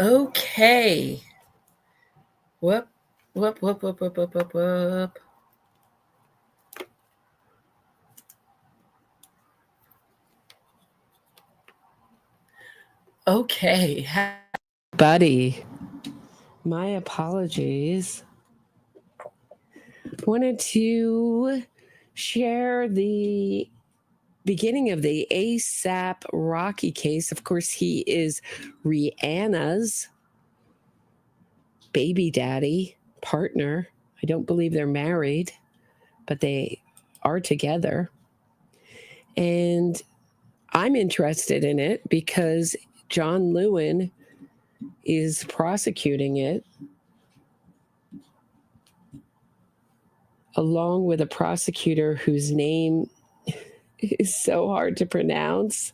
Okay. Whoop, whoop, whoop, whoop, whoop, whoop, whoop, whoop. Okay. Buddy, my apologies. Wanted to share the beginning of the ASAP Rocky case. Of course, he is Rhianna's baby daddy, partner. I don't believe they're married, but they are together. And I'm interested in it because John Lewin is prosecuting it along with a prosecutor whose name is so hard to pronounce.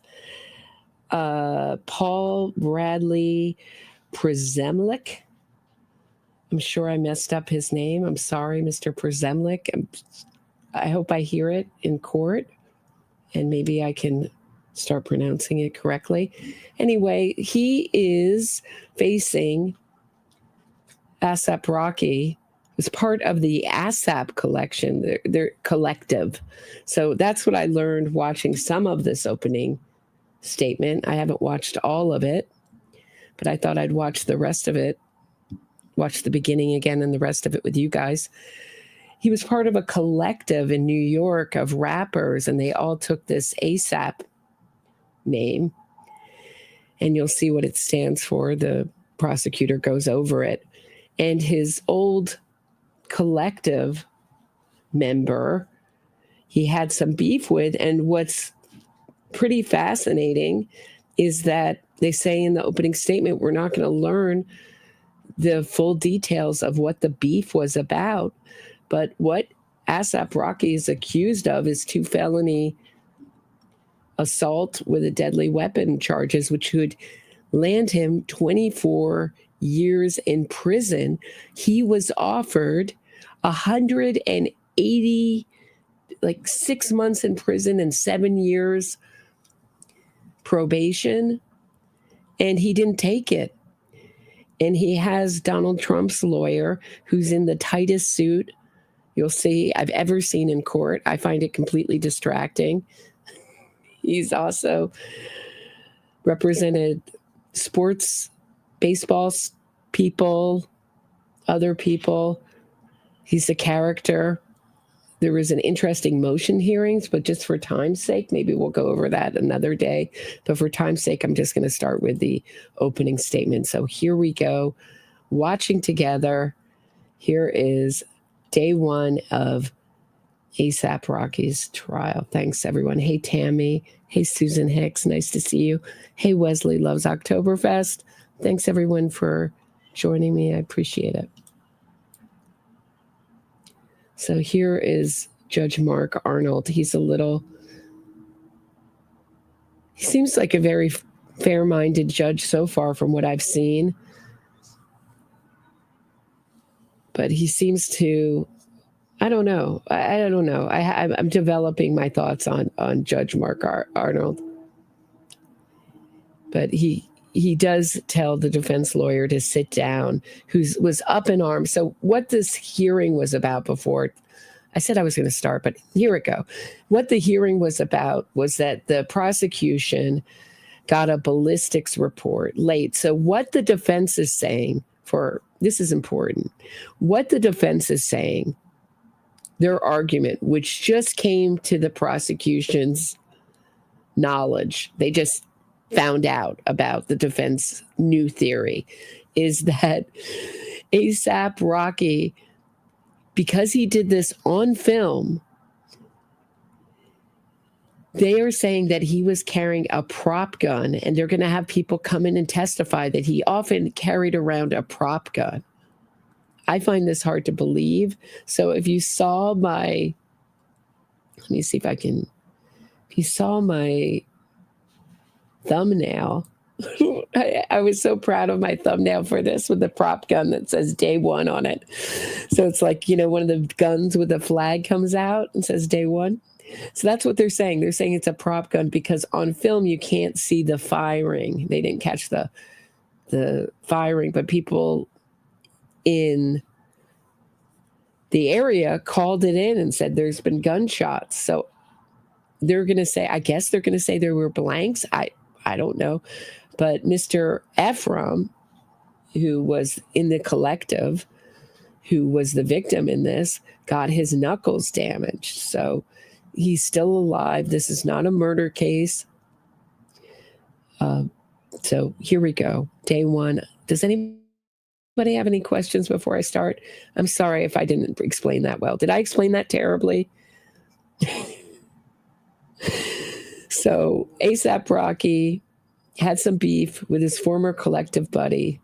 Paul Bradley Przelomiec. I'm sure I messed up his name. I'm sorry, Mr. Przelomiec. I hope I hear it in court, and maybe I can start pronouncing it correctly. Anyway, he is facing ASAP Rocky. It's part of the ASAP collection, their collective. So that's what I learned watching some of this opening statement. I haven't watched all of it, but I thought I'd watch the rest of it, watch the beginning again and the rest of it with you guys. He was part of a collective in New York of rappers, and they all took this ASAP name. And you'll see what it stands for. The prosecutor goes over it. And his old collective member, he had some beef with. And what's pretty fascinating is that they say in the opening statement, we're not going to learn the full details of what the beef was about. But what ASAP Rocky is accused of is 2 felony assault with a deadly weapon charges, which would land him 24 years in prison. He was offered 180, like 6 months in prison and 7 years probation, and he didn't take it. And he has Donald Trump's lawyer, who's in the tightest suit you'll see I've ever seen in court. I find it completely distracting. He's also represented sports, baseball people, other people. He's a character. There was an interesting motion hearings, but just for time's sake, maybe we'll go over that another day. But for time's sake, I'm just going to start with the opening statement. So here we go, watching together. Here is day one of ASAP Rocky's trial. Thanks, everyone. Hey, Tammie. Hey, Susan Hicks. Nice to see you. Hey, Wesley loves Oktoberfest. Thanks, everyone, for joining me. I appreciate it. So here is Judge Mark Arnold. He seems like a very fair-minded judge so far from what I've seen. But he seems to, I don't know. I don't know. I'm developing my thoughts on Judge Mark Arnold. But he does tell the defense lawyer to sit down, who was up in arms. So what this hearing was about before, I said I was going to start, but here we go. What the hearing was about was that the prosecution got a ballistics report late. So what the defense is saying, this is important, what the defense is saying, their argument, which just came to the prosecution's knowledge, they just found out about the defense new theory, is that ASAP Rocky, because he did this on film, they are saying that he was carrying a prop gun, and they're going to have people come in and testify that he often carried around a prop gun. I find this hard to believe. So if you saw let me see if you saw my thumbnail, I was so proud of my thumbnail for this with the prop gun that says day one on it. So it's like, one of the guns with the flag comes out and says day one. So that's what they're saying. They're saying it's a prop gun because on film you can't see the firing. They didn't catch the the firing, but people in the area called it in and said there's been gunshots. So they're going to say, I guess they're going to say there were blanks. I don't know. But Mr. Ephron, who was in the collective, who was the victim in this, got his knuckles damaged. So he's still alive. This is not a murder case. So here we go. Day one. Does anybody have any questions before I start? I'm sorry if I didn't explain that well. Did I explain that terribly? So ASAP Rocky had some beef with his former collective buddy.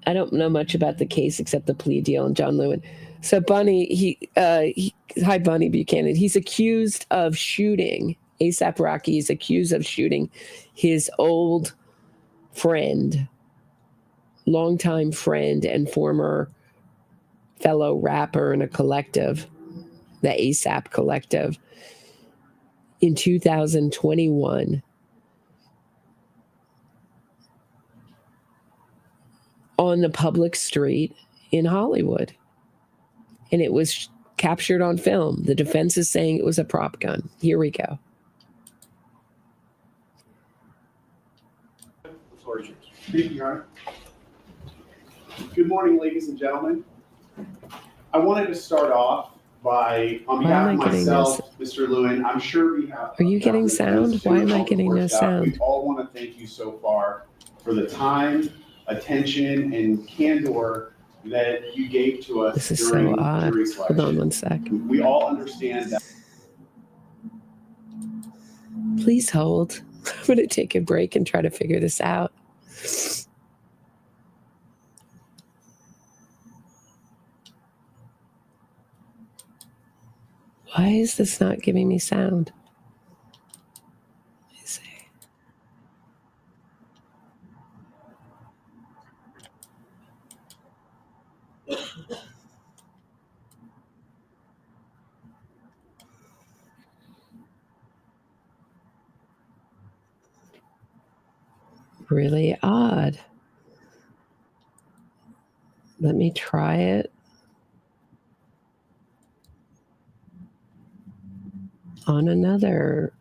I don't know much about the case except the plea deal and John Lewin. So Bunny, hi Bunny Buchanan. He's accused of shooting. ASAP Rocky is accused of shooting his old friend, longtime friend and former fellow rapper in a collective, the ASAP collective, in 2021 on the public street in Hollywood. And it was captured on film. The defense is saying it was a prop gun. Here we go. Thank you, Your Honor. Good morning, ladies and gentlemen. I wanted to start off by, on behalf of myself, Mr. Lewin, I'm sure we have... Are you getting sound? Why am I getting no sound? We all want to thank you so far for the time, attention, and candor that you gave to us. This is so odd. Hold on one sec. We all understand that. Please hold. I'm going to take a break and try to figure this out. Why is this not giving me sound? Let me see. Really odd. Let me try it on another.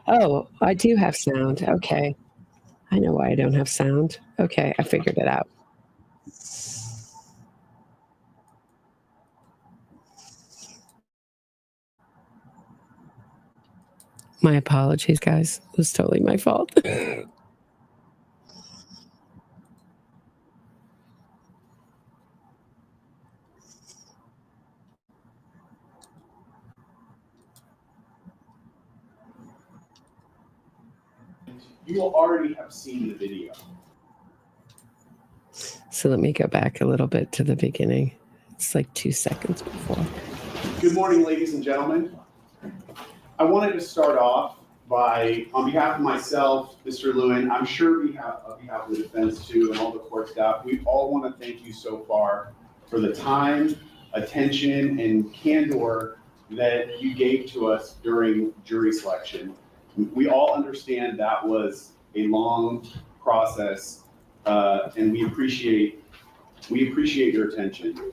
Oh, I do have sound. Okay. I know why I don't have sound. Okay, I figured it out. My apologies, guys. It was totally my fault. You will already have seen the video. So let me go back a little bit to the beginning. It's like 2 seconds before. Good morning, ladies and gentlemen. I wanted to start off by, on behalf of myself, Mr. Lewin, I'm sure on behalf of the defense too, and all the court staff, we all want to thank you so far for the time, attention, and candor that you gave to us during jury selection. We all understand that was a long process, and we appreciate your attention.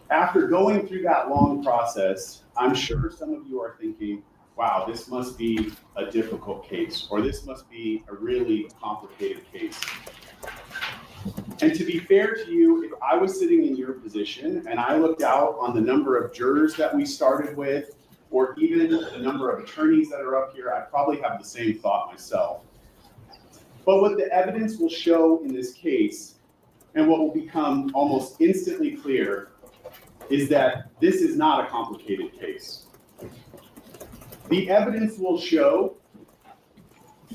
After going through that long process, I'm sure some of you are thinking, wow, this must be a difficult case, or this must be a really complicated case. And to be fair to you, if I was sitting in your position and I looked out on the number of jurors that we started with, or even the number of attorneys that are up here, I'd probably have the same thought myself. But what the evidence will show in this case, and what will become almost instantly clear, is that this is not a complicated case. The evidence will show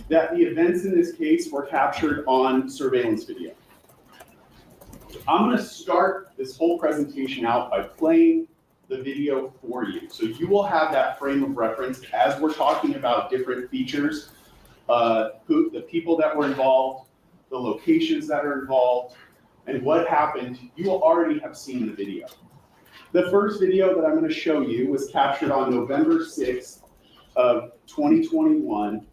that the events in this case were captured on surveillance video. I'm going to start this whole presentation out by playing the video for you. So you will have that frame of reference as we're talking about different features, the people that were involved, the locations that are involved, and what happened. You will already have seen the video. The first video that I'm going to show you was captured on November 6th of 2021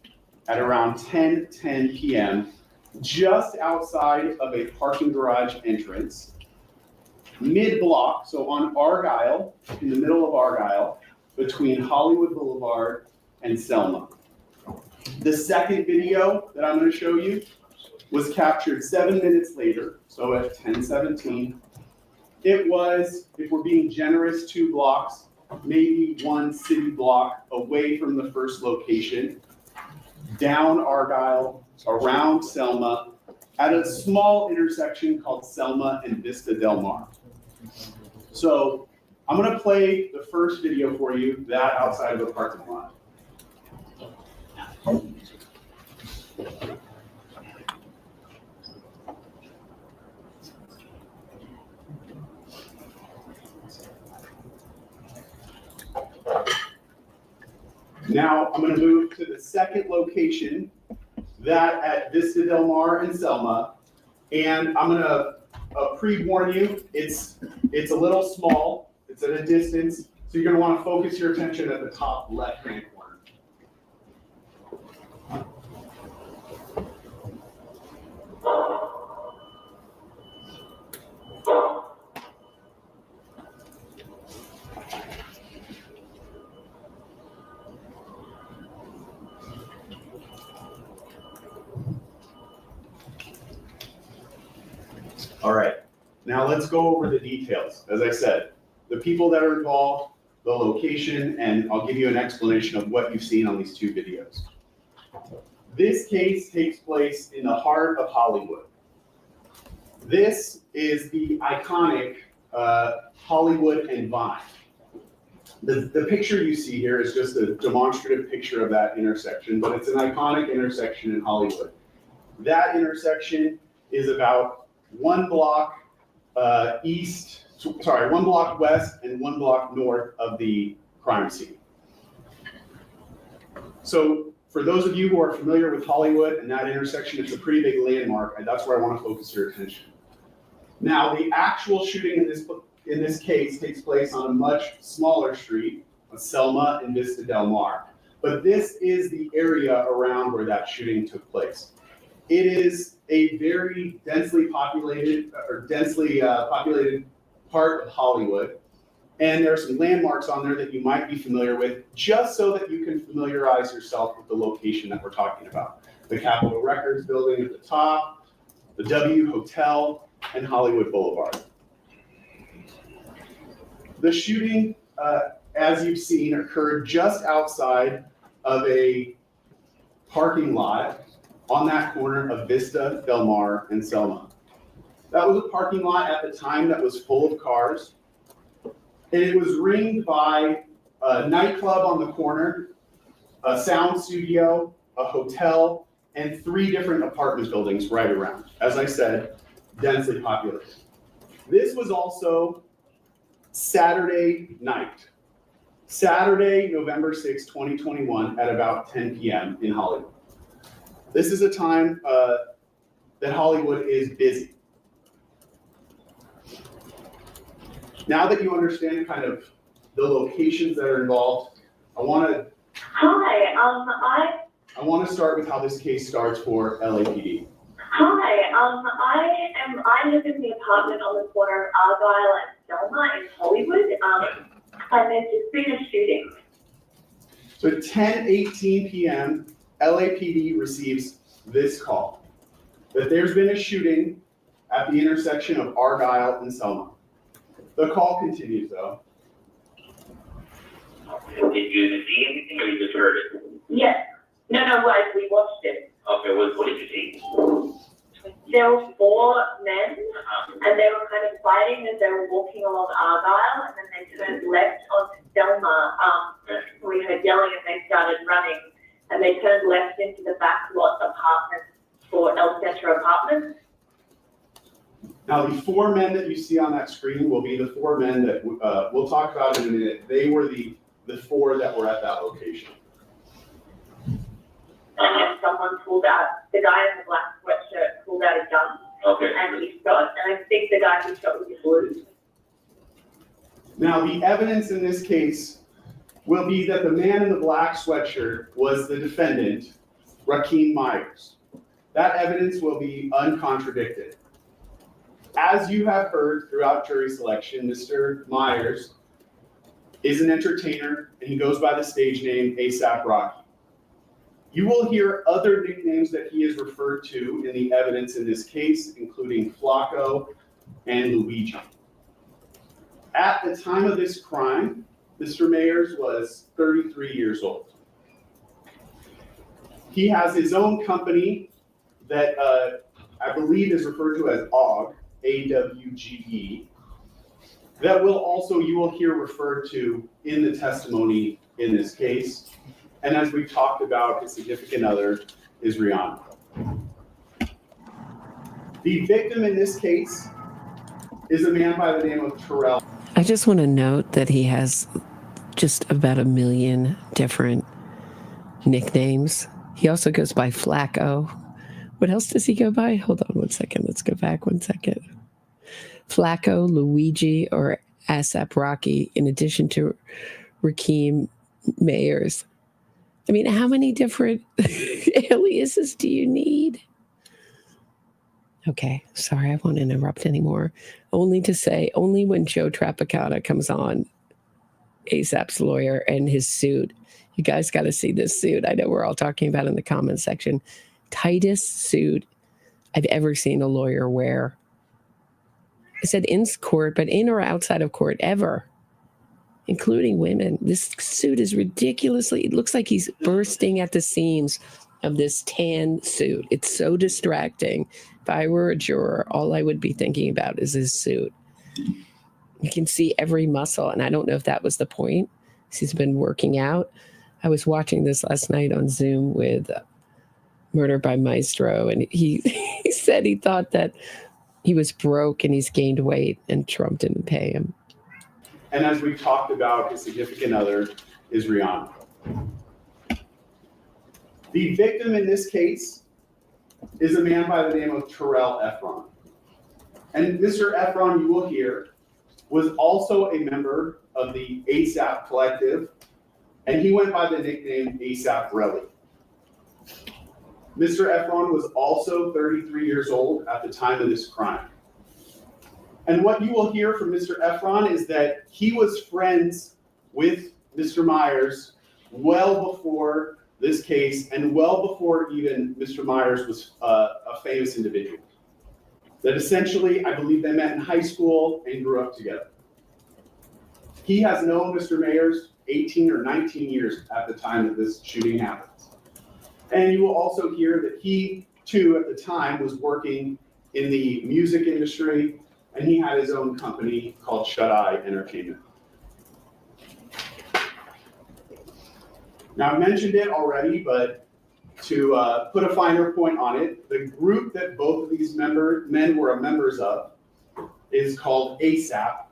at around 10:10 p.m. just outside of a parking garage entrance, mid-block, so on Argyle, in the middle of Argyle, between Hollywood Boulevard and Selma. The second video that I'm going to show you was captured 7 minutes later, so at 10:17. It was, if we're being generous, 2 blocks, maybe 1 city block away from the first location, down Argyle, around Selma, at a small intersection called Selma and Vista Del Mar. So I'm going to play the first video for you, that outside of the parking lot. Now I'm going to move to the second location, that at Vista Del Mar and Selma, and I'm going to pre-warn you, it's a little small, it's at a distance, so you're going to want to focus your attention at the top left-hand corner. All right, now let's go over the details. As I said, the people that are involved, the location, and I'll give you an explanation of what you've seen on these 2 videos. This case takes place in the heart of Hollywood. This is the iconic Hollywood and Vine. The picture you see here is just a demonstrative picture of that intersection, but it's an iconic intersection in Hollywood. That intersection is about 1 block 1 block west and 1 block north of the crime scene. So for those of you who are familiar with Hollywood and that intersection, it's a pretty big landmark, and that's where I want to focus your attention. Now, the actual shooting in this case takes place on a much smaller street, Selma and Vista Del Mar. But this is the area around where that shooting took place. It is a very densely populated part of Hollywood, and there are some landmarks on there that you might be familiar with, just so that you can familiarize yourself with the location that we're talking about. The Capitol Records building at the top, the W Hotel, and Hollywood Boulevard. The shooting, as you've seen, occurred just outside of a parking lot on that corner of Vista, Del Mar, and Selma. That was a parking lot at the time that was full of cars, and it was ringed by a nightclub on the corner, a sound studio, a hotel, and 3 different apartment buildings right around. As I said, densely populated. This was also Saturday night. Saturday, November 6, 2021, at about 10 p.m. in Hollywood. This is a time that Hollywood is busy. Now that you understand kind of the locations that are involved, I want to start with how this case starts for LAPD. I live in the apartment on the corner of Argyle and Selma in Hollywood, and there's just been a shooting. So at 10:18 p.m., LAPD receives this call, that there's been a shooting at the intersection of Argyle and Selma. The call continues, though. Did you see anything, or you just heard it? Yes. No, we watched it. Okay, what did you see? There were 4 men, and they were kind of fighting as they were walking along Argyle, and then they turned left onto Selma. We heard yelling, and they started running, and they turned left into the back lot apartments for El Centro Apartments. Now, the 4 men that you see on that screen will be the 4 men that we'll talk about in a minute. They were the 4 that were at that location. And then someone pulled out, the guy in the black sweatshirt pulled out a gun. Okay. And he shot, and I think the guy who shot was blue. Now, the evidence in this case will be that the man in the black sweatshirt was the defendant, Rakim Mayers. That evidence will be uncontradicted. As you have heard throughout jury selection, Mr. Mayers is an entertainer, and he goes by the stage name ASAP Rocky. You will hear other nicknames that he is referred to in the evidence in this case, including Flacco and Luigi. At the time of this crime, Mr. Mayers was 33 years old. He has his own company that I believe is referred to as AWGE, A-W-G-E, that you will hear referred to in the testimony in this case. And as we've talked about, his significant other is Rhianna. The victim in this case is a man by the name of Terell. I just want to note that he has just about 1 million different nicknames. He also goes by Flacco. What else does he go by? Hold on one second. Let's go back 1 second. Flacco, Luigi, or ASAP Rocky, in addition to Rakim Mayers. I mean, how many different aliases do you need? Okay, sorry, I won't interrupt anymore. Only to say, only when Joe Trapicata comes on, ASAP's lawyer, and his suit. You guys got to see this suit. I know we're all talking about it in the comments section. Tightest suit I've ever seen a lawyer wear. I said in court, but in or outside of court, ever. Including women. This suit is ridiculously, it looks like he's bursting at the seams of this tan suit. It's so distracting. If I were a juror, all I would be thinking about is his suit. You can see every muscle, and I don't know if that was the point. He's been working out. I was watching this last night on Zoom with Murder by Maestro, and he said he thought that he was broke and he's gained weight and Trump didn't pay him. And as we've talked about, his significant other is Rhianna. The victim in this case is a man by the name of Terell Ephron. And Mr. Ephron, you will hear, was also a member of the ASAP collective, and he went by the nickname ASAP Relly. Mr. Ephron was also 33 years old at the time of this crime. And what you will hear from Mr. Ephron is that he was friends with Mr. Mayers well before this case and well before even Mr. Mayers was a famous individual. That essentially, I believe they met in high school and grew up together. He has known Mr. Mayers 18 or 19 years at the time that this shooting happens. And you will also hear that he, too, at the time was working in the music industry, and he had his own company called Shut Eye Entertainment. Now, I mentioned it already, but to put a finer point on it, the group that both of these men were members of is called ASAP.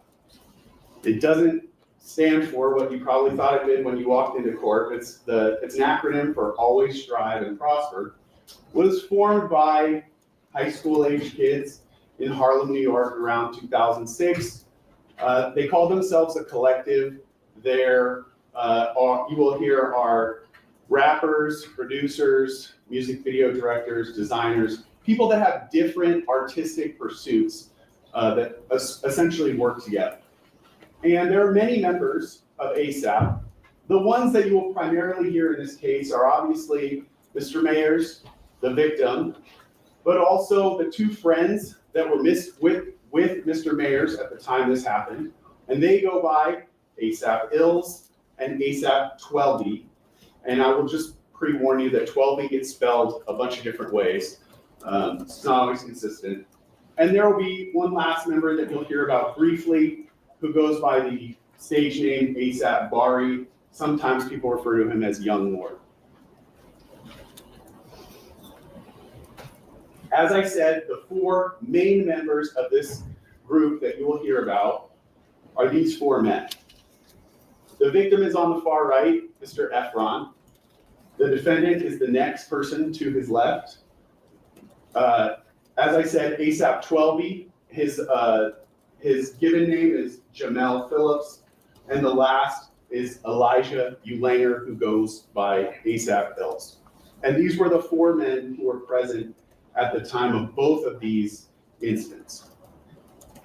It doesn't stand for what you probably thought it did when you walked into court. It's an acronym for Always Strive and Prosper. It was formed by high school age kids in Harlem, New York around 2006. They call themselves a collective. You will hear are rappers, producers, music video directors, designers, people that have different artistic pursuits that essentially work together. And there are many members of ASAP. The ones that you will primarily hear in this case are obviously Mr. Mayers, the victim, but also the two friends that were with Mr. Mayers at the time this happened. And they go by ASAP Ills and ASAP 12E. And I will just pre-warn you that 12E gets spelled a bunch of different ways. It's not always consistent. And there will be one last member that you'll hear about briefly, who goes by the stage name ASAP Bari. Sometimes people refer to him as Young Lord. As I said, the four main members of this group that you will hear about are these four men. The victim is on the far right, Mr. Ephron. The defendant is the next person to his left. As I said, ASAP 12E, his his given name is Jamel Phillips, and the last is Elijah Ulanger, who goes by ASAP Hills. And these were the 4 men who were present at the time of both of these incidents.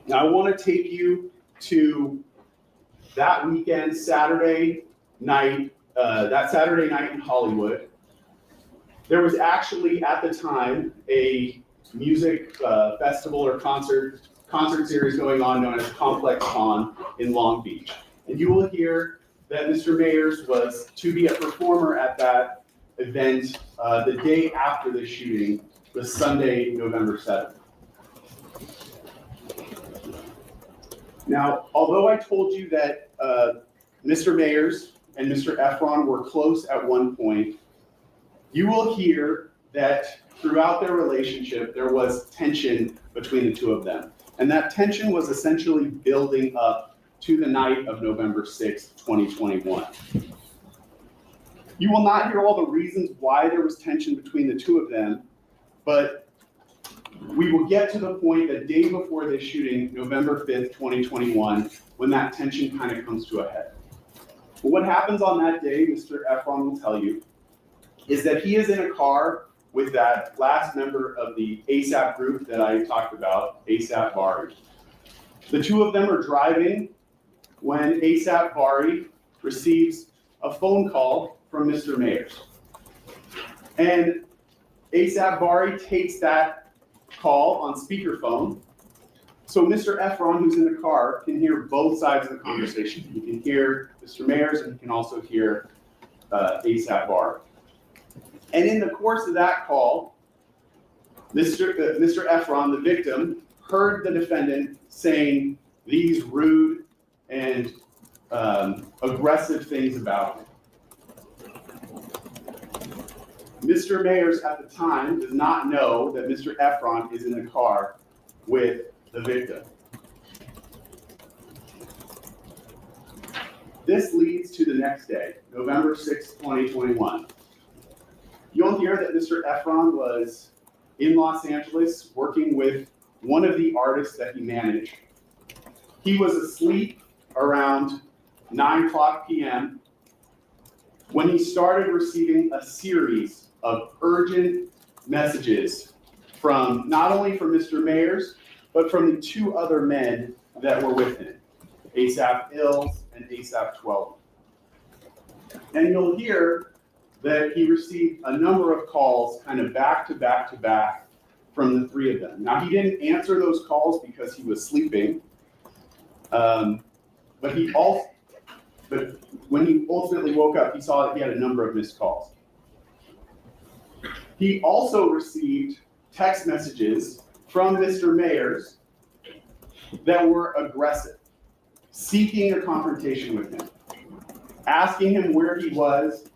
Now I want to take you to that weekend, Saturday night in Hollywood. There was actually, at the time, a music festival or concert series going on known as Complex Con in Long Beach. And you will hear that Mr. Mayers was to be a performer at that event the day after the shooting, the Sunday, November 7th. Now, although I told you that Mr. Mayers and Mr. Ephron were close at one point, you will hear that throughout their relationship, there was tension between the two of them. And that tension was essentially building up to the night of November 6, 2021. You will not hear all the reasons why there was tension between the two of them, but we will get to the point the day before this shooting, November 5th, 2021, when that tension kind of comes to a head. But what happens on that day, Mr. Ephron will tell you, is that he is in a car with that last member of the ASAP group that I talked about, ASAP Bari. The two of them are driving when ASAP Bari receives a phone call from Mr. Mayers. And ASAP Bari takes that call on speakerphone. So Mr. Ephron, who's in the car, can hear both sides of the conversation. He can hear Mr. Mayers and he can also hear ASAP Bari. And in the course of that call, Mr. Ephron, the victim, heard the defendant saying these rude and aggressive things about him. Mr. Mayers at the time does not know that Mr. Ephron is in the car with the victim. This leads to the next day, November 6, 2021. You'll hear that Mr. Ephron was in Los Angeles working with one of the artists that he managed. He was asleep around 9:00 p.m. when he started receiving a series of urgent messages from not only from Mr. Mayers, but from the 2 other men that were with him, ASAP Ills and ASAP 12. And you'll hear that he received a number of calls kind of back to back to back from the 3 of them. Now, he didn't answer those calls because he was sleeping, but when he ultimately woke up, he saw that he had a number of missed calls. He also received text messages from Mr. Mayers that were aggressive, seeking a confrontation with him, asking him where he was.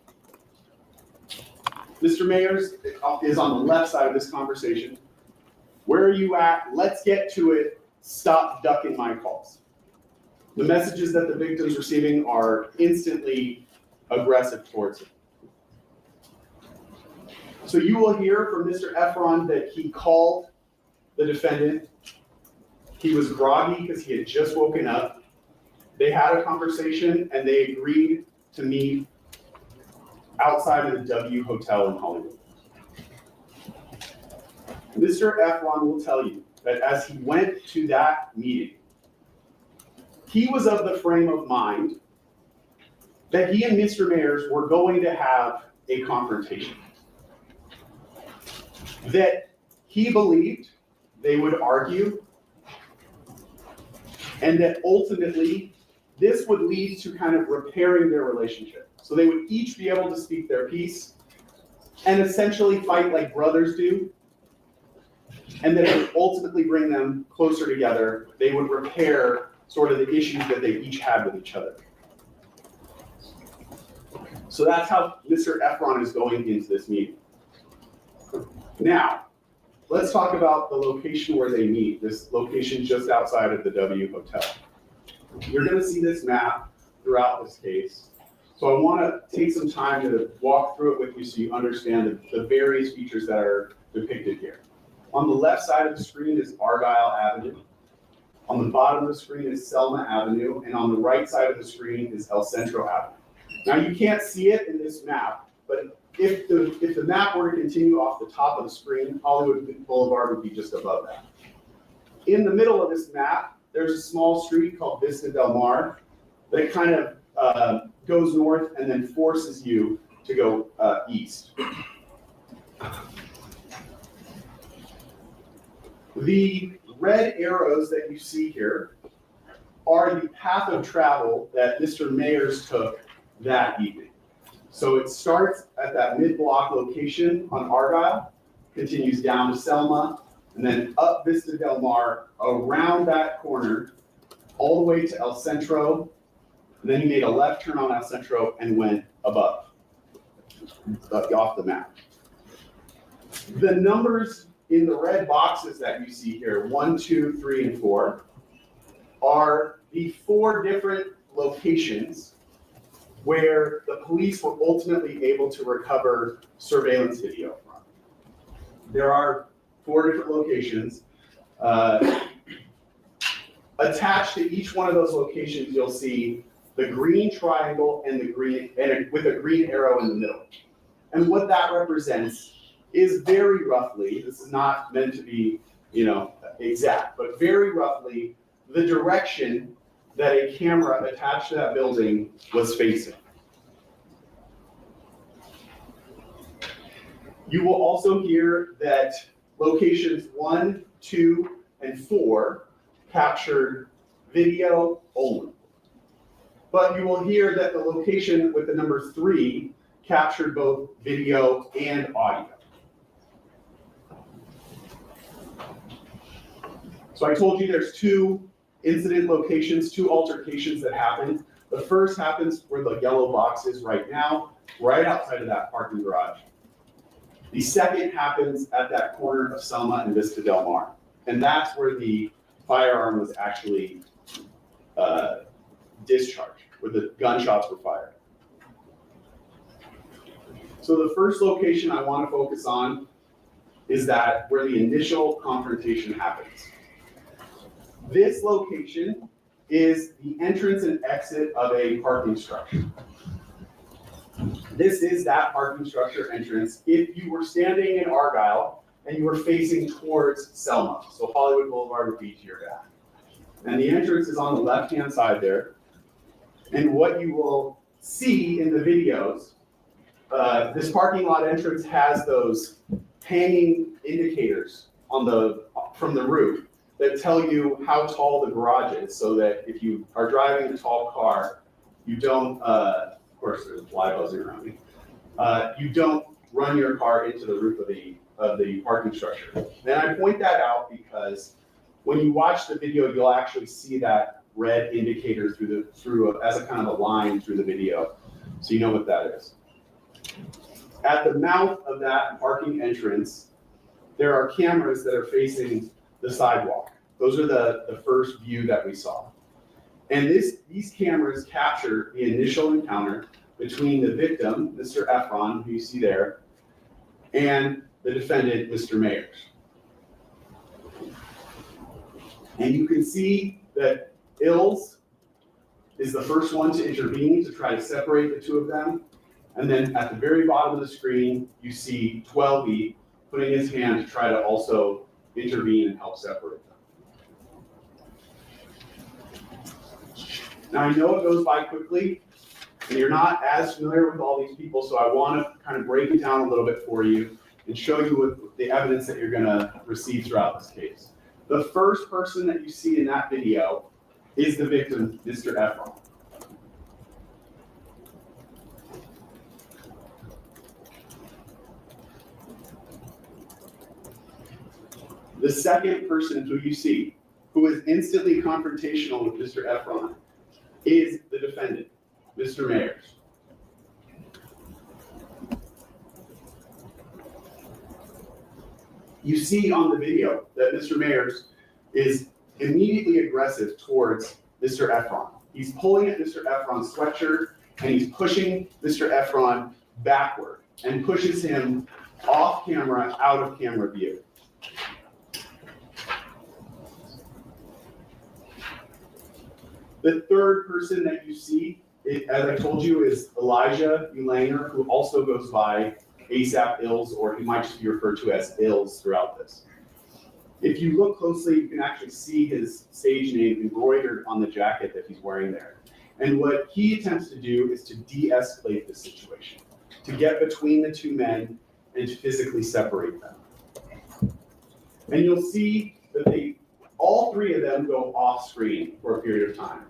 Mr. Mayers is on the left side of this conversation. Where are you at? Let's get to it. Stop ducking my calls. The messages that the victim's receiving are instantly aggressive towards him. So you will hear from Mr. Ephron that he called the defendant. He was groggy because he had just woken up. They had a conversation and they agreed to meet outside of the W Hotel in Hollywood. Mr. Ephron will tell you that as he went to that meeting, he was of the frame of mind that he and Mr. Mayers were going to have a confrontation. That he believed they would argue, and that ultimately this would lead to kind of repairing their relationship. So they would each be able to speak their piece and essentially fight like brothers do, and that it would ultimately bring them closer together. They would repair sort of the issues that they each had with each other. So that's how Mr. Ephron is going into this meeting. Now, let's talk about the location where they meet, this location just outside of the W Hotel. You're going to see this map throughout this case. So I want to take some time to walk through it with you so you understand the various features that are depicted here. On the left side of the screen is Argyle Avenue. On the bottom of the screen is Selma Avenue, and on the right side of the screen is El Centro Avenue. Now you can't see it in this map, but if the map were to continue off the top of the screen, Hollywood Boulevard would be just above that. In the middle of this map, there's a small street called Vista Del Mar that kind of goes north and then forces you to go east. The red arrows that you see here are the path of travel that Mr. Mayers took that evening. So it starts at that mid-block location on Argyle, continues down to Selma, and then up Vista Del Mar, around that corner, all the way to El Centro, and then he made a left turn on El Centro and went above, off the map. The numbers in the red boxes that you see here, 1, 2, 3, and 4, are the 4 different locations where the police were ultimately able to recover surveillance video from. There are 4 different locations. Attached to each one of those locations, you'll see the green triangle and the green, with a green arrow in the middle. And what that represents is very roughly, this is not meant to be, exact, but very roughly the direction that a camera attached to that building was facing. You will also hear that locations 1, 2, and 4 captured video only. But you will hear that the location with the number 3 captured both video and audio. So I told you there's 2 incident locations, 2 altercations that happened. The first happens where the yellow box is right now, right outside of that parking garage. The second happens at that corner of Selma and Vista Del Mar. And that's where the firearm was actually discharged, where the gunshots were fired. So the first location I want to focus on is that where the initial confrontation happens. This location is the entrance and exit of a parking structure. This is that parking structure entrance if you were standing in Argyle and you were facing towards Selma. So Hollywood Boulevard would be to your back. And the entrance is on the left-hand side there. And what you will see in the videos, this parking lot entrance has those hanging indicators from the roof that tell you how tall the garage is, so that if you are driving a tall car, you don't, of course there's a fly buzzing around me, you don't run your car into the roof of the parking structure. And I point that out because when you watch the video, you'll actually see that red indicator as a kind of a line through the video, so you know what that is. At the mouth of that parking entrance, there are cameras that are facing the sidewalk. Those are the first view that we saw. And these cameras capture the initial encounter between the victim, Mr. Ephron, who you see there, and the defendant, Mr. Mayers. And you can see that Ills is the first one to intervene to try to separate the 2 of them. And then at the very bottom of the screen, you see 12E putting his hand to try to also intervene and help separate them. Now I know it goes by quickly, and you're not as familiar with all these people, so I want to kind of break it down a little bit for you and show you what the evidence that you're going to receive throughout this case. The first person that you see in that video is the victim, Mr. Ephron. The second person who you see, who is instantly confrontational with Mr. Ephron, is the defendant, Mr. Mayers. You see on the video that Mr. Mayers is immediately aggressive towards Mr. Ephron. He's pulling at Mr. Ephron's sweatshirt, and he's pushing Mr. Ephron backward and pushes him off camera, out of camera view. The third person that you see, as I told you, is Elijah Ulanger, who also goes by ASAP Ills, or he might just be referred to as Ills throughout this. If you look closely, you can actually see his stage name embroidered on the jacket that he's wearing there. And what he attempts to do is to de-escalate this situation, to get between the two men and to physically separate them. And you'll see that all three of them go off screen for a period of time.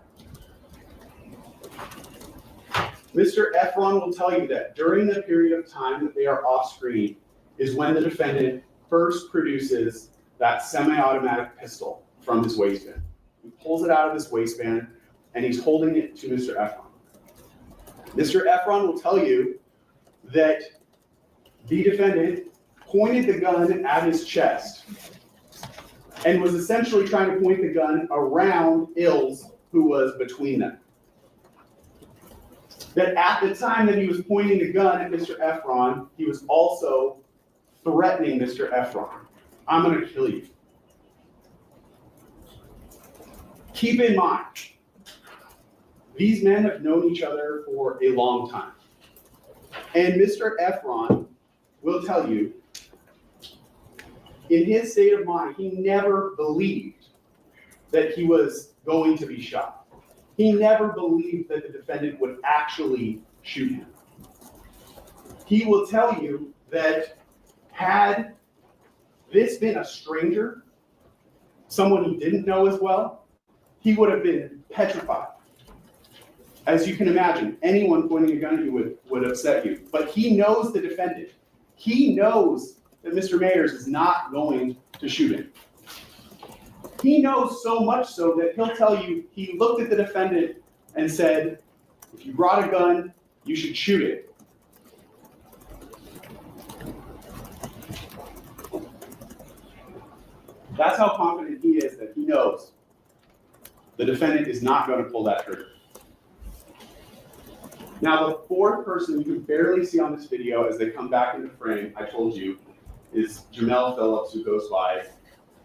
Mr. Ephron will tell you that during the period of time that they are off screen is when the defendant first produces that semi-automatic pistol from his waistband. He pulls it out of his waistband and he's holding it to Mr. Ephron. Mr. Ephron will tell you that the defendant pointed the gun at his chest and was essentially trying to point the gun around Ills, who was between them. That at the time that he was pointing the gun at Mr. Ephron, he was also threatening Mr. Ephron. I'm going to kill you. Keep in mind, these men have known each other for a long time. And Mr. Ephron will tell you, in his state of mind, he never believed that he was going to be shot. He never believed that the defendant would actually shoot him. He will tell you that had this been a stranger, someone he didn't know as well, he would have been petrified. As you can imagine, anyone pointing a gun at you would upset you. But he knows the defendant. He knows that Mr. Mayers is not going to shoot him. He knows so much so that he'll tell you he looked at the defendant and said, if you brought a gun, you should shoot it. That's how confident he is that he knows the defendant is not going to pull that trigger. Now, the fourth person you can barely see on this video as they come back into frame, I told you, is Jamel Phillips, who goes by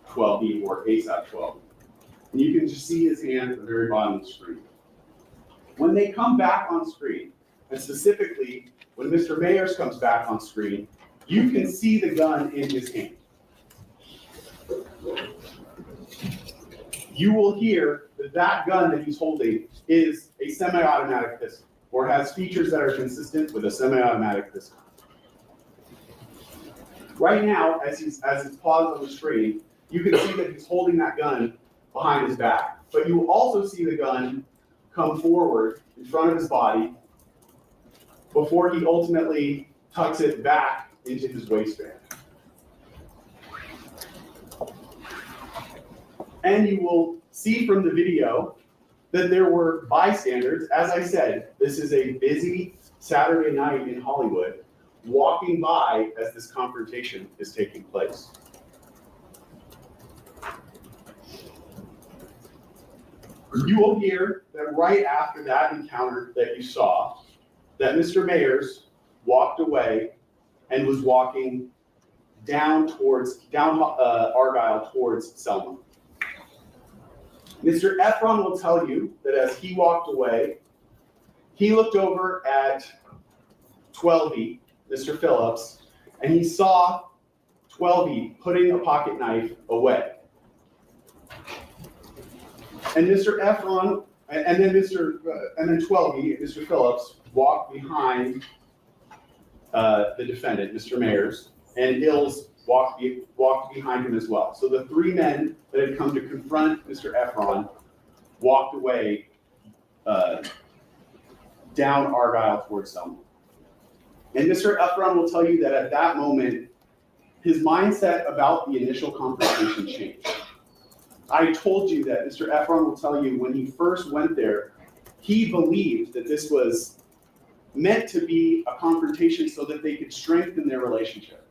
12E or ASAP 12. And you can just see his hand at the very bottom of the screen. When they come back on screen, and specifically when Mr. Mayers comes back on screen, you can see the gun in his hand. You will hear that that gun that he's holding is a semi-automatic pistol, or has features that are consistent with a semi-automatic pistol. Right now, as it's paused on the screen, you can see that he's holding that gun behind his back. But you will also see the gun come forward in front of his body before he ultimately tucks it back into his waistband. And you will see from the video that there were bystanders. As I said, this is a busy Saturday night in Hollywood, walking by as this confrontation is taking place. You will hear that right after that encounter that you saw, that Mr. Mayers walked away and was walking down Argyle towards Selma. Mr. Ephron will tell you that as he walked away, he looked over at 12E, Mr. Phillips, and he saw 12E putting a pocket knife away. And Mr. Ephron, and then 12E, Mr. Phillips, walked behind the defendant, Mr. Mayers, and Ills walked behind him as well. So the three men that had come to confront Mr. Ephron walked away down Argyle towards Selma. And Mr. Ephron will tell you that at that moment, his mindset about the initial confrontation changed. I told you that Mr. Ephron will tell you when he first went there, he believed that this was meant to be a confrontation so that they could strengthen their relationship.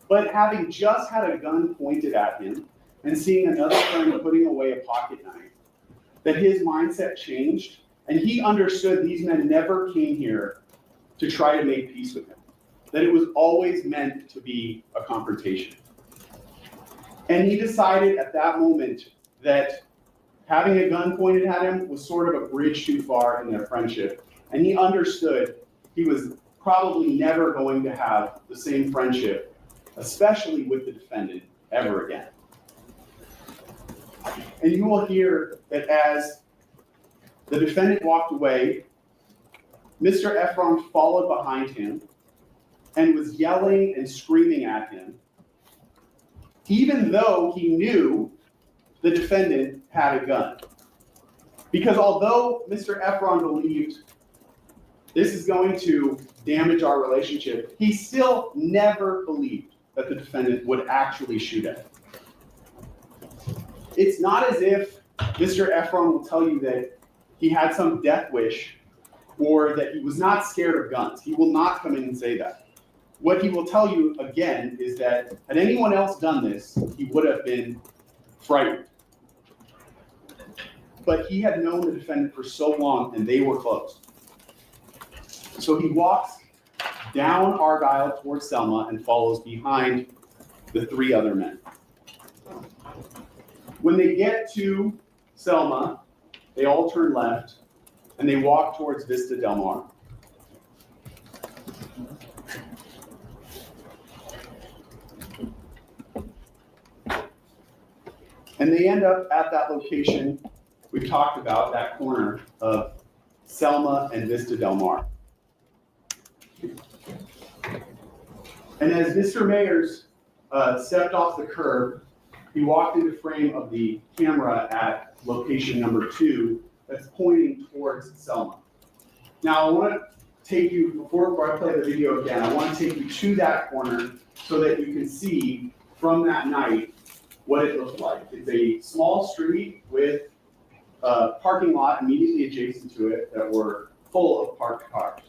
But having just had a gun pointed at him and seeing another friend putting away a pocket knife, that his mindset changed, and he understood these men never came here to try to make peace with him, that it was always meant to be a confrontation. And he decided at that moment that having a gun pointed at him was sort of a bridge too far in their friendship. And he understood he was probably never going to have the same friendship, especially with the defendant, ever again. And you will hear that as the defendant walked away, Mr. Ephron followed behind him and was yelling and screaming at him, even though he knew the defendant had a gun. Because although Mr. Ephron believed this is going to damage our relationship, he still never believed that the defendant would actually shoot at him. It's not as if Mr. Ephron will tell you that he had some death wish or that he was not scared of guns. He will not come in and say that. What he will tell you, again, is that had anyone else done this, he would have been frightened. But he had known the defendant for so long, and they were close. So he walks down Argyle towards Selma and follows behind the three other men. When they get to Selma, they all turn left, and they walk towards Vista Del Mar. And they end up at that location we talked about, that corner of Selma and Vista Del Mar. And as Mr. Mayers stepped off the curb, he walked into frame of the camera at location number 2 that's pointing towards Selma. Now I want to take you, before I play the video again, I want to take you to that corner so that you can see from that night what it looked like. It's a small street with a parking lot immediately adjacent to it that were full of parked cars.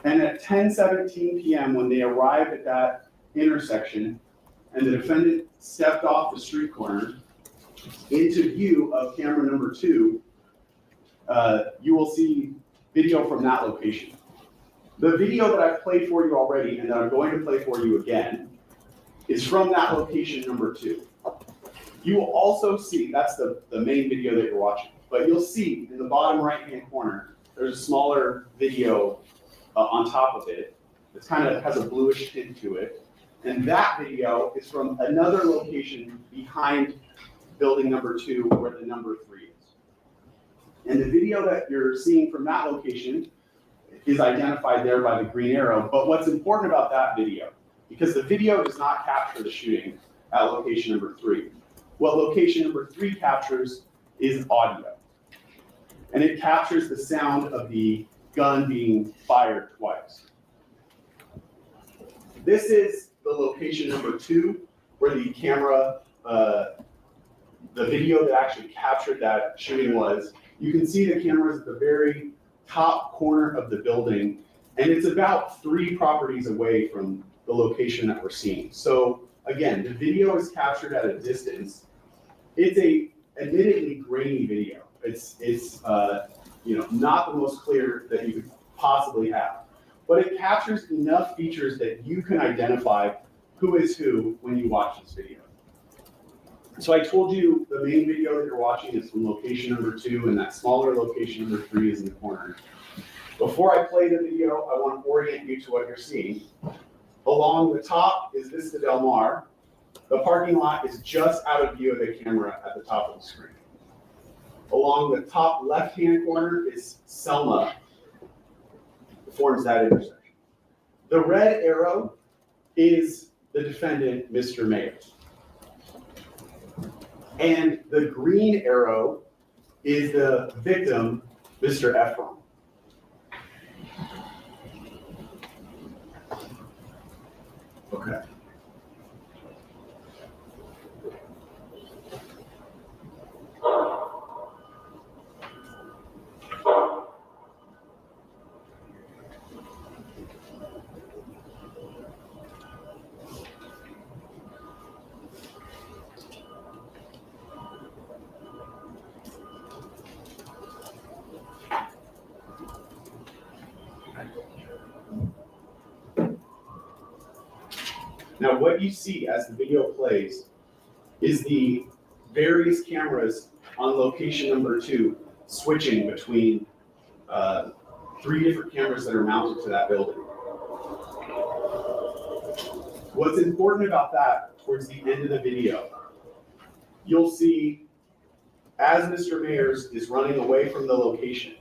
And at 10:17 p.m., when they arrived at that intersection and the defendant stepped off the street corner into view of camera number 2, you will see video from that location. The video that I've played for you already and that I'm going to play for you again is from that location number 2. You will also see, that's the main video that you're watching, but you'll see in the bottom right-hand corner, there's a smaller video on top of it. It kind of has a bluish tint to it. And that video is from another location behind building number 2 where the number 3 is. And the video that you're seeing from that location is identified there by the green arrow. But what's important about that video, because the video does not capture the shooting at location number 3. What location number 3 captures is audio. And it captures the sound of the gun being fired twice. This is the location number 2 where the camera, the video that actually captured that shooting was. You can see the cameras at the very top corner of the building, and it's about 3 properties away from the location that we're seeing. So again, the video is captured at a distance. It's a admittedly grainy video. It's not the most clear that you could possibly have, but it captures enough features that you can identify who is who when you watch this video. So I told you the main video that you're watching is from location number 2, and that smaller location number 3 is in the corner. Before I play the video, I want to orient you to what you're seeing. Along the top is Vista Del Mar. The parking lot is just out of view of the camera at the top of the screen. Along the top left-hand corner is Selma, forms that intersection. The red arrow is the defendant, Mr. Mayers. And the green arrow is the victim, Mr. Ephron. Okay. Now, what you see as the video plays is the various cameras on location number 2, switching between 3 different cameras that are mounted to that building. What's important about that, towards the end of the video, you'll see as Mr. Mayers is running away from the location,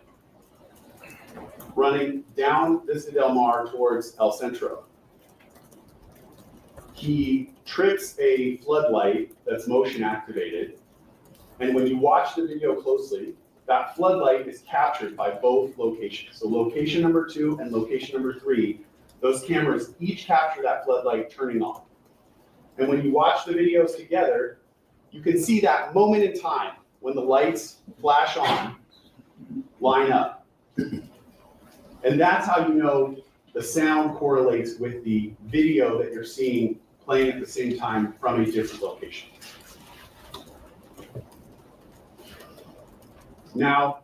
running down Vista Del Mar towards El Centro, he trips a floodlight that's motion activated. And when you watch the video closely, that floodlight is captured by both locations. So location number 2 and location number 3, those cameras each capture that floodlight turning on. And when you watch the videos together, you can see that moment in time when the lights flash on, line up. And that's how you know the sound correlates with the video that you're seeing playing at the same time from a different location. Now,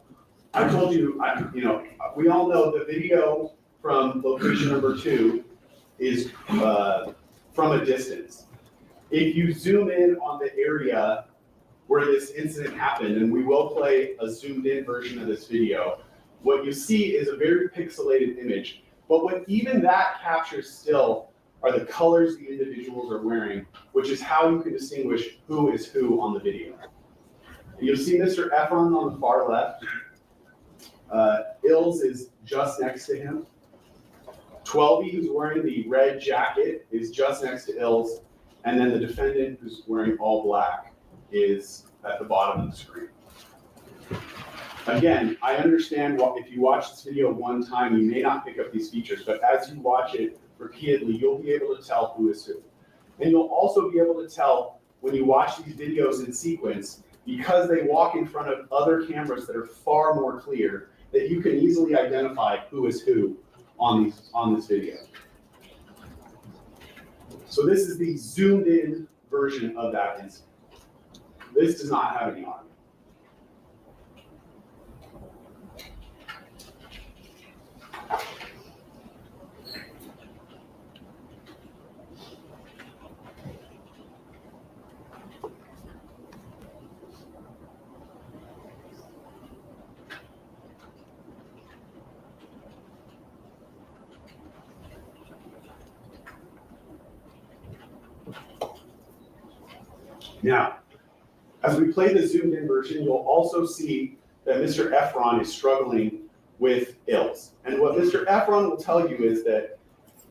I told you, we all know the video from location number 2 is from a distance. If you zoom in on the area where this incident happened, and we will play a zoomed in version of this video, what you see is a very pixelated image. But what even that captures still are the colors the individuals are wearing, which is how you can distinguish who is who on the video. You'll see Mr. Ephron on the far left. Ills is just next to him. 12E, who's wearing the red jacket, is just next to Ills. And then the defendant, who's wearing all black, is at the bottom of the screen. Again, I understand if you watch this video one time, you may not pick up these features, but as you watch it repeatedly, you'll be able to tell who is who. And you'll also be able to tell when you watch these videos in sequence, because they walk in front of other cameras that are far more clear, that you can easily identify who is who on this video. So this is the zoomed in version of that incident. This does not have any audio. Now, as we play the zoomed in version, you'll also see that Mr. Ephron is struggling with Ills. And what Mr. Ephron will tell you is that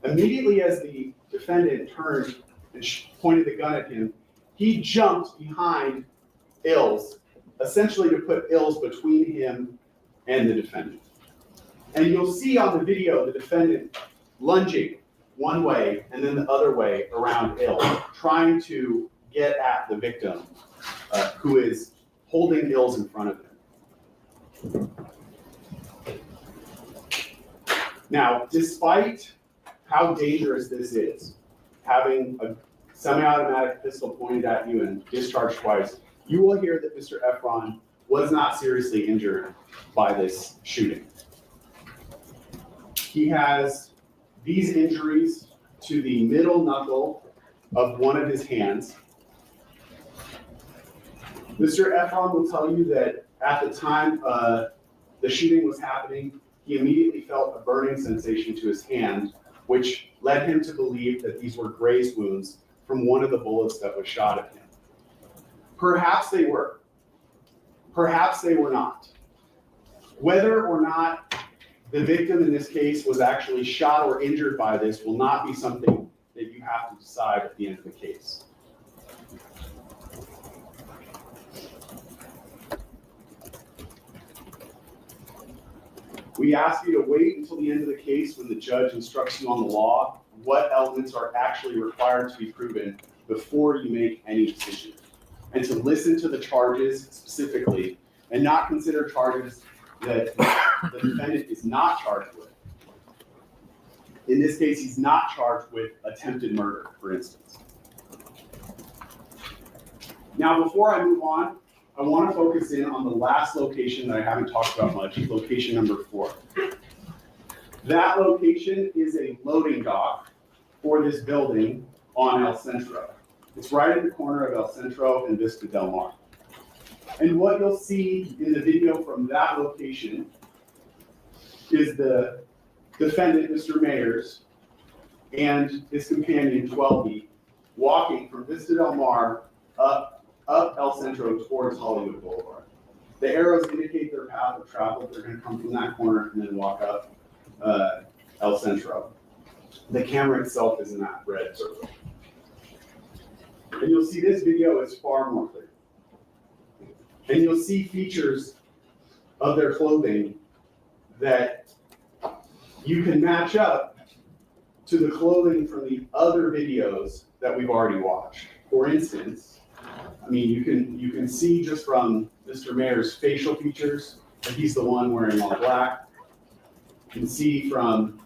immediately as the defendant turned and pointed the gun at him, he jumped behind Ills, essentially to put Ills between him and the defendant. And you'll see on the video the defendant lunging one way and then the other way around Ills, trying to get at the victim, who is holding Ills in front of him. Now, despite how dangerous this is, having a semi-automatic pistol pointed at you and discharged twice, you will hear that Mr. Ephron was not seriously injured by this shooting. He has these injuries to the middle knuckle of one of his hands. Mr. Ephron will tell you that at the time the shooting was happening, he immediately felt a burning sensation to his hand, which led him to believe that these were graze wounds from one of the bullets that was shot at him. Perhaps they were. Perhaps they were not. Whether or not the victim in this case was actually shot or injured by this will not be something that you have to decide at the end of the case. We ask you to wait until the end of the case when the judge instructs you on the law, what elements are actually required to be proven before you make any decision. And to listen to the charges specifically and not consider charges that the defendant is not charged with. In this case, he's not charged with attempted murder, for instance. Now, before I move on, I want to focus in on the last location that I haven't talked about much, location number 4. That location is a loading dock for this building on El Centro. It's right at the corner of El Centro and Vista Del Mar. And what you'll see in the video from that location is the defendant, Mr. Mayers, and his companion, 12B, walking from Vista Del Mar up El Centro towards Hollywood Boulevard. The arrows indicate their path of travel. They're going to come from that corner and then walk up El Centro. The camera itself is in that red circle. And you'll see this video is far more clear. And you'll see features of their clothing that you can match up to the clothing from the other videos that we've already watched. For instance, I mean, you can see just from Mr. Mayer's facial features that he's the one wearing all black. You can see from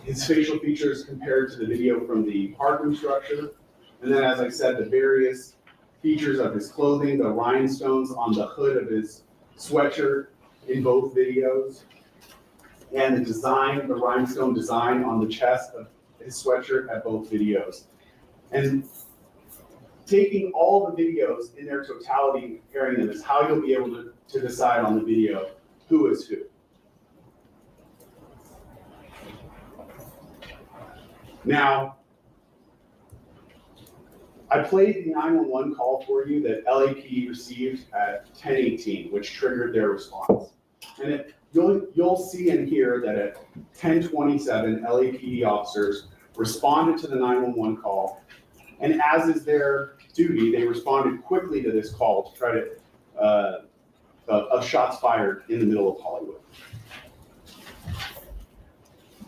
his facial features compared to the video from the parking structure. And then, as I said, the various features of his clothing, the rhinestones on the hood of his sweatshirt in both videos, and the design, the rhinestone design on the chest of his sweatshirt at both videos. And taking all the videos in their totality and comparing them is how you'll be able to decide on the video who is who. Now, I played the 911 call for you that LAPD received at 10:18, which triggered their response. And you'll see and hear that at 10:27, LAPD officers responded to the 911 call, and as is their duty, they responded quickly to this call to try to of shots fired in the middle of Hollywood.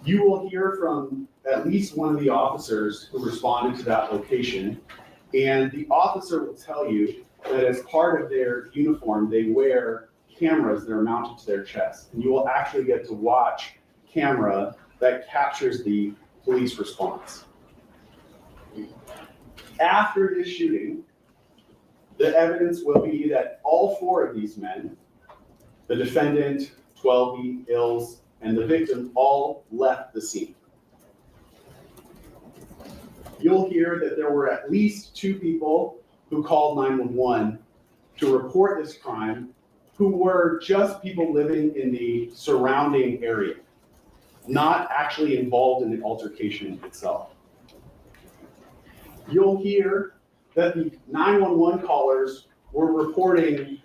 You will hear from at least one of the officers who responded to that location, and the officer will tell you that as part of their uniform, they wear cameras that are mounted to their chest, and you will actually get to watch camera that captures the police response. After this shooting, the evidence will be that all four of these men, the defendant, 12E, Ills, and the victim, all left the scene. You'll hear that there were at least two people who called 911 to report this crime, who were just people living in the surrounding area, not actually involved in the altercation itself. You'll hear that the 911 callers were reporting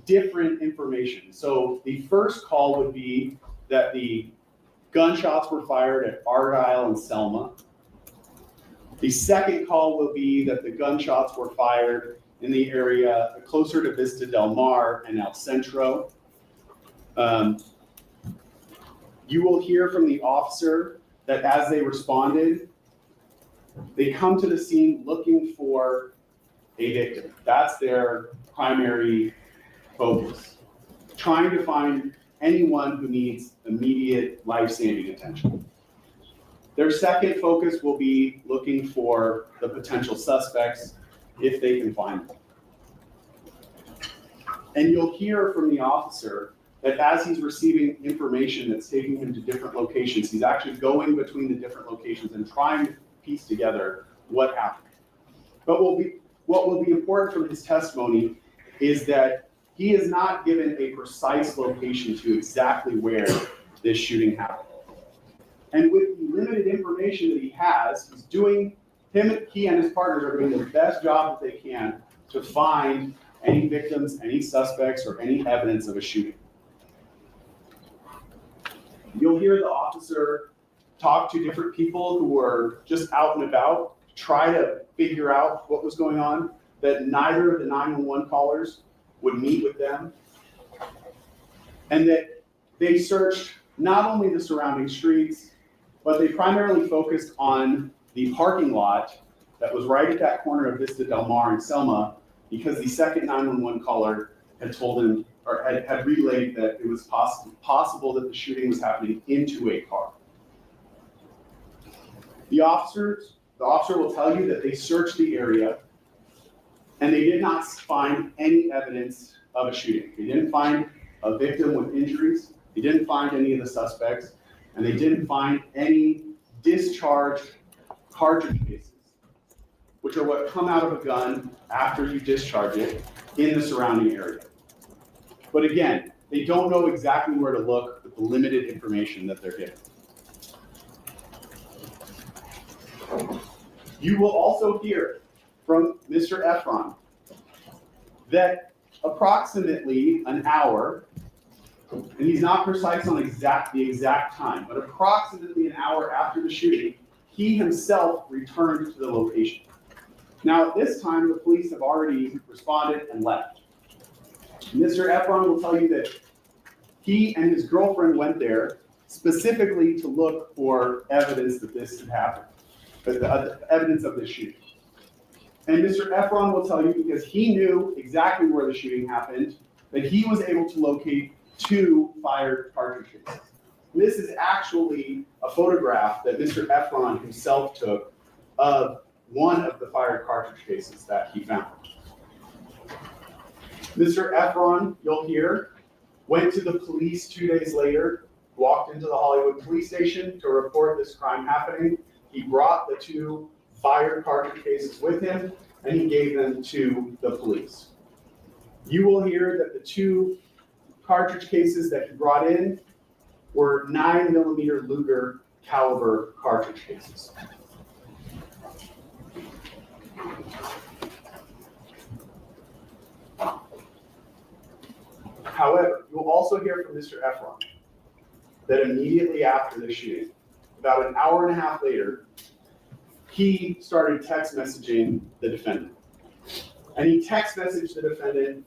different information. So the first call would be that the gunshots were fired at Argyle and Selma. The second call will be that the gunshots were fired in the area closer to Vista Del Mar and El Centro. You will hear from the officer that as they responded, they come to the scene looking for a victim. That's their primary focus, trying to find anyone who needs immediate life-saving attention. Their second focus will be looking for the potential suspects if they can find them. And you'll hear from the officer that as he's receiving information that's taking him to different locations, he's actually going between the different locations and trying to piece together what happened. But what will be important from his testimony is that he is not given a precise location to exactly where this shooting happened. And with the limited information that he has, he and his partners are doing the best job that they can to find any victims, any suspects, or any evidence of a shooting. You'll hear the officer talk to different people who were just out and about, try to figure out what was going on, that neither of the 911 callers would meet with them, and that they searched not only the surrounding streets, but they primarily focused on the parking lot that was right at that corner of Vista Del Mar and Selma, because the second 911 caller had told him, or had relayed that it was possible that the shooting was happening into a car. The officer will tell you that they searched the area and they did not find any evidence of a shooting. They didn't find a victim with injuries. They didn't find any of the suspects, and they didn't find any discharged cartridge cases, which are what come out of a gun after you discharge it in the surrounding area. But again, they don't know exactly where to look with the limited information that they're given. You will also hear from Mr. Ephron that approximately an hour, and he's not precise on the exact time, but approximately an hour after the shooting, he himself returned to the location. Now, at this time, the police have already responded and left. Mr. Ephron will tell you that he and his girlfriend went there specifically to look for evidence that this had happened, the evidence of this shooting. And Mr. Ephron will tell you, because he knew exactly where the shooting happened, that he was able to locate 2 fired cartridge cases. This is actually a photograph that Mr. Ephron himself took of one of the fired cartridge cases that he found. Mr. Ephron, you'll hear, went to the police 2 days later, walked into the Hollywood police station to report this crime happening. He brought the 2 fired cartridge cases with him, and he gave them to the police. You will hear that the 2 cartridge cases that he brought in were 9mm Luger caliber cartridge cases. However, you will also hear from Mr. Ephron that immediately after the shooting, about an hour and a half later, he started text messaging the defendant. And he text messaged the defendant,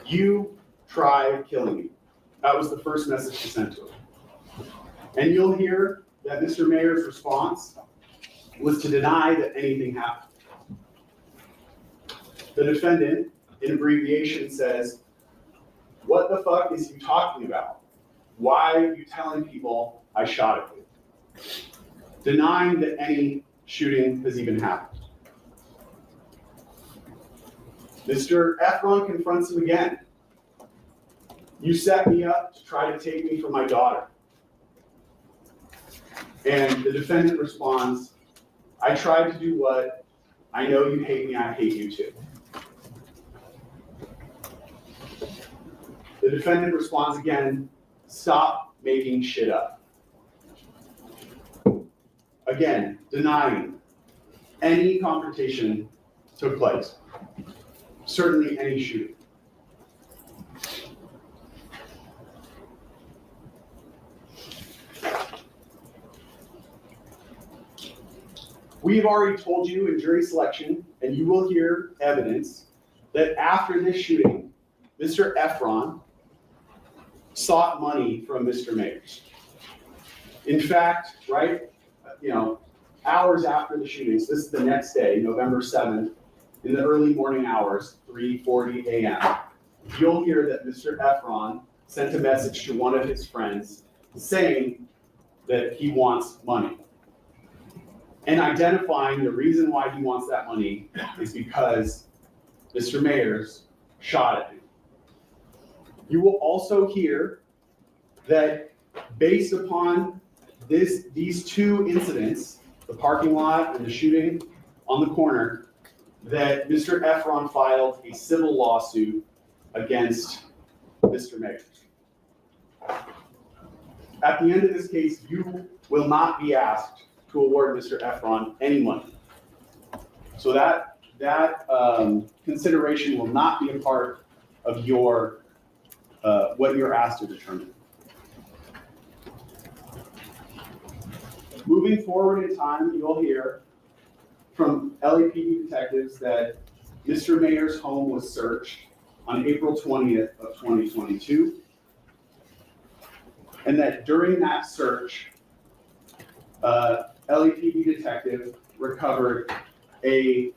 "You try killing me." That was the first message he sent to him. And you'll hear that Mr. Mayers' response was to deny that anything happened. The defendant, in abbreviation, says, "What the fuck is he talking about? Why are you telling people I shot at you?" Denying that any shooting has even happened. Mr. Ephron confronts him again. "You set me up to try to take me from my daughter." And the defendant responds, "I tried to do what? I know you hate me, I hate you too." The defendant responds again, "Stop making shit up." Again, denying any confrontation took place. Certainly any shooting. We've already told you in jury selection, and you will hear evidence, that after this shooting, Mr. Ephron sought money from Mr. Mayers. In fact, hours after the shootings, this is the next day, November 7th, in the early morning hours, 3:40 a.m., you'll hear that Mr. Ephron sent a message to one of his friends saying that he wants money. And identifying the reason why he wants that money is because Mr. Mayers shot at him. You will also hear that based upon these 2 incidents, the parking lot and the shooting on the corner, that Mr. Ephron filed a civil lawsuit against Mr. Mayers. At the end of this case, you will not be asked to award Mr. Ephron any money. So that consideration will not be a part of your what you're asked to determine. Moving forward in time, you'll hear from LAPD detectives that Mr. Mayers' home was searched on April 20th of 2022, and that during that search, LAPD detective recovered a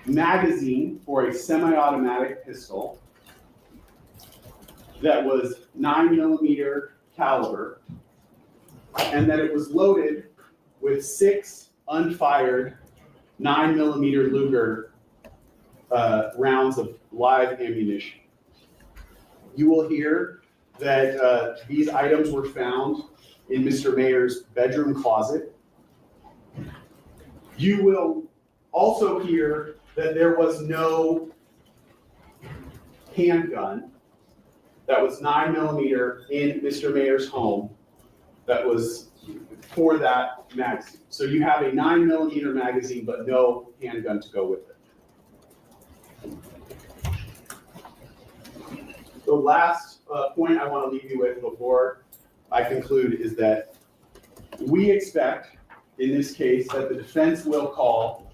magazine for a semi-automatic pistol that was 9mm caliber, and that it was loaded with 6 unfired 9mm Luger rounds of live ammunition. You will hear that these items were found in Mr. Mayers' bedroom closet. You will also hear that there was no handgun that was 9mm in Mr. Mayers' home that was for that magazine. So you have a 9mm magazine, but no handgun to go with it. The last point I want to leave you with before I conclude is that we expect, in this case, that the defense will call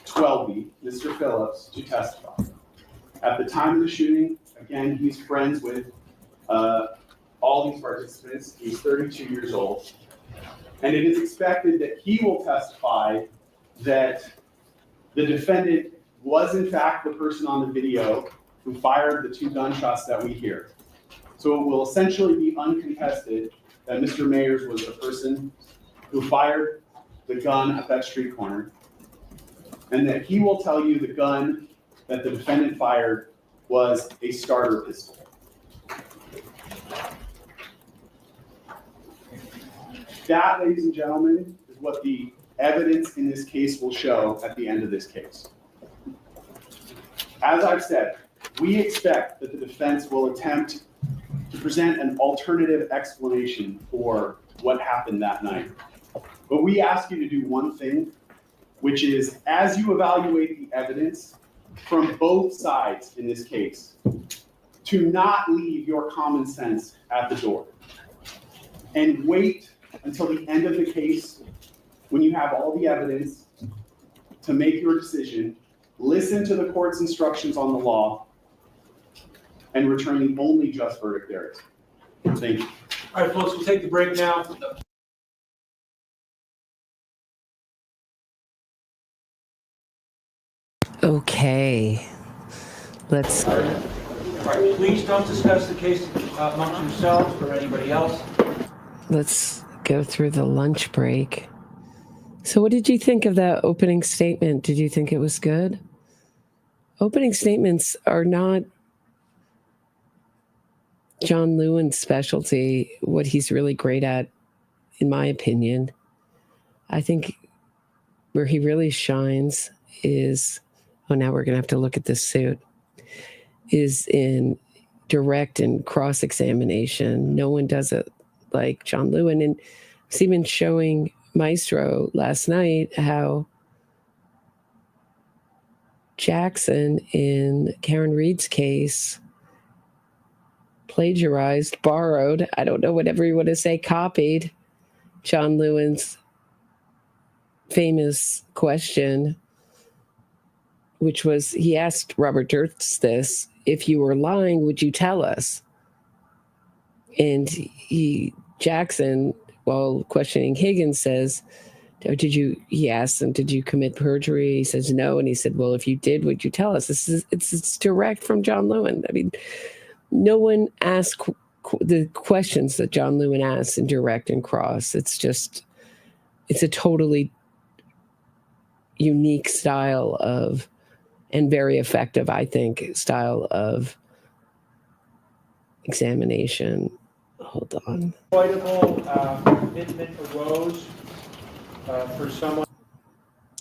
Twelby, Mr. Phillips, to testify. At the time of the shooting, again, he's friends with all these participants. He's 32 years old. And it is expected that he will testify that the defendant was in fact the person on the video who fired the 2 gunshots that we hear. So it will essentially be uncontested that Mr. Mayers was the person who fired the gun at that street corner, and that he will tell you the gun that the defendant fired was a starter pistol. That, ladies and gentlemen, is what the evidence in this case will show at the end of this case. As I've said, we expect that the defense will attempt to present an alternative explanation for what happened that night. But we ask you to do one thing, which is, as you evaluate the evidence from both sides in this case, to not leave your common sense at the door and wait until the end of the case when you have all the evidence to make your decision, listen to the court's instructions on the law, and return the only just verdict there is. Thank you. All right, folks, we'll take the break now. Okay. Let's. All right, please don't discuss the case amongst yourselves or anybody else. Let's go through the lunch break. So what did you think of that opening statement? Did you think it was good? Opening statements are not John Lewin's specialty, what he's really great at, in my opinion. I think where he really shines is, oh, now we're going to have to look at this suit, is in direct and cross-examination. No one does it like John Lewin. And I was even showing Maestro last night how Jackson in Karen Reed's case plagiarized, borrowed, I don't know, whatever you want to say, copied John Lewin's famous question, which was, he asked Robert Durst this, if you were lying, would you tell us? And Jackson, while questioning Higgins, says, he asked him, did you commit perjury? He says, no. And he said, well, if you did, would you tell us? It's direct from John Lewin. I mean, no one asked the questions that John Lewin asks in direct and cross. It's a totally unique style of, and very effective, I think, style of examination. Hold on. Commitment arose for someone.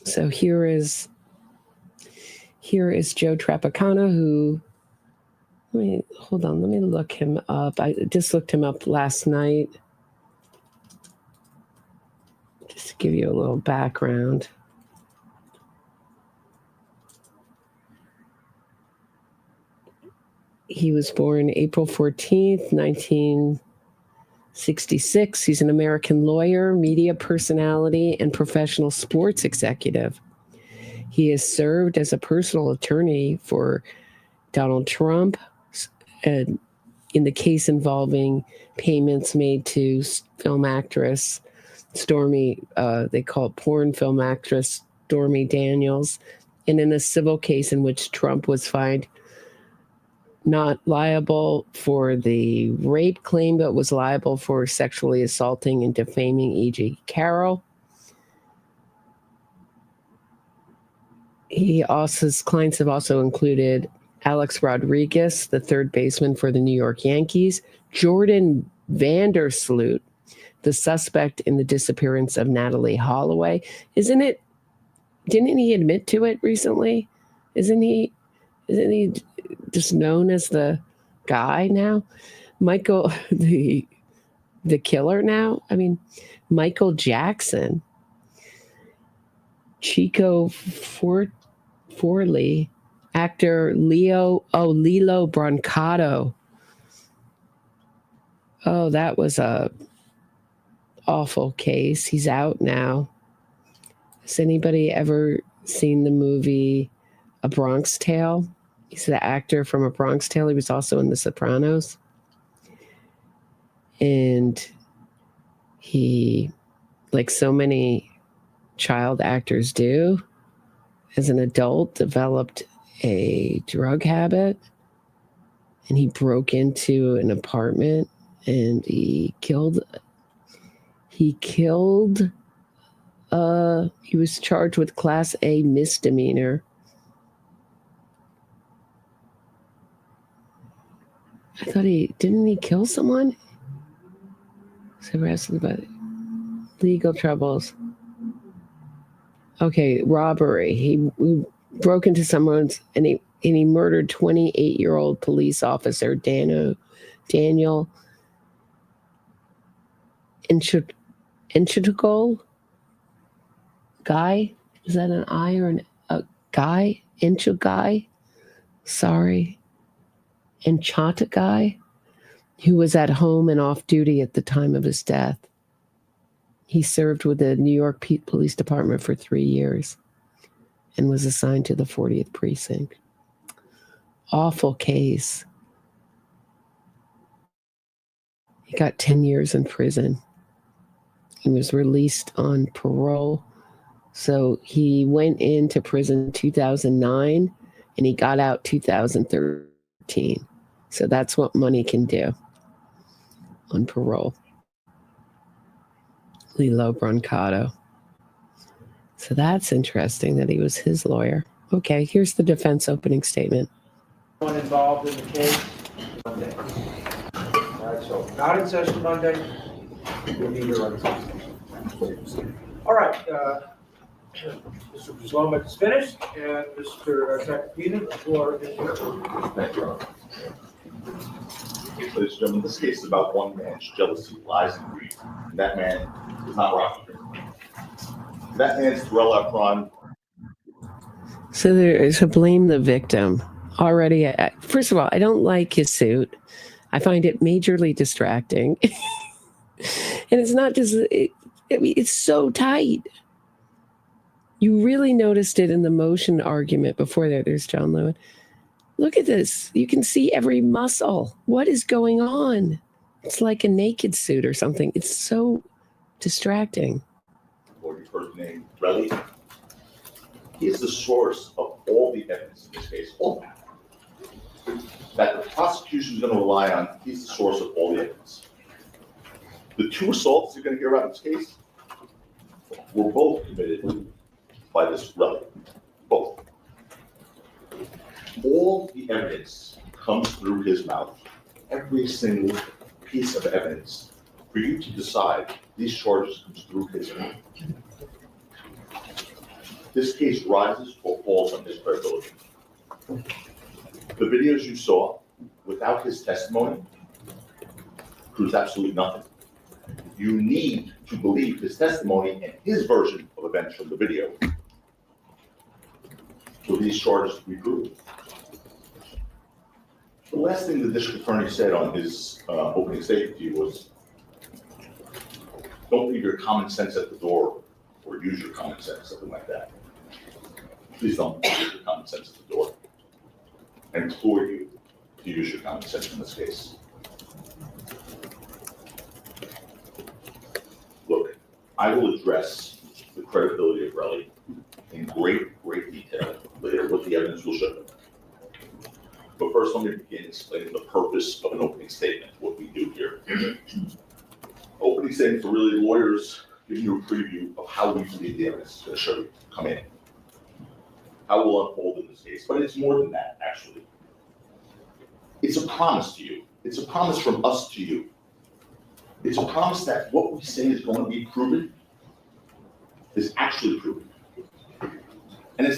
So here is Joe Trapacana, who, let me look him up. I just looked him up last night. Just to give you a little background. He was born April 14th, 1966. He's an American lawyer, media personality, and professional sports executive. He has served as a personal attorney for Donald Trump in the case involving payments made to film actress Stormy, they call it porn film actress Stormy Daniels, and in a civil case in which Trump was fined not liable for the rape claim, but was liable for sexually assaulting and defaming E.G. Carroll. His clients have also included Alex Rodriguez, the third baseman for the New York Yankees, Jordan Vandersloot, the suspect in the disappearance of Natalie Holloway. Isn't it didn't he admit to it recently? Isn't he just known as the guy now? Michael, the killer now? I mean, Michael Jackson, Chico Forley, actor Lilo Brancato. Oh, that was a awful case. He's out now. Has anybody ever seen the movie A Bronx Tale? He's the actor from A Bronx Tale. He was also in The Sopranos. And he, like so many child actors do, as an adult, developed a drug habit. And he broke into an apartment and he was charged with Class A misdemeanor. I thought didn't he kill someone? So arrested by legal troubles. Okay, robbery. He broke into someone's and he murdered 28-year-old police officer Daniel Inchugol. Guy? Is that an I or a guy? Inchugai? Sorry. Guy, who was at home and off duty at the time of his death. He served with the New York Police Department for 3 years and was assigned to the 40th Precinct. Awful case. He got 10 years in prison. He was released on parole. So he went into prison in 2009 and he got out 2013. So that's what money can do on parole. Lilo Brancato. So that's interesting that he was his lawyer. Okay, here's the defense opening statement. One involved in the case Monday. All right, so not in session Monday. We'll need your right. All right, Mr. Przelomiec is finished, and Mr. Tackapina, the floor is yours. Thank you, Your Honor. Ladies and gentlemen, this case is about one man's jealousy, lies, and greed. And that man is not Rakim. That man's Terell Ephron. So there is to blame the victim. Already, first of all, I don't like his suit. I find it majorly distracting. And it's not just, it's so tight. You really noticed it in the motion argument before there. There's John Lewin. Look at this. You can see every muscle. What is going on? It's like a naked suit or something. It's so distracting. Or you've heard the name Relly. He is the source of all the evidence in this case, all that the prosecution is going to rely on. He's the source of all the evidence. The two assaults you're going to hear about in this case were both committed by this Relly. Both. All the evidence comes through his mouth. Every single piece of evidence for you to decide these charges comes through his mouth. This case rises or falls on his credibility. The videos you saw without his testimony proves absolutely nothing. You need to believe his testimony and his version of events from the video for these charges to be proven. The last thing the district attorney said on his opening statement to you was, don't leave your common sense at the door or use your common sense, something like that. Please don't use your common sense at the door. I implore you to use your common sense in this case. Look, I will address the credibility of Relly in great detail later, what the evidence will show. But first, let me begin explaining the purpose of an opening statement, what we do here. Opening statements are really lawyers giving you a preview of how we believe the evidence is going to show you, come in. How will unfold in this case. But it's more than that, actually. It's a promise to you. It's a promise from us to you. It's a promise that what we say is going to be proven is actually proven.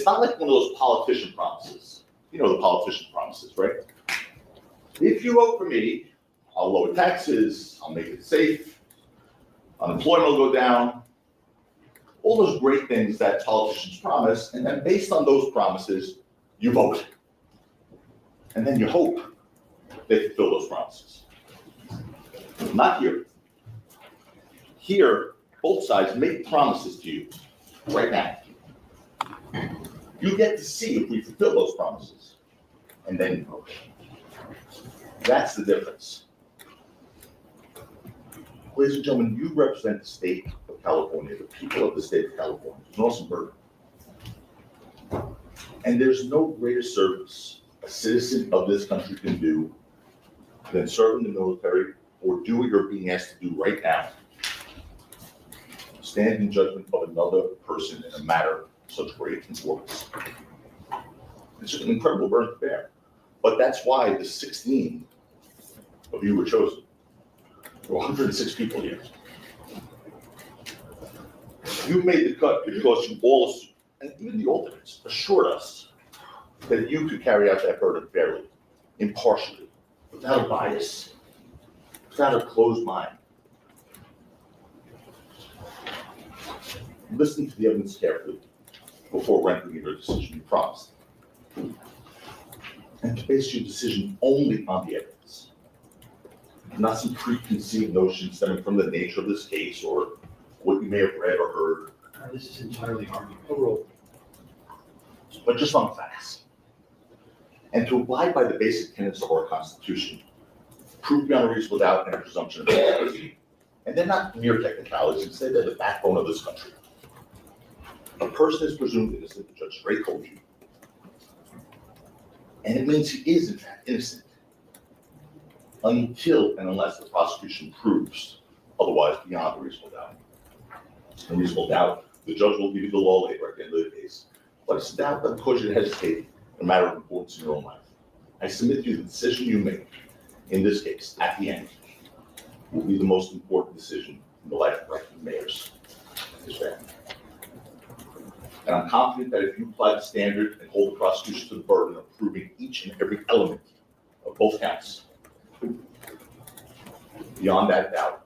It's not like one of those politician promises. You know the politician promises, right? If you vote for me, I'll lower taxes, I'll make it safe, unemployment will go down, all those great things that politicians promise, and then based on those promises, you vote. And then you hope they fulfill those promises. Not here. Here, both sides make promises to you right now. You get to see if we fulfill those promises, and then you vote. That's the difference. Ladies and gentlemen, you represent the state of California, the people of the state of California. It's an awesome burden. And there's no greater service a citizen of this country can do than serve in the military or do what you're being asked to do right now. Stand in judgment of another person in a matter of such great importance. It's an incredible burden to bear. But that's why the 16 of you were chosen. There were 106 people here. You made the cut because you all, and even the alternates, assured us that you could carry out that burden fairly, impartially, without a bias, without a closed mind. Listen to the evidence carefully before rendering your decision you promised. And to base your decision only on the evidence, not some preconceived notions stemming from the nature of this case or what you may have read or heard. This is entirely argument. But just on facts. And to abide by the basic tenets of our Constitution, prove beyond a reasonable doubt and a presumption of innocence. And they're not mere technicalities, instead they're the backbone of this country. A person is presumed innocent, the judge straight told you. And it means he is in fact innocent until and unless the prosecution proves otherwise beyond a reasonable doubt. A reasonable doubt, the judge will give you the law later at the end of the case. But it's a doubt that cause you to hesitate in a matter of importance in your own life. I submit to you the decision you make in this case, at the end, will be the most important decision in the life of Rakim Mayers and his family. And I'm confident that if you apply the standard and hold the prosecution to the burden of proving each and every element of both counts, beyond that doubt,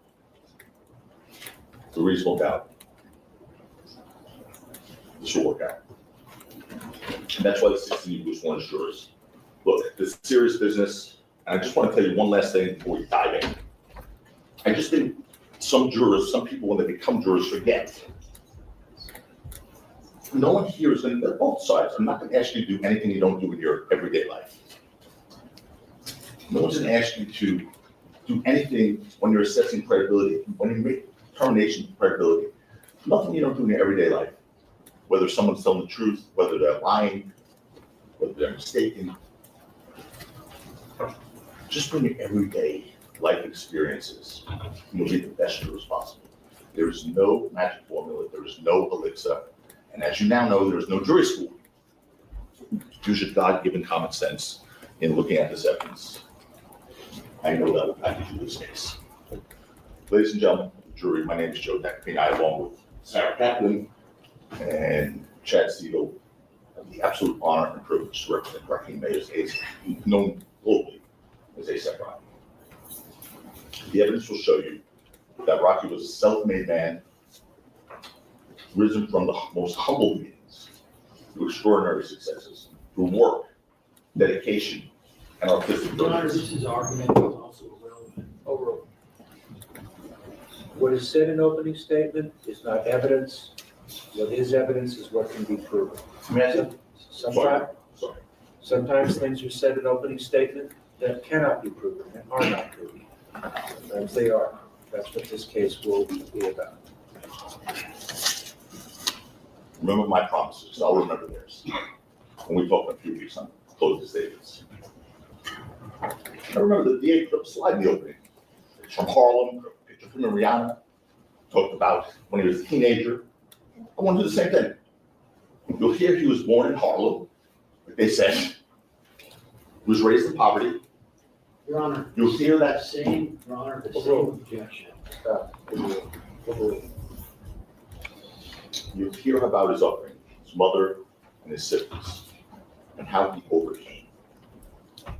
the reasonable doubt, this will work out. And that's why the 16 was one jurors. Look, this is serious business, and I just want to tell you one last thing before we dive in. I just think some jurors, some people when they become jurors forget. No one here is going to, both sides, I'm not going to ask you to do anything you don't do in your everyday life. No one's going to ask you to do anything when you're assessing credibility, when you make determinations of credibility. Nothing you don't do in your everyday life. Whether someone's telling the truth, whether they're lying, whether they're mistaken. Just bring your everyday life experiences, and you'll be the best jurors possible. There is no magic formula, there is no elixir, and as you now know, there is no jury school. Use your God-given common sense in looking at this evidence. I know that will package you this case. Ladies and gentlemen, the jury, my name is Joe Penni, along with Sarah Kaplan and Chad Siegel, have the absolute honor and privilege to represent Rakim Mayers, known globally as A$AP Rocky. The evidence will show you that Rocky was a self-made man, risen from the most humble beginnings to extraordinary successes through work, dedication, and artistic Your Honor, brilliance. this is argument is also irrelevant. Overruled. What is said in opening statement is not evidence. What is evidence is what can be proven. Sometimes things are said in opening statement that cannot be proven and are not proven. Sometimes they are. That's what this case will be about. Remember my promises, I'll remember theirs. When we talk in a few weeks on closing statements. I remember the DA put up a slide in the opening. It's from Harlem, a picture of him and Rhianna. Talked about when he was a teenager. I want to do the same thing. You'll hear he was born in Harlem, like they said. He was raised in poverty. Your Honor. You'll hear that. Your Honor, the same objection. You'll hear about his upbringing. His mother and his siblings, and how he overcame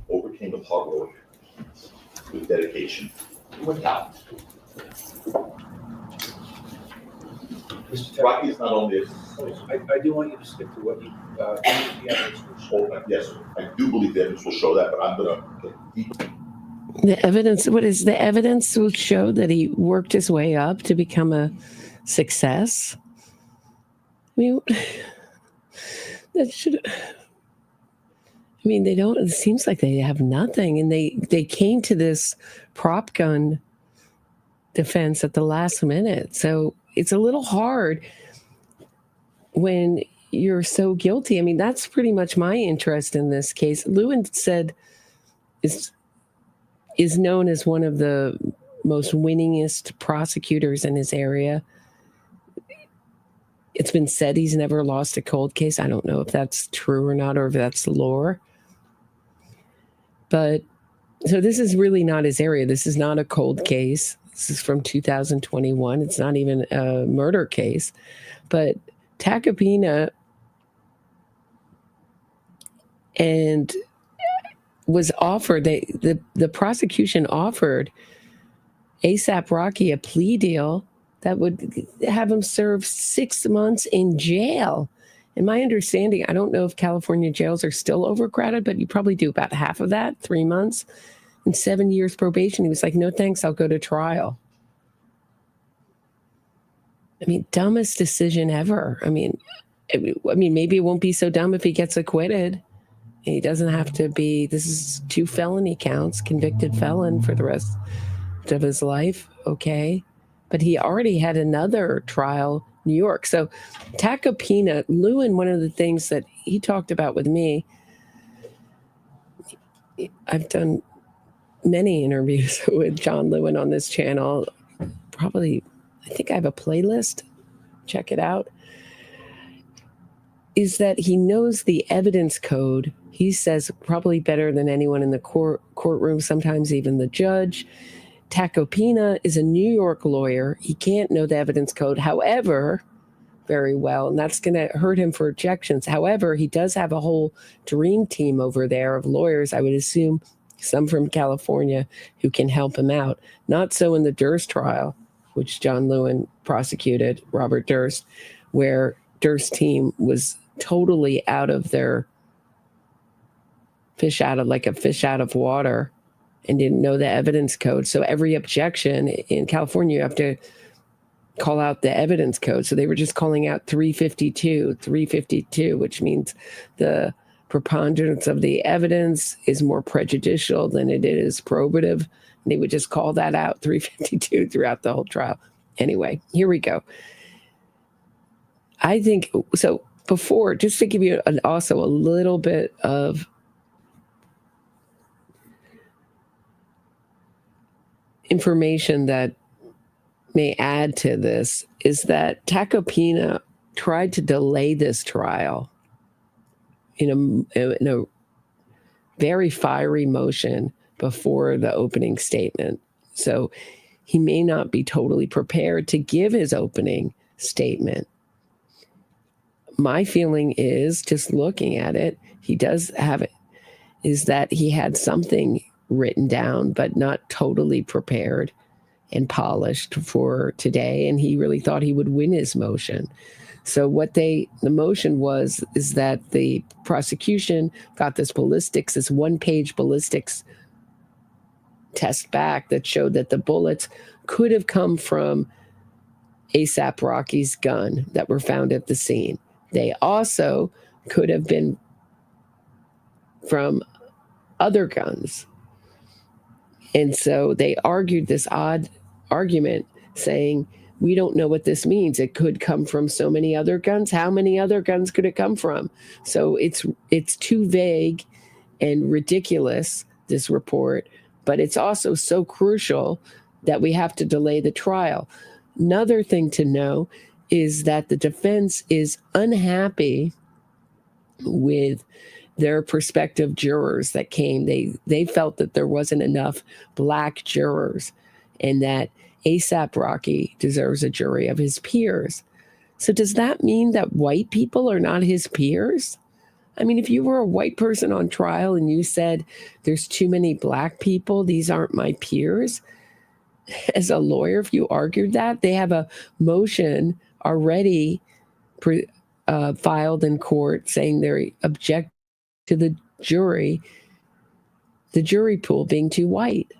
with hard work, with dedication, and with talent. Mr. Terell, Rocky is not only I do want you to stick to what you, the evidence will show. yes, I do believe the evidence will show that, but I'm gonna get deep. The evidence, what is the evidence will show that he worked his way up to become a success? I mean, that should, I mean, they don't, it seems like they have nothing. And they came to this prop gun defense at the last minute. So it's a little hard when you're so guilty. I mean, that's pretty much my interest in this case. Lewin said is known as one of the most winningest prosecutors in his area. It's been said he's never lost a cold case. I don't know if that's true or not, or if that's lore. But so this is really not his area. This is not a cold case. This is from 2021. It's not even a murder case. But Tacopina and was offered, the prosecution offered ASAP Rocky a plea deal that would have him serve 6 months in jail. And my understanding, I don't know if California jails are still overcrowded, but you probably do about half of that, 3 months and 7 years probation. He was like, no, thanks, I'll go to trial. I mean, dumbest decision ever. I mean, maybe it won't be so dumb if he gets acquitted. He doesn't have to be, this is 2 felony counts, convicted felon for the rest of his life. Okay. But he already had another trial, New York. So Tacopina, Lewin, one of the things that he talked about with me, I've done many interviews with John Lewin on this channel. Probably, I think I have a playlist. Check it out. Is that he knows the evidence code. He says probably better than anyone in the courtroom, sometimes even the judge. Tacopina is a New York lawyer. He can't know the evidence code, however, very well, and that's going to hurt him for objections. However, he does have a whole dream team over there of lawyers, I would assume some from California, who can help him out. Not so in the Durst trial, which John Lewin prosecuted, Robert Durst, where Durst's team was totally out of their fish out of water and didn't know the evidence code. So every objection in California, you have to call out the evidence code. So they were just calling out 352, which means the preponderance of the evidence is more prejudicial than it is probative. And they would just call that out, 352, throughout the whole trial. Anyway, here we go. I think, so before, just to give you also a little bit of information that may add to this, is that Tacopina tried to delay this trial in a very fiery motion before the opening statement. So he may not be totally prepared to give his opening statement. My feeling is, just looking at it, he does have it, is that he had something written down, but not totally prepared and polished for today. And he really thought he would win his motion. So what the motion is that the prosecution got this 1-page ballistics test back that showed that the bullets could have come from ASAP Rocky's gun that were found at the scene. They also could have been from other guns. And so they argued this odd argument saying, we don't know what this means. It could come from so many other guns. How many other guns could it come from? So it's too vague and ridiculous, this report, but it's also so crucial that we have to delay the trial. Another thing to know is that the defense is unhappy with their prospective jurors that came. They felt that there wasn't enough black jurors and that ASAP Rocky deserves a jury of his peers. So does that mean that white people are not his peers? I mean, if you were a white person on trial and you said there's too many black people, these aren't my peers, as a lawyer, if you argued that, they have a motion already filed in court saying they object to the jury pool being too white.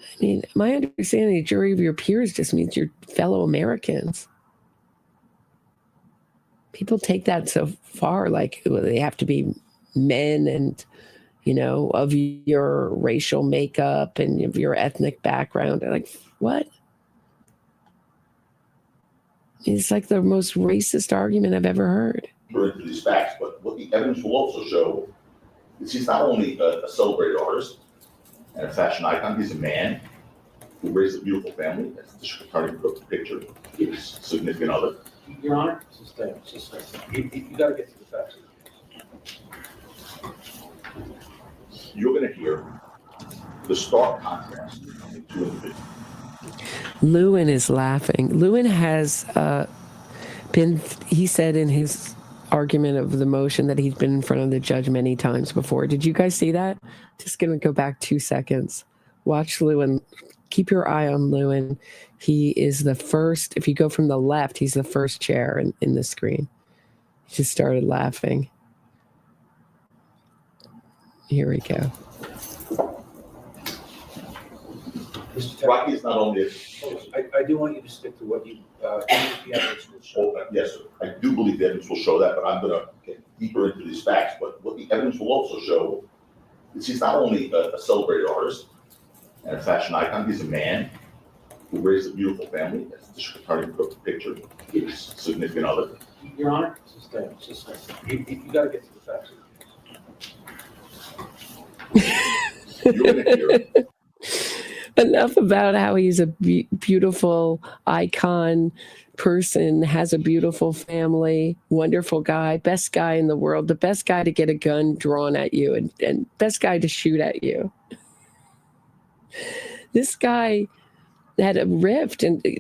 I mean, my understanding of jury of your peers just means your fellow Americans. People take that so far, like well, they have to be men and, you know, of your racial makeup and of your ethnic background. They're like, what? It's like the most racist argument I've ever heard. Into these facts, but what the evidence will also show is he's not only a celebrated artist and a fashion icon, he's a man who raised a beautiful family, as the district attorney put the picture, his significant other. Your Honor? You gotta get to the facts. You're going to hear the stark contrast between two individuals. Lewin is laughing. Lewin has he said in his argument of the motion that he's been in front of the judge many times before. Did you guys see that? Just going to go back 2 seconds. Watch Lewin. Keep your eye on Lewin. He is the first, if you go from the left, he's the first chair in the screen. He just started laughing. Here we go. Mr. Terell, Rocky is not only I do want you to stick to what you, the evidence will show. yes, sir. I do believe the evidence will show that, but I'm going to get deeper into these facts. But what the evidence will also show is he's not only a celebrated artist and a fashion icon, he's a man who raised a beautiful family, as the district attorney put the picture, his significant other. Your Honor? You gotta get to the facts. You're going to hear Enough about how he's a beautiful icon person, has a beautiful family, wonderful guy, best guy in the world, the best guy to get a gun drawn at you and best guy to shoot at you. This guy had a rift and he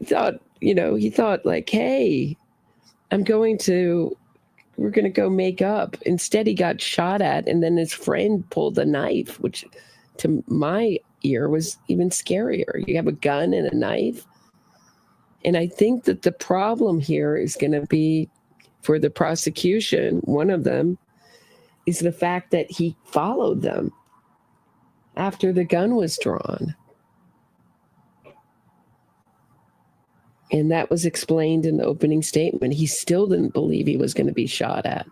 thought like, hey, we're going to go make up. Instead, he got shot at, and then his friend pulled a knife, which to my ear was even scarier. You have a gun and a knife. And I think that the problem here is going to be, for the prosecution, one of them is the fact that he followed them after the gun was drawn. And that was explained in the opening statement. He still didn't believe he was going to be shot at.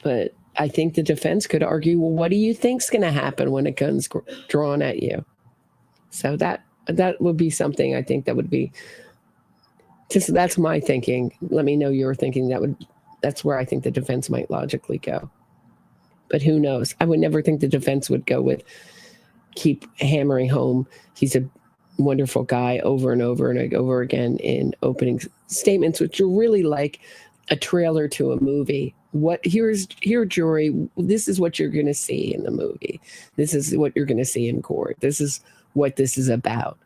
But I think the defense could argue, well, what do you think's going to happen when a gun's drawn at you? So that would be something I think that would be, just that's my thinking. Let me know your thinking. That's where I think the defense might logically go. But who knows? I would never think the defense would go with keep hammering home he's a wonderful guy over and over and over again in opening statements, which are really like a trailer to a movie. Here, jury, this is what you're going to see in the movie. This is what you're going to see in court. This is what this is about.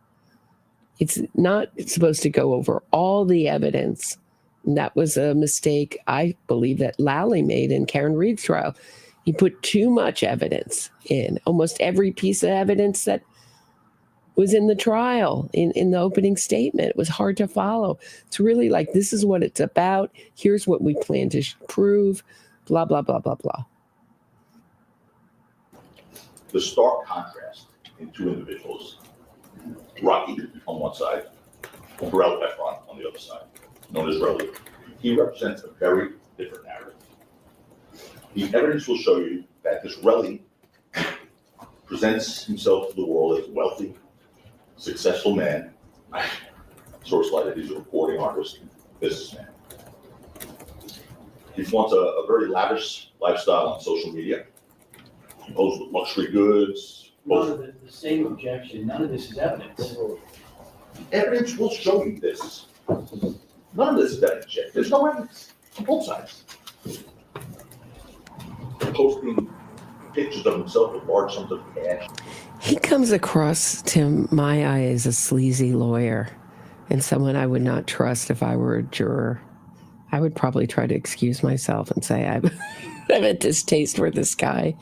It's not supposed to go over all the evidence. And that was a mistake, I believe, that Lally made in Karen Reed's trial. He put too much evidence in, almost every piece of evidence that was in the trial, in the opening statement. It was hard to follow. It's really like, this is what it's about. Here's what we plan to prove, blah, blah, blah, blah, blah. the stark contrast in two individuals, Rocky on one side, Terell Ephron on the other side, known as Relly. He represents a very different narrative. The evidence will show you that this Relly presents himself to the world as a wealthy, successful man. Source cited he's a reporting artist, businessman. He flaunts a very lavish lifestyle on social media. He poses with luxury goods. None of the same objection, none of this is evidence. Evidence will show you this. None of this is evidence yet. There's no evidence on both sides. Posting pictures of himself with large sums of cash. He comes across to my eye as a sleazy lawyer and someone I would not trust if I were a juror. I would probably try to excuse myself and say I have a distaste for this guy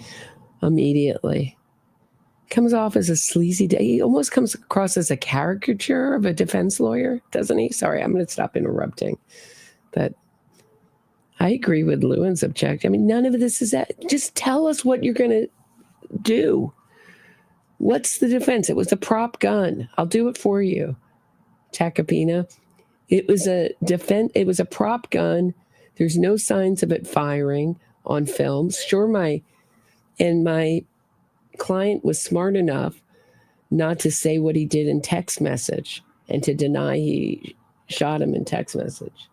immediately. Comes off as a sleazy, he almost comes across as a caricature of a defense lawyer, doesn't he? Sorry, I'm going to stop interrupting. But I agree with Lewin's objection. I mean, none of this is that. Just tell us what you're going to do. What's the defense? It was a prop gun. I'll do it for you. Tacopina. It was a prop gun. There's no signs of it firing on film. Sure, my client was smart enough not to say what he did in text message and to deny he shot him in text message.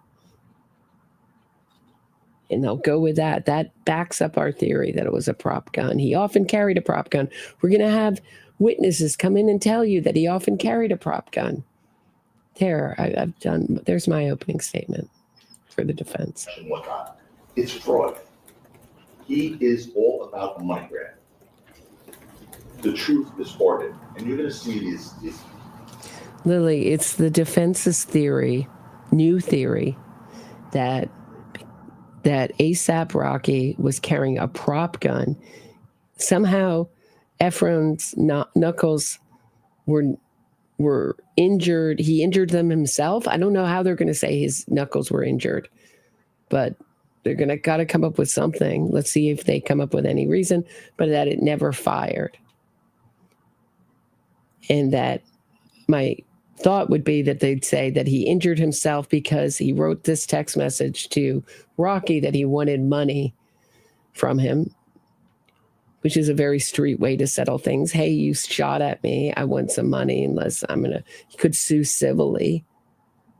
And I'll go with that. That backs up our theory that it was a prop gun. He often carried a prop gun. We're going to have witnesses come in and tell you that he often carried a prop gun. I've done, there's my opening statement for the defense. And whatnot. It's fraud. He is all about the money grab. The truth is hard, and you're going to see these. Lily, it's the defense's theory, new theory, that ASAP Rocky was carrying a prop gun. Somehow, Ephron's knuckles were injured. He injured them himself. I don't know how they're going to say his knuckles were injured, but they're going to got to come up with something. Let's see if they come up with any reason, but that it never fired. And that my thought would be that they'd say that he injured himself because he wrote this text message to Rocky that he wanted money from him, which is a very street way to settle things. Hey, you shot at me. I want some money unless he could sue civilly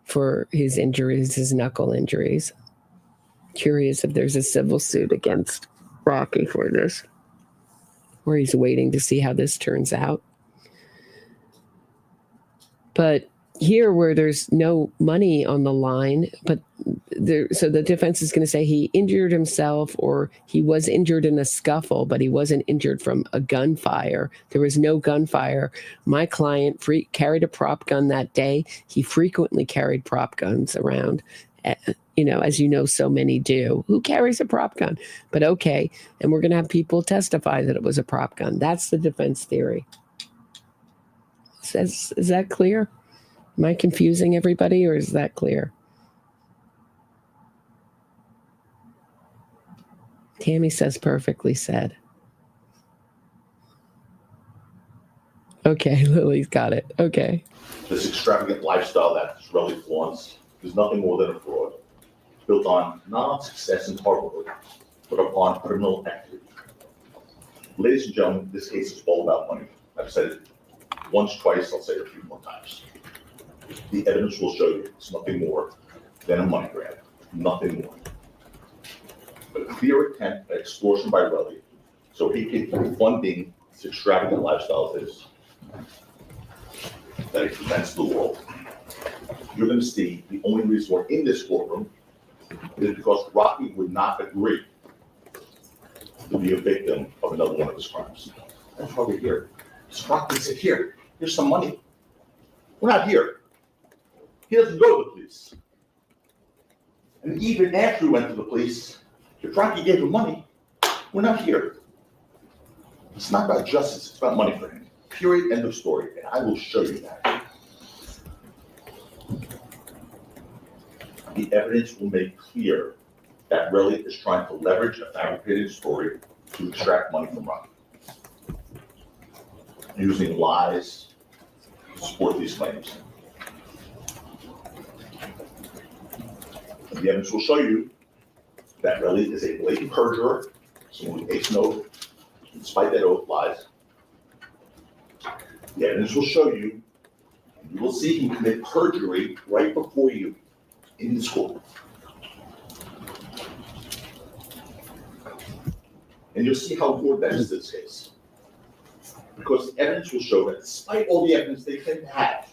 for his injuries, his knuckle injuries. Curious if there's a civil suit against Rocky for this, where he's waiting to see how this turns out. But here, where there's no money on the line, so the defense is going to say he injured himself or he was injured in a scuffle, but he wasn't injured from a gunfire. There was no gunfire. My client carried a prop gun that day. He frequently carried prop guns around, as you know, so many do. Who carries a prop gun? But okay, and we're going to have people testify that it was a prop gun. That's the defense theory. Is that clear? Am I confusing everybody, or is that clear? Tammie says perfectly said. Okay, Lily's got it. Okay. This extravagant lifestyle that Terell flaunts is nothing more than a fraud, built on not on success and hard work, but upon criminal activity. Ladies and gentlemen, this case is all about money. I've said it once, twice, I'll say it a few more times. The evidence will show you it's nothing more than a money grab, nothing more. A clear attempt at extortion by Relly, so he can keep funding this extravagant lifestyle of his that he presents to the world. You're going to see the only reason we're in this courtroom is because Rocky would not agree to be a victim of another one of his crimes. That's why we're here. So Rocky said, here's some money. We're not here. He doesn't go to the police. And even after he went to the police, if Rocky gave him money, we're not here. It's not about justice, it's about money for him. Period, end of story. And I will show you that. The evidence will make clear that Relly is trying to leverage a fabricated story to extract money from Rocky, using lies to support these claims. And the evidence will show you that Relly is a blatant perjurer, someone who takes an oath, despite that oath lies. The evidence will show you, and you will see him commit perjury right before you in this court. And you'll see how important that is in this case. Because the evidence will show that despite all the evidence they claim to have,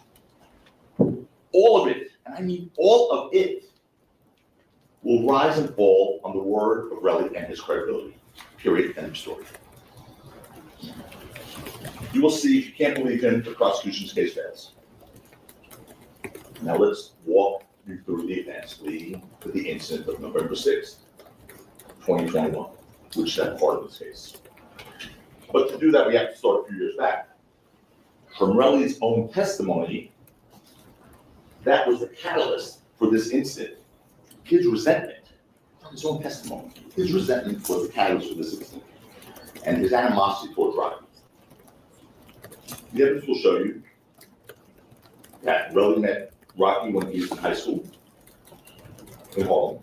all of it, and I mean all of it, will rise and fall on the word of Relly and his credibility. Period. End of story. You will see, if you can't believe him, the prosecution's case fails. Now let's walk you through the events leading to the incident of November 6th, 2021, which is that part of this case. But to do that, we have to start a few years back. From Relly's own testimony, that was the catalyst for this incident. His resentment, from his own testimony, his resentment was the catalyst for this incident, and his animosity towards Rocky. The evidence will show you that Relly met Rocky when he was in high school in Harlem.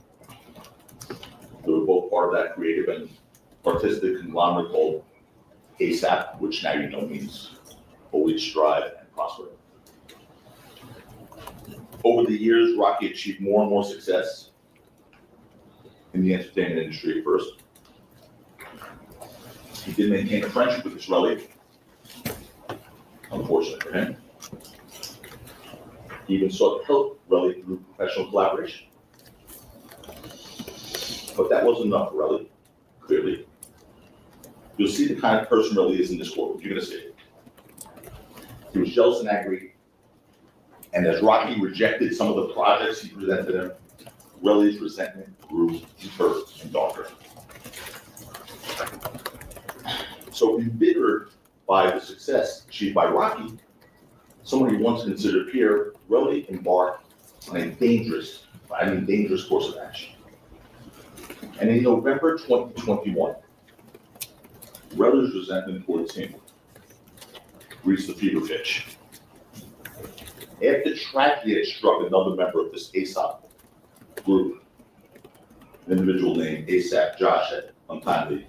They were both part of that creative and artistic conglomerate called ASAP, which now you know means always strive and prosper. Over the years, Rocky achieved more and more success in the entertainment industry at first. He did maintain a friendship with Relly, unfortunately for him. He even sought to help Relly through professional collaboration. But that wasn't enough for Relly, clearly. You'll see the kind of person Relly is in this courtroom. You're going to see it. He was jealous and angry, and as Rocky rejected some of the projects he presented him, Relly's resentment grew deeper and darker. So embittered by the success achieved by Rocky, someone he once considered a peer, Relly embarked on a dangerous course of action. And in November 2021, Relly's resentment towards him reached the fever pitch. After tragedy had struck another member of this ASAP group, an individual named ASAP Josh had untimely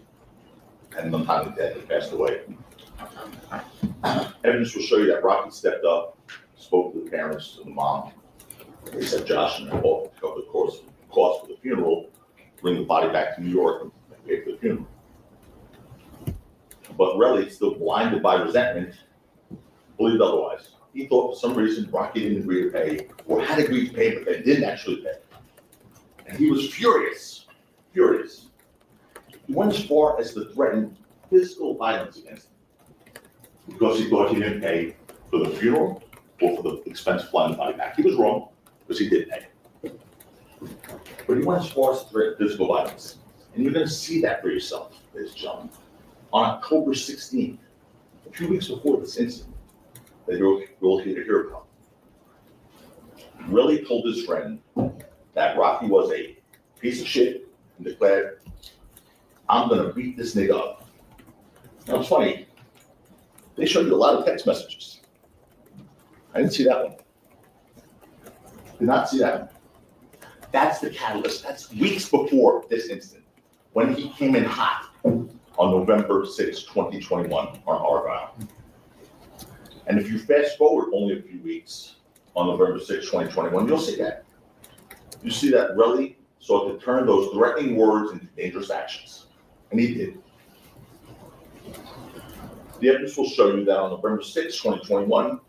death and passed away. Evidence will show you that Rocky stepped up, spoke to the parents, to the mom, ASAP Josh, and covered the cost for the funeral, bring the body back to New York and pay for the funeral. But Relly, still blinded by resentment, believed otherwise. He thought for some reason Rocky didn't agree to pay, or had agreed to pay, but they didn't actually pay. And he was furious. He went as far as to threaten physical violence against him because he thought he didn't pay for the funeral or for the expense of flying the body back. He was wrong because he did pay. But he went as far as to threaten physical violence. And you're going to see that for yourself, ladies and gentlemen. On October 16th, a few weeks before this incident, that you'll hear about, Relly told his friend that Rocky was a piece of shit and declared, "I'm gonna beat this nigga up." Now it's funny, they showed you a lot of text messages. I didn't see that one. Did not see that one. That's the catalyst. That's weeks before this incident, when he came in hot on November 6, 2021 on Argyle. And if you fast forward only a few weeks on November 6, 2021, you'll see that. You see that Relly sought to turn those threatening words into dangerous actions. And he did. The evidence will show you that on November 6, 2021,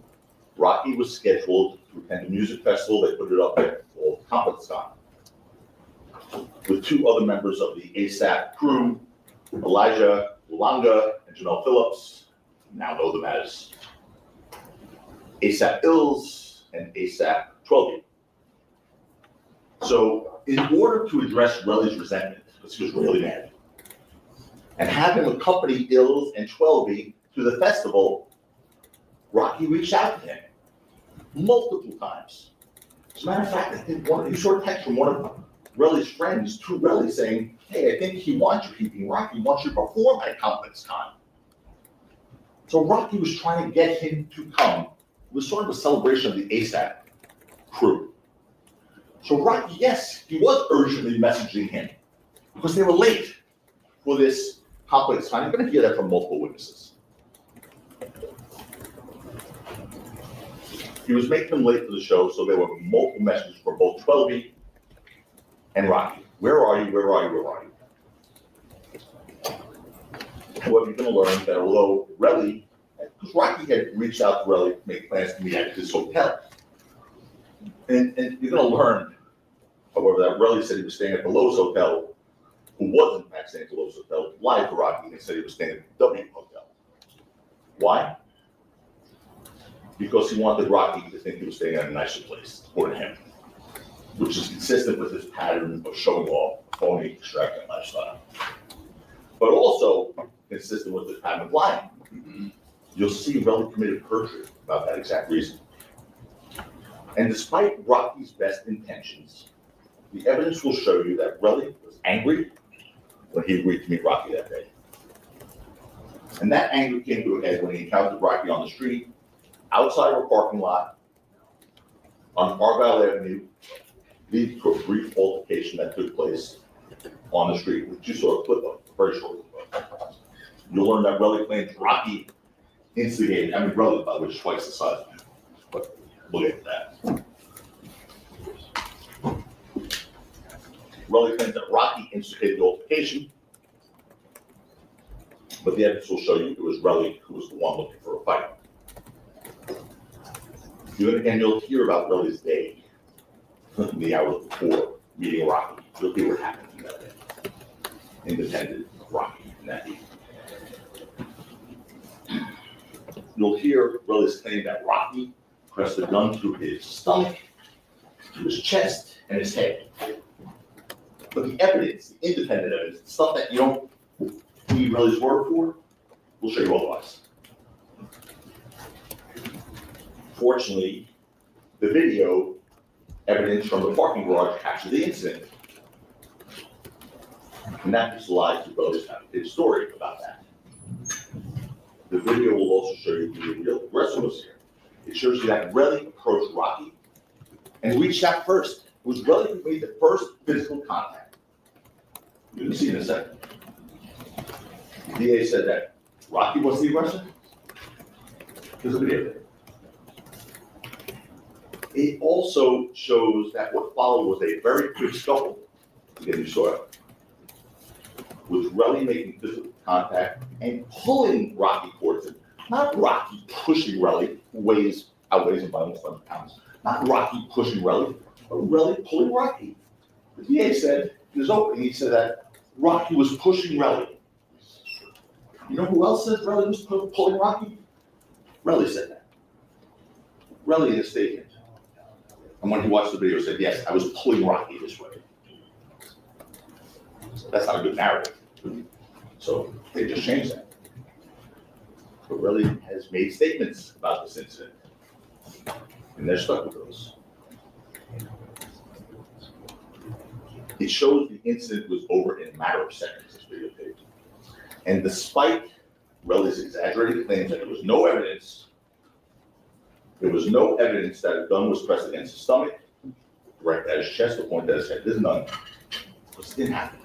Rocky was scheduled to attend a music festival. They put it up there called Complex-Con, with two other members of the ASAP crew, Elijah Ulanga and Janelle Phillips, now know them as ASAP Ills and ASAP 12. So in order to address Relly's resentment, because he was really mad, and have him accompany Ills and 12 to the festival, Rocky reached out to him multiple times. As a matter of fact, I think he saw a text from one of Relly's friends to Relly saying, "Hey, I think he wants you, Rocky wants you to perform at Complex-Con." So Rocky was trying to get him to come. It was sort of a celebration of the ASAP crew. So Rocky, yes, he was urgently messaging him because they were late for this Complex-Con. You're going to hear that from multiple witnesses. He was making them late for the show, so there were multiple messages from both 12 and Rocky. Where are you? Where are you? Where are you? However, you're going to learn that although Relly, because Rocky had reached out to Relly to make plans to meet at his hotel. And you're going to learn, however, that Relly said he was staying at the Lowe's Hotel, who was in fact staying at the Lowe's Hotel, lied to Rocky and said he was staying at the W Hotel. Why? because he wanted Rocky to think he was staying at a nicer place, according to him, which is consistent with his pattern of showing off a phony, extravagant lifestyle. But also consistent with his pattern of lying. You'll see Relly committed perjury about that exact reason. And despite Rocky's best intentions, the evidence will show you that Relly was angry when he agreed to meet Rocky that day. And that anger came to a head when he encountered Rocky on the street, outside of a parking lot, on Argyle Avenue, leading to a brief altercation that took place on the street, which you saw a clip of, a very short clip of. You'll learn that Relly claims Rocky instigated, Relly, by the way, is twice the size of him, but we'll get to that. Relly claims that Rocky instigated the altercation, but the evidence will show you it was Relly who was the one looking for a fight. And you'll hear about Relly's day in the hours before meeting Rocky. You'll hear what happened in that day, independent of Rocky in that evening. You'll hear Relly's claim that Rocky pressed a gun through his stomach, to his chest, and his head. But the evidence, the independent evidence, the stuff that you don't need Relly's word for, will show you otherwise. Fortunately, the video evidence from the parking garage captured the incident. And that gives lies to Relly's fabricated story about that. The video will also show you the real aggressor was here. It shows you that Relly approached Rocky and reached out first. It was Relly who made the first physical contact. You're going to see in a second. The DA said that Rocky was the aggressor. There's a video there. It also shows that what followed was a very quick scuffle. Again, you saw it. With Relly making physical contact and pulling Rocky towards him. Not Rocky pushing Relly, who outweighs him by almost 100 pounds. Not Rocky pushing Relly, but Relly pulling Rocky. The DA said in his opening, he said that Rocky was pushing Relly. You know who else said Relly was pulling Rocky? Relly said that. Relly in a statement. And when he watched the video, said, yes, I was pulling Rocky this way. That's not a good narrative. So they just changed that. But Relly has made statements about this incident. And they're stuck with those. It shows the incident was over in a matter of seconds, this videotape. And despite Relly's exaggerated claims that there was no evidence that a gun was pressed against his stomach, direct at his chest, or pointed at his head. There's none. Because it didn't happen.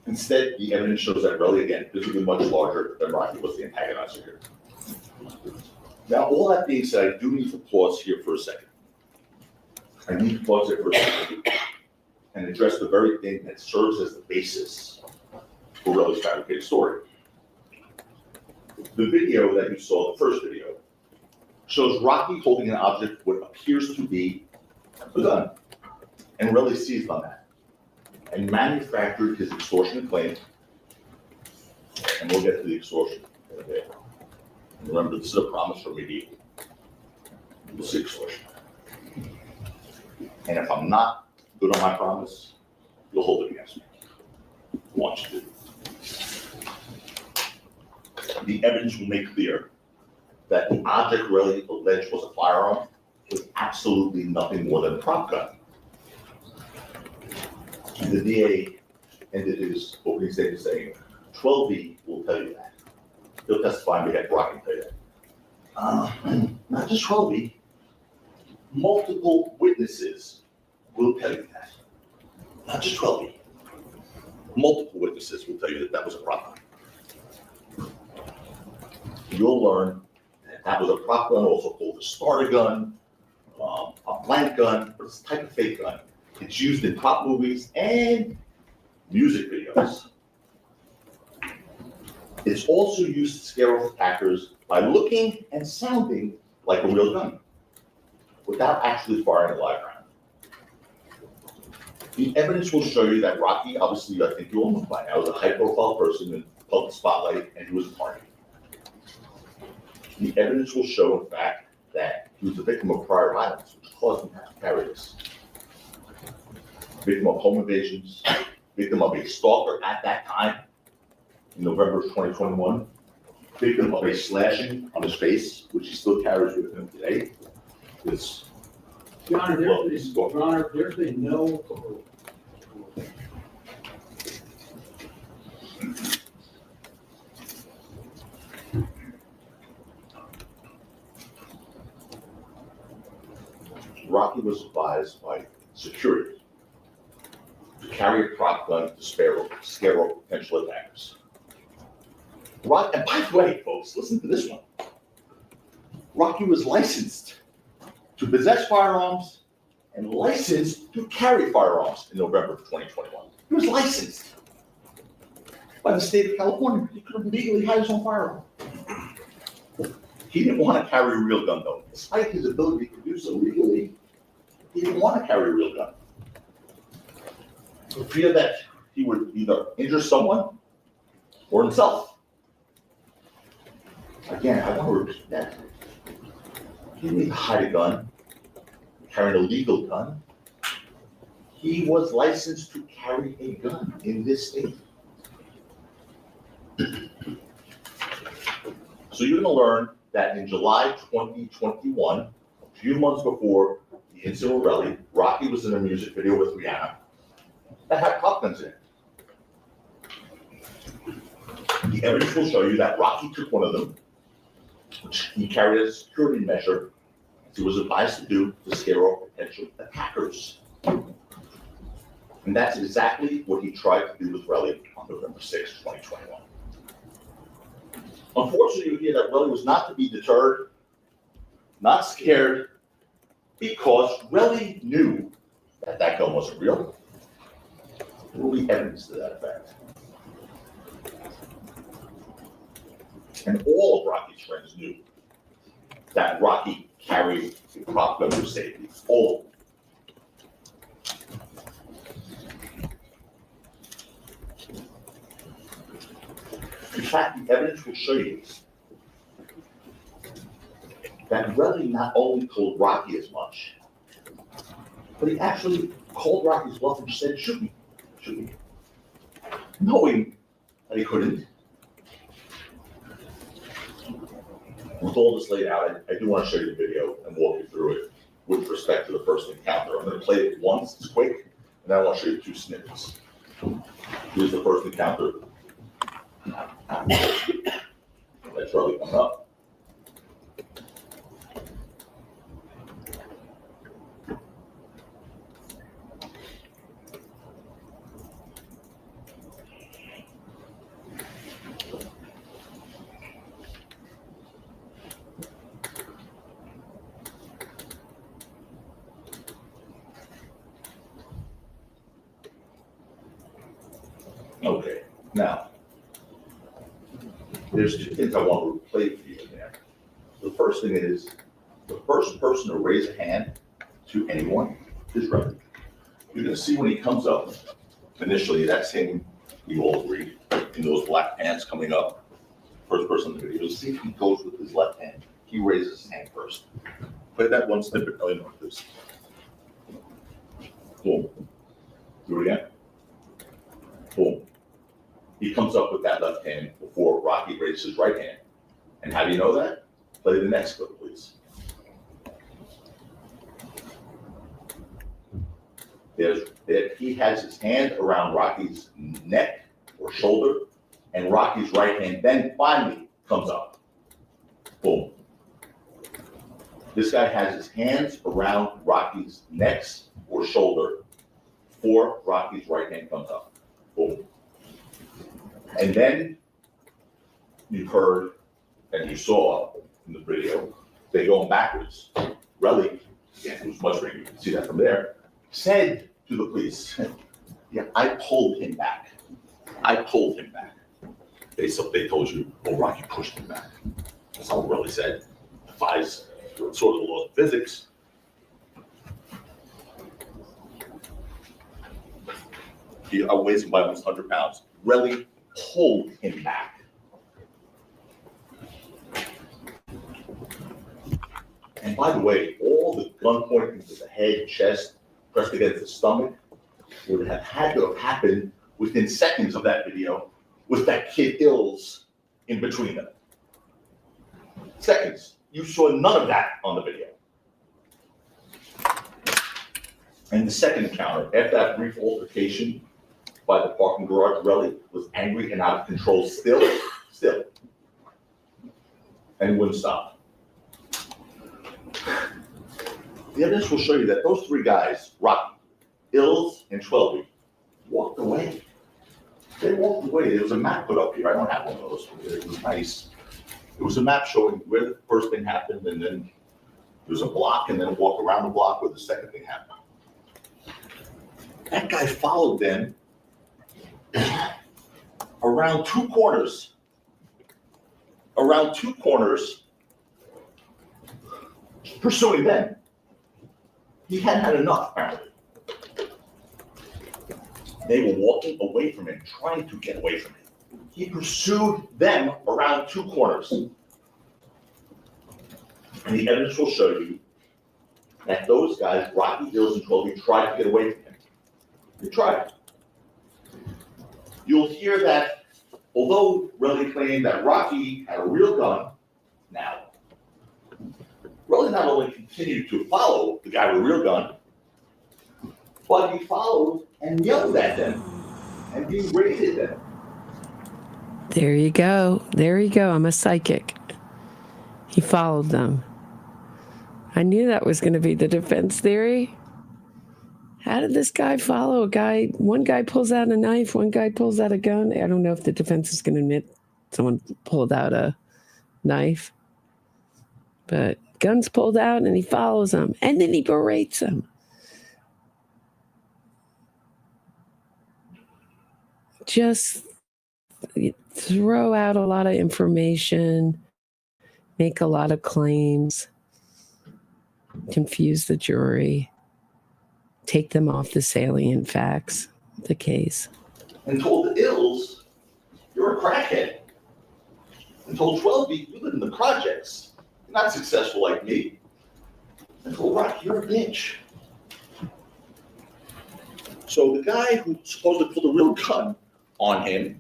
Instead, the evidence shows that Relly, again, physically much larger than Rocky, was the antagonizer here. Now, all that being said, I do need to pause here for a second. I need to pause there for a second and address the very thing that serves as the basis for Relly's fabricated story. The video that you saw, the first video, shows Rocky holding an object what appears to be a gun. And Relly seized on that and manufactured his extortion claim. And we'll get to the extortion in a bit. Remember, this is a promise from medieval. We'll see extortion. And if I'm not good on my promise, you'll hold it against me. I want you to. The evidence will make clear that the object Relly alleged was a firearm was absolutely nothing more than a prop gun. And the DA ended his opening statement saying, 12B will tell you that. He'll testify on behalf of Rocky and tell you that. Not just 12B, multiple witnesses will tell you that. Not just 12B. Multiple witnesses will tell you that that was a prop gun. You'll learn that that was a prop gun, also called a starter gun, a blank gun, but it's a type of fake gun. It's used in pop movies and music videos. It's also used to scare off attackers by looking and sounding like a real gun, without actually firing a live round. The evidence will show you that Rocky, obviously, I think you all know by now, is a high-profile person in the public spotlight, and he was a party. The evidence will show, in fact, that he was a victim of prior violence, which caused him to have to carry this. Victim of home invasions, victim of a stalker at that time, in November of 2021, victim of a slashing on his face, which he still carries with him today. This Your Honor, there's been no. Rocky was advised by security to carry a prop gun to scare off potential attackers. And by the way, folks, listen to this one. Rocky was licensed to possess firearms and licensed to carry firearms in November of 2021. He was licensed by the state of California. He could have legally had his own firearm. He didn't want to carry a real gun, though. Despite his ability to do so legally, he didn't want to carry a real gun. For fear that he would either injure someone or himself. Again, I want to repeat that. He didn't need to hide a gun, carry an illegal gun. He was licensed to carry a gun in this state. So you're going to learn that in July 2021, a few months before the incident with Relly, Rocky was in a music video with Rhianna that had prop guns in it. The evidence will show you that Rocky took one of them, which he carried as a security measure, as he was advised to do to scare off potential attackers. And that's exactly what he tried to do with Relly on November 6, 2021. Unfortunately, you hear that Relly was not to be deterred, not scared, because Relly knew that that gun wasn't real. There will be evidence to that effect. And all of Rocky's friends knew that Rocky carried a prop gun for safety. All of them. In fact, the evidence will show you that Relly not only told Rocky as much, but he actually called Rocky's bluff and said, shoot me, knowing that he couldn't. With all this laid out, I do want to show you the video and walk you through it with respect to the first encounter. I'm going to play it once, it's quick, and then I want to show you two snippets. Here's the first encounter. That's Relly coming up. Okay, now, there's two things I want to play for you in there. The first thing is, the first person to raise a hand to anyone is Relly. You're going to see when he comes up, initially, that's him, we all agree, in those black pants coming up. First person in the video, see if he goes with his left hand. He raises his hand first. Play that one snippet, Ellie, like this. Boom. Do it again. Boom. He comes up with that left hand before Rocky raises his right hand. And how do you know that? Play the next clip, please. He has his hand around Rocky's neck or shoulder, and Rocky's right hand then finally comes up. Boom. This guy has his hands around Rocky's neck or shoulder before Rocky's right hand comes up. Boom. And then you heard and you saw in the video, they going backwards. Relly, again, who's muttering, you can see that from there, said to the police, yeah, I pulled him back. They told you, well, Rocky pushed him back. That's not what Relly said. Defies sort of the laws of physics. He outweighs him by almost 100 pounds. Relly pulled him back. by the way, all the gun pointing to the head, chest, pressed against the stomach would have had to have happened within seconds of that video with that kid Ills in between them. Seconds. You saw none of that on the video. And the second encounter, after that brief altercation by the parking garage, Relly was angry and out of control still, and wouldn't stop. The evidence will show you that those three guys, Rocky, Ills, and Twelby, walked away. They walked away. There was a map put up here. I don't have one of those. It was nice. It was a map showing where the first thing happened, and then there was a block, and then walk around the block where the second thing happened. That guy followed them around two corners, pursuing them. He hadn't had enough, apparently. They were walking away from him, trying to get away from him. He pursued them around two corners. And the evidence will show you that those guys, Rocky, Ills, and Twelby, tried to get away from him. They tried. You'll hear that although Relly claimed that Rocky had a real gun, now, Relly not only continued to follow the guy with a real gun, but he followed and yelled at them and berated them. There you go. There you go. I'm a psychic. He followed them. I knew that was going to be the defense theory. How did this guy follow a guy? One guy pulls out a knife, one guy pulls out a gun. I don't know if the defense is going to admit someone pulled out a knife. But gun's pulled out and he follows him. And then he berates him. Just throw out a lot of information, make a lot of claims, confuse the jury, take them off the salient facts of the case. And told the Ills, you're a crackhead. And told Twelby, you live in the projects. You're not successful like me. And told Rock, you're a bitch. So the guy who supposedly pulled a real gun on him,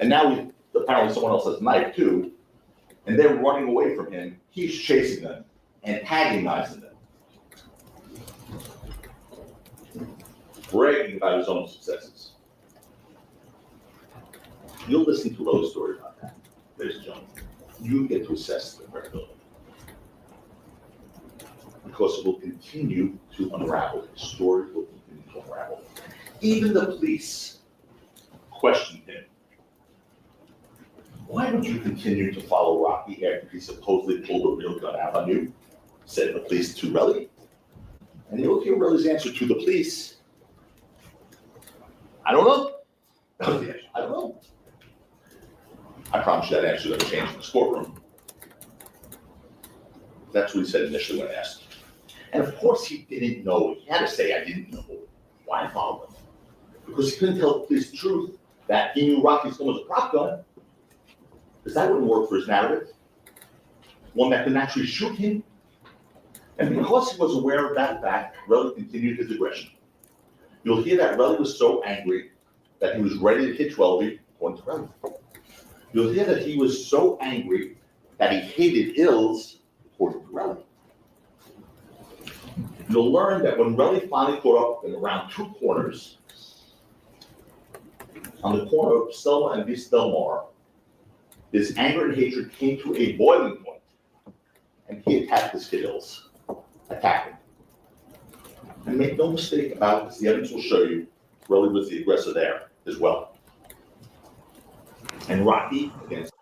and now apparently someone else has a knife too, and they're running away from him, he's chasing them, antagonizing them, bragging about his own successes. You'll listen to Rose's story about that, ladies and gentlemen. You get to assess the credibility. Because it will continue to unravel. The story will continue to unravel. Even the police questioned him. Why would you continue to follow Rocky after he supposedly pulled a real gun out on you? Said the police to Relly. And you'll hear Relly's answer to the police. I don't know. That was the answer. I don't know. I promise you that answer doesn't change in this courtroom. That's what he said initially when asked. And of course he didn't know. He had to say, I didn't know why I followed him. Because he couldn't tell the police the truth that he knew Rocky's gun was a prop gun. Because that wouldn't work for his narrative. One that could actually shoot him. And because he was aware of that fact, Relly continued his aggression. You'll hear that Relly was so angry that he was ready to hit Twelby, according to Relly. You'll hear that he was so angry that he hated Ills, according to Relly. You'll learn that when Relly finally caught up in around two corners, on the corner of Selma and Vista Del Mar, his anger and hatred came to a boiling point, and he attacked his kid Ills. Attacked him. And make no mistake about this, the evidence will show you Relly was the aggressor there as well. And Rocky against.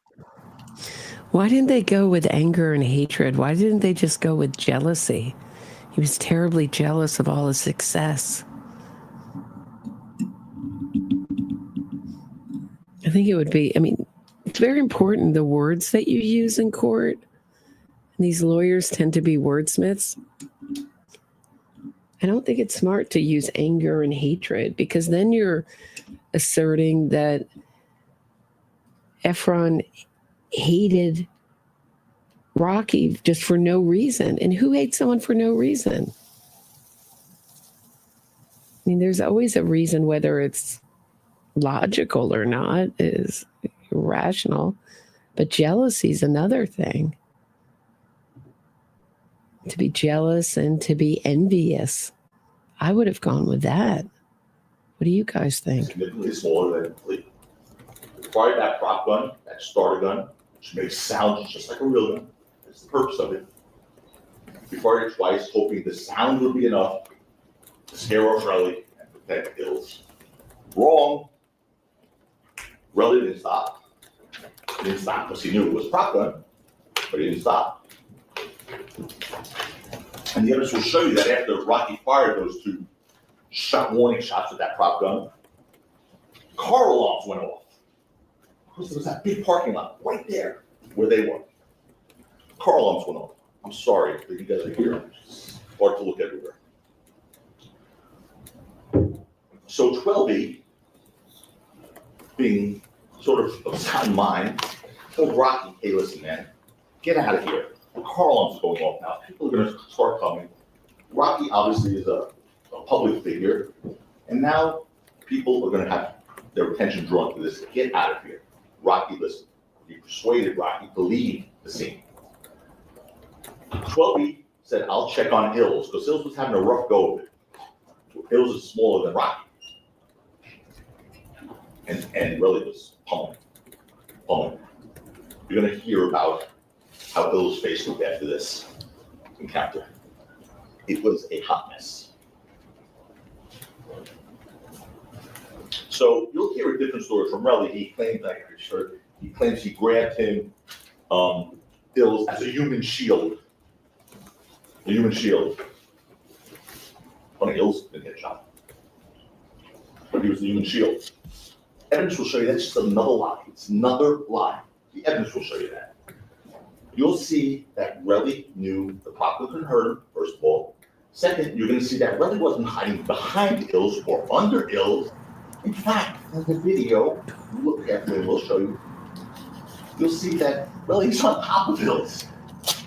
Why didn't they go with anger and hatred? Why didn't they just go with jealousy? He was terribly jealous of all his success. I think it would be, it's very important the words that you use in court. These lawyers tend to be wordsmiths. I don't think it's smart to use anger and hatred, because then you're asserting that Ephron hated Rocky just for no reason. And who hates someone for no reason? I mean, there's always a reason, whether it's logical or not, is irrational. But jealousy is another thing. To be jealous and to be envious. I would have gone with that. What do you guys think? Significantly smaller than complete. Required that prop gun, that starter gun, which makes sounds just like a real gun. That's the purpose of it. We fired it twice, hoping the sound would be enough to scare off Relly and protect Hills. Wrong. Relly didn't stop. He didn't stop because he knew it was a prop gun, but he didn't stop. And the evidence will show you that after Rocky fired those two warning shots with that prop gun, car alarms went off. Because there was that big parking lot right there where they were. Car alarms went off. I'm sorry that you guys are here. It's hard to look everywhere. So 12E, being sort of sound mind, told Rocky, hey, listen, man, get out of here. The car alarms are going off now. People are going to start coming. Rocky obviously is a public figure, and now people are going to have their attention drawn to this. Get out of here. Rocky, listen. He persuaded Rocky to leave the scene. 12E said, I'll check on Hills, because Hills was having a rough go of it. Hills is smaller than Rocky. And really was pummeling. You're going to hear about how Hills' face looked after this encounter. It was a hot mess. So you'll hear a different story from Relly. He claims he grabbed him, Hills, as a human shield. A human shield. Funny, Hills didn't get shot. But he was the human shield. Evidence will show you that's just another lie. It's another lie. The evidence will show you that. You'll see that Relly knew the prop couldn't hurt him, first of all. Second, you're going to see that Relly wasn't hiding behind Hills or under Hills. In fact, in the video, look carefully, we'll show you. You'll see that Relly's on top of Hills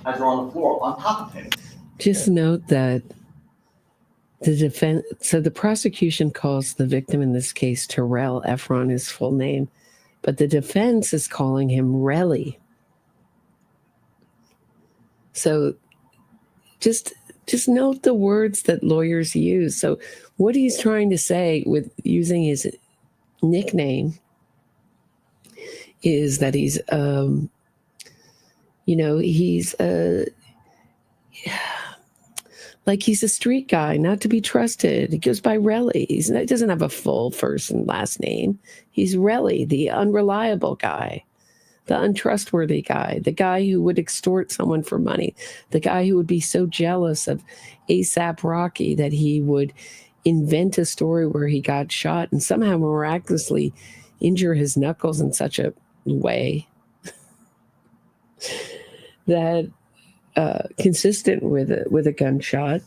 as they're on the floor, on top of him. Just note that the prosecution calls the victim in this case Terell Ephron, his full name, but the defense is calling him Relly. So just note the words that lawyers use. So what he's trying to say with using his nickname is that he's he's a street guy, not to be trusted. He goes by Relly. He doesn't have a full first and last name. He's Relly, the unreliable guy, the untrustworthy guy, the guy who would extort someone for money, the guy who would be so jealous of ASAP Rocky that he would invent a story where he got shot and somehow miraculously injure his knuckles in such a way that consistent with a gunshot,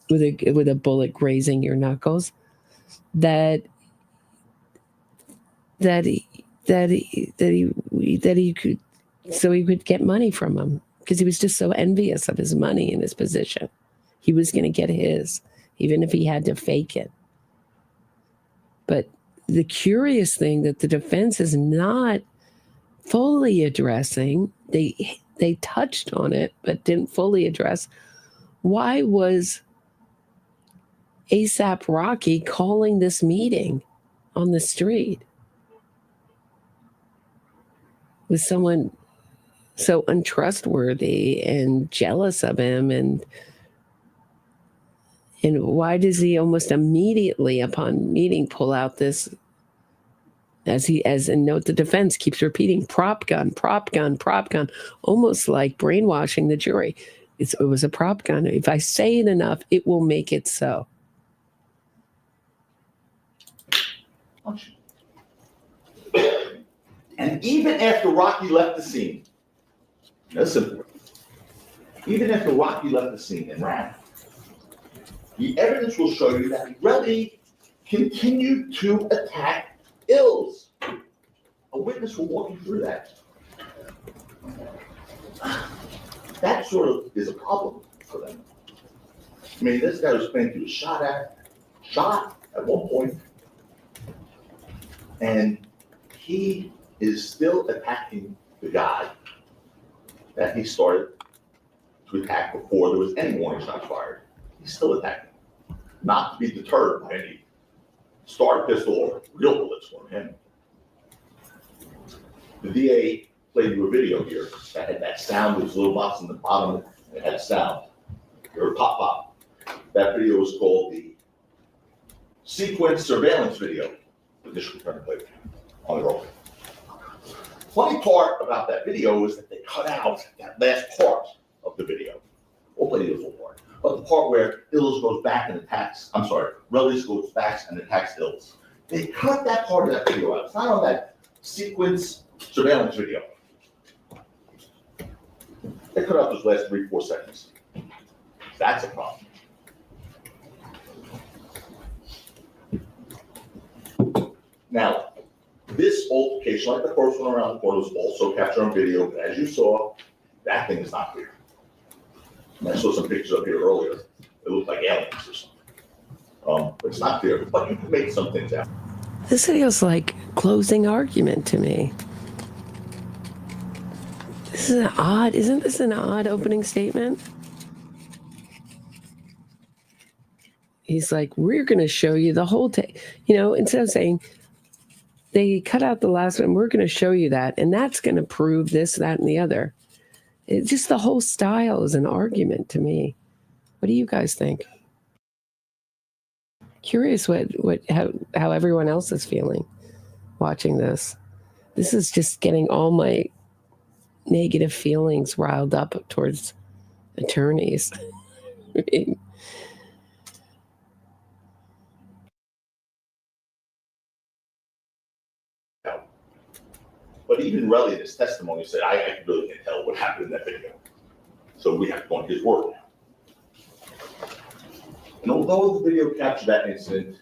with a bullet grazing your knuckles, that he could, so he could get money from him, because he was just so envious of his money and his position. He was going to get his, even if he had to fake it. But the curious thing that the defense is not fully addressing, they touched on it, but didn't fully address, why was ASAP Rocky calling this meeting on the street with someone so untrustworthy and jealous of him, and why does he almost immediately upon meeting pull out this, and note the defense keeps repeating, prop gun, almost like brainwashing the jury. It was a prop gun. If I say it enough, it will make it so. And even after Rocky left the scene, listen, even after Rocky left the scene and ran, the evidence will show you that Relly continued to attack Hills. A witness will walk you through that. that sort of is a problem for them. I mean, this guy was claimed he was shot at one point, and he is still attacking the guy that he started to attack before there was any warning shots fired. He's still attacking, not to be deterred by any starter pistol or real bullets from him. The DA played you a video here that had that sound. There was a little box in the bottom that had sound. Or pop pop. That video was called the sequence surveillance video. The district attorney played on the roll. Funny part about that video is that they cut out that last part of the video. We'll play the full part. But the part where Ills goes back and attacks, I'm sorry, Relish goes back and attacks Ills. They cut that part of that video out. It's not on that sequence surveillance video. They cut out those last 3-4 seconds. That's a problem. Now, this altercation, like the first one around the corner, was also captured on video, but as you saw, that thing is not clear. And I saw some pictures up here earlier. It looked like aliens or something. But it's not clear, but you can make some things out. This feels like closing argument to me. This is isn't this an odd opening statement? He's like, we're going to show you the whole tape. Instead of saying, they cut out the last one, we're going to show you that, and that's going to prove this, that, and the other. It's just the whole style is an argument to me. What do you guys think? Curious how everyone else is feeling watching this. This is just getting all my negative feelings riled up towards attorneys. I mean, But even Relly in his testimony said, I really can't tell what happened in that video. So we have to go on his word now. And although the video captured that incident,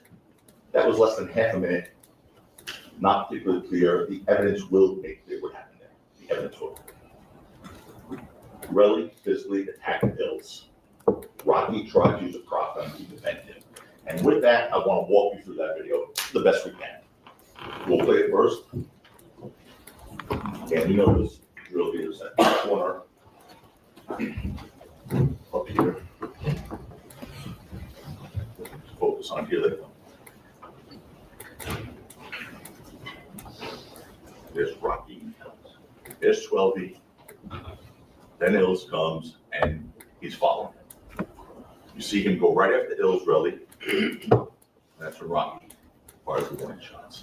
that was less than half a minute, not particularly clear, the evidence will make clear what happened there. The evidence will. Relly physically attacked Ills. Rocky tried to use a prop gun to defend him. And with that, I want to walk you through that video the best we can. We'll play it first. And you know this drill here is at the corner up here. Focus on here. They go. There's Rocky. There's 12E. Then Ills comes and he's following him. You see him go right after Ills, really. That's when Rocky fires the warning shots.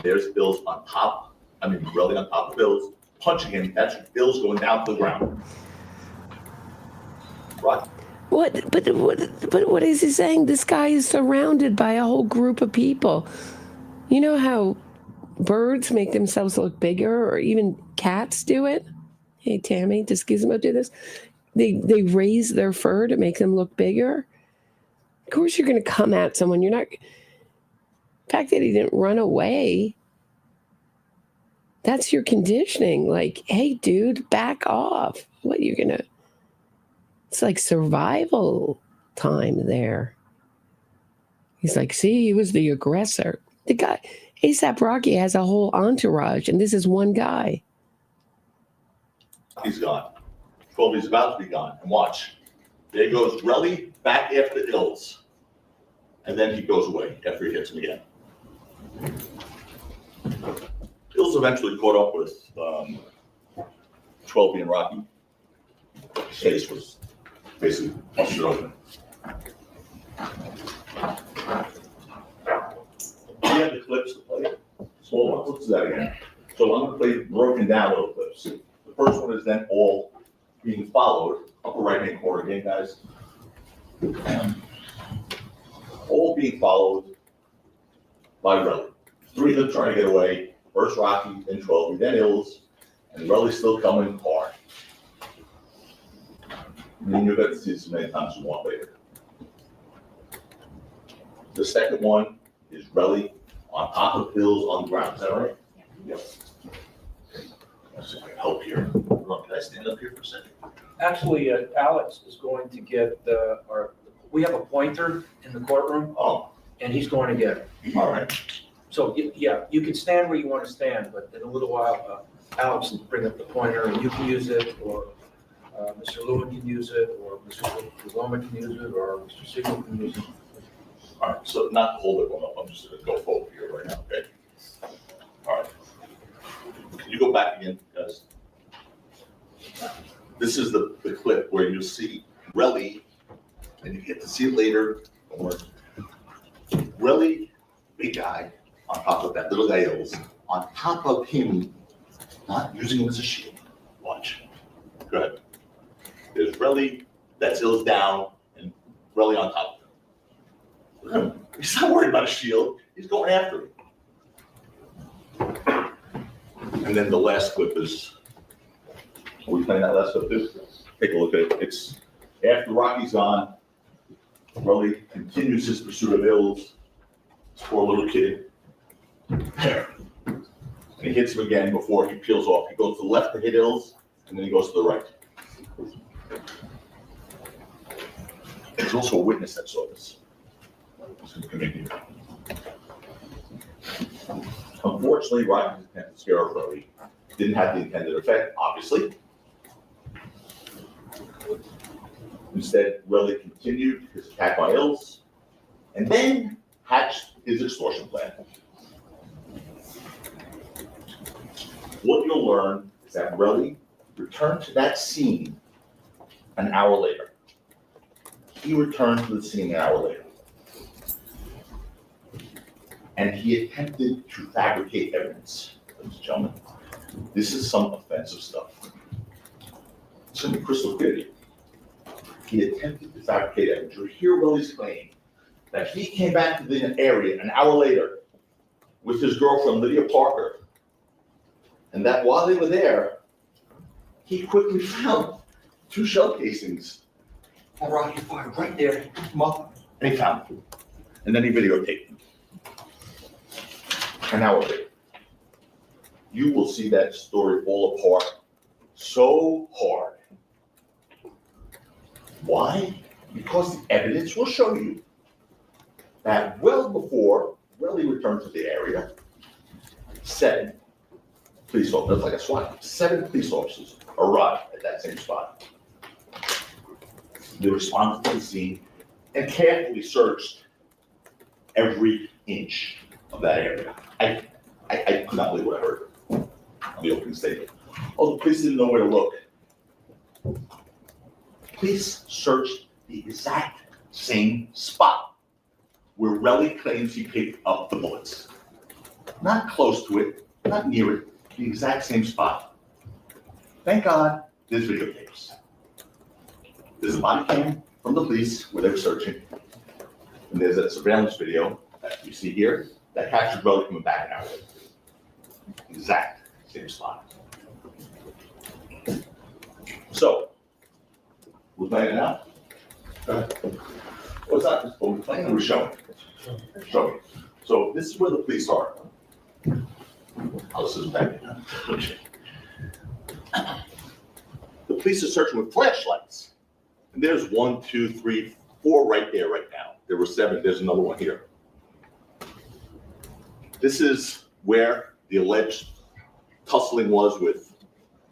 There's Ills on top, really on top of Ills, punching him. That's Ills going down to the ground. Rocky. What is he saying? This guy is surrounded by a whole group of people. You know how birds make themselves look bigger, or even cats do it? Hey, Tammie, does Gizmo do this? They raise their fur to make them look bigger. Of course you're going to come at someone. You're not... The fact that he didn't run away, that's your conditioning. Like, hey, dude, back off. What, you're going to... It's like survival time there. He's like, see, he was the aggressor. The guy, A$AP Rocky has a whole entourage, and this is one guy. He's gone. 12, he's about to be gone. And watch. There goes Relly back after Ills. And then he goes away after he hits him again. Ills eventually caught up with 12 and Rocky. His face was basically busted open. We have the clips to play. So let's do that again. So I'm going to play broken down little clips. The first one is then all being followed. Upper right hand corner again, guys. All being followed by Relly. 3 of them trying to get away. First Rocky, then 12, then Ills, and Relly's still coming hard. And then you'll get to see this as many times as you want later. The second one is Relly on top of Ills on the ground. Is that right? Yes. help here. Ron, can I stand up here for a second? Actually, Alex is going to get we have a pointer in the courtroom, Oh, and he's going to get it. all right. So, yeah, you can stand where you want to stand, but in a little while, Alex will bring up the pointer, and you can use it, or Mr. Lewin can use it, or Mr. Przelomiec can use it, or Mr. Siegel can use it. All right, so not to hold everyone up, I'm just gonna go forward here right now, okay? All right. Can you go back again, guys? This is the clip where you'll see Relly, and you get to see it later, don't worry. Relly, big guy, on top of that little guy Ills, on top of him, not using him as a shield. Watch. Go ahead. There's Relly, that's Ills down, and Relly on top of him. Look at him. He's not worried about a shield, he's going after him. And then the last clip is, are we playing that last clip too? Take a look at it. It's after Rocky's gone, Relly continues his pursuit of Ills. This poor little kid. There. And he hits him again before he peels off. He goes to the left to hit Ills, and then he goes to the right. There's also a witness that saw this. Unfortunately, Rocky's attempt to scare Relly didn't have the intended effect, obviously. Instead, Relly continued his attack on Ills, and then hatched his extortion plan. What you'll learn is that Relly returned to that scene an hour later. He returned to the scene an hour later. And he attempted to fabricate evidence, ladies and gentlemen. This is some offensive stuff. It's going to be crystal clear to you. He attempted to fabricate evidence. You hear Relly's claim that he came back to the area an hour later with his girlfriend, Lydia Parker, and that while they were there, he quickly found 2 shell casings that Rocky fired right there. He picked them up, and he found them. And then he videotaped them. An hour later. You will see that story fall apart so hard. Why? Because the evidence will show you that well before Relly returned to the area, 7 police officers, like a SWAT, 7 police officers arrived at that same spot. They responded to the scene and carefully searched every inch of that area. I could not believe what I heard on the opening statement. Oh, the police didn't know where to look. Police searched the exact same spot where Relly claims he picked up the bullets. Not close to it, not near it, the exact same spot. Thank God there's videotapes. There's a body cam from the police where they were searching. And there's a surveillance video that you see here that captured Relly coming back an hour later. Exact same spot. So, we're playing it now? Well, it's not just we're playing and we're showing. Showing. So this is where the police are. I'll zoom back in. Okay. The police are searching with flashlights. And there's 1, 2, 3, 4 right there right now. There were 7, there's another one here. This is where the alleged tussling was with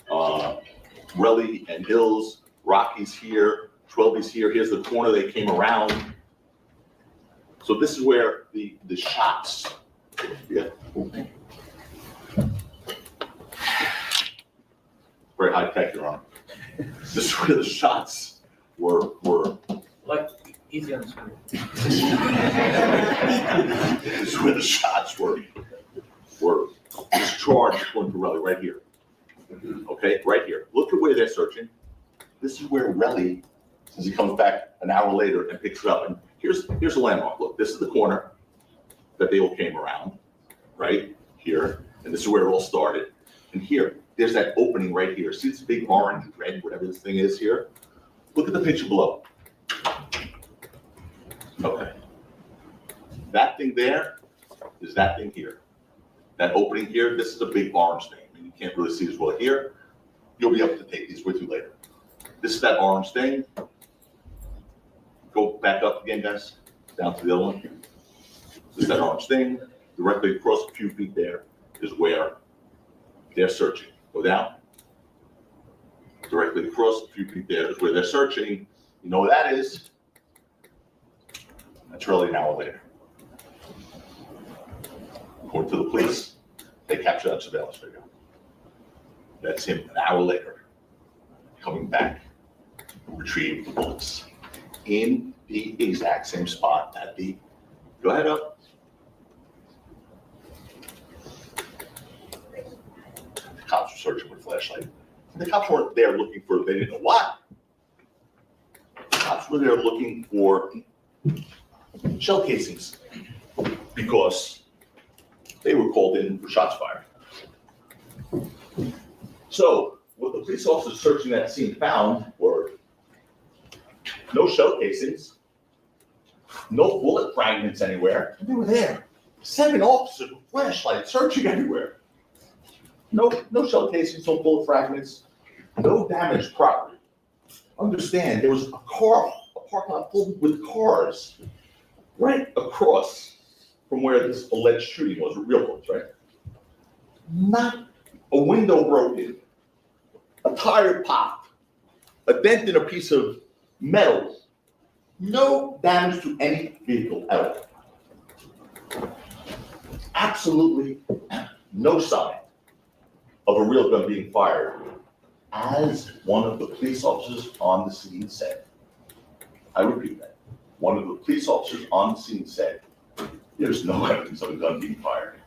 Relly and Ills. Rocky's here, 12's here. Here's the corner they came around. So this is where the shots. Yeah. Very high tech you're on. This is where the shots were. Like, easy on the screen. This is where the shots were discharged according to Relly, right here. Okay, right here. Look at where they're searching. This is where Relly, since he comes back an hour later and picks it up. And here's a landmark. Look, this is the corner that they all came around, right here. And this is where it all started. And here, there's that opening right here. See this big orange, red, whatever this thing is here? Look at the picture below. Okay. That thing there is that thing here. That opening here, this is a big orange thing. I mean, you can't really see as well here, You'll be able to take these with you later. This is that orange thing. Go back up again, guys, down to the other one. This is that orange thing. Directly across a few feet there is where they're searching. Go down. Directly across a few feet there is where they're searching. You know what that is? That's really an hour later. According to the police, they captured that surveillance video. That's him an hour later, coming back to retrieve the bullets in the exact same spot at the, go ahead up. The cops were searching with flashlight. The cops weren't there looking for, they didn't know what. The cops were there looking for shell casings because they were called in for shots fired. So what the police officers searching that scene found were no shell casings, no bullet fragments anywhere. They were there. 7 officers with flashlights searching everywhere. No shell casings, no bullet fragments, no damaged property. Understand, there was a parking lot filled with cars right across from where this alleged shooting was, real close, right? Not a window broken, a tire popped, a dent in a piece of metal. No damage to any vehicle at all. Absolutely no sign of a real gun being fired, as one of the police officers on the scene said. I repeat that. One of the police officers on the scene said, there's no evidence of a gun being fired.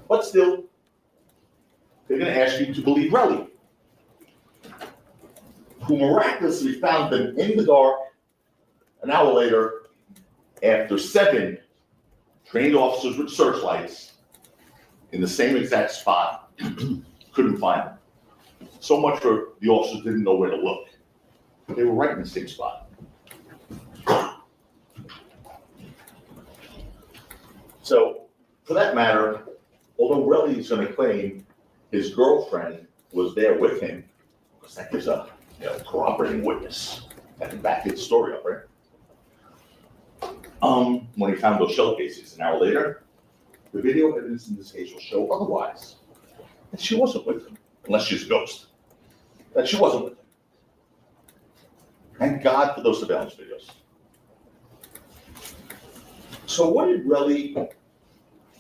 But still, they're going to ask you to believe Relly, who miraculously found them in the dark an hour later after 7 trained officers with searchlights in the same exact spot couldn't find them. So much for the officers didn't know where to look. They were right in the same spot. So, for that matter, although Relly is going to claim his girlfriend was there with him, because that gives a corroborating witness that can back his story up, right? When he found those shell casings an hour later, the video evidence in this case will show otherwise. That she wasn't with him, unless she's a ghost. That she wasn't with him. Thank God for those surveillance videos. So what did Relly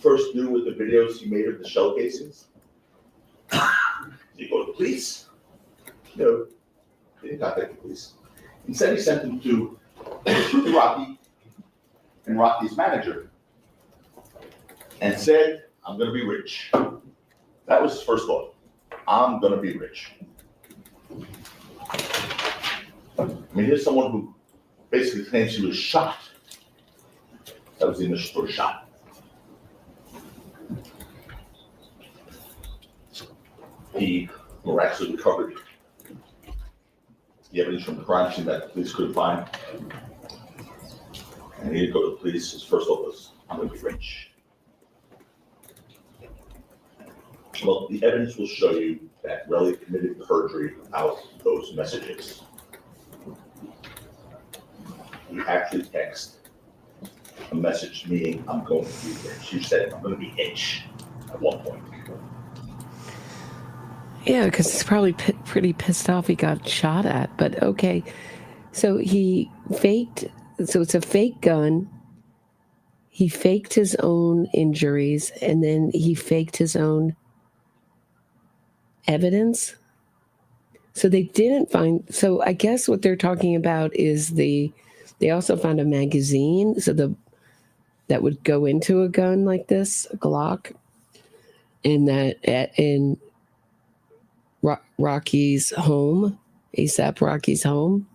first do with the videos he made of the shell casings? Did he go to the police? No, he didn't contact the police. Instead, he sent them to Rocky and Rocky's manager and said, I'm going to be rich. That was his first thought. I'm going to be rich. I mean, here's someone who basically claims he was shot. That was the initial sort of shot. He miraculously recovered the evidence from the crime scene that the police couldn't find. And he didn't go to the police. His first thought was, I'm going to be rich. Well, the evidence will show you that Relly committed perjury without those messages. He actually texted a message meaning, I'm going to be rich. He said, I'm going to be rich at one point. Yeah, because he's probably pretty pissed off he got shot at. But okay, so he faked, so it's a fake gun. He faked his own injuries, and then he faked his own evidence. So they didn't find, so I guess what they're talking about is they also found a magazine, so that would go into a gun like this, a Glock, and that in Rocky's home, ASAP Rocky's home.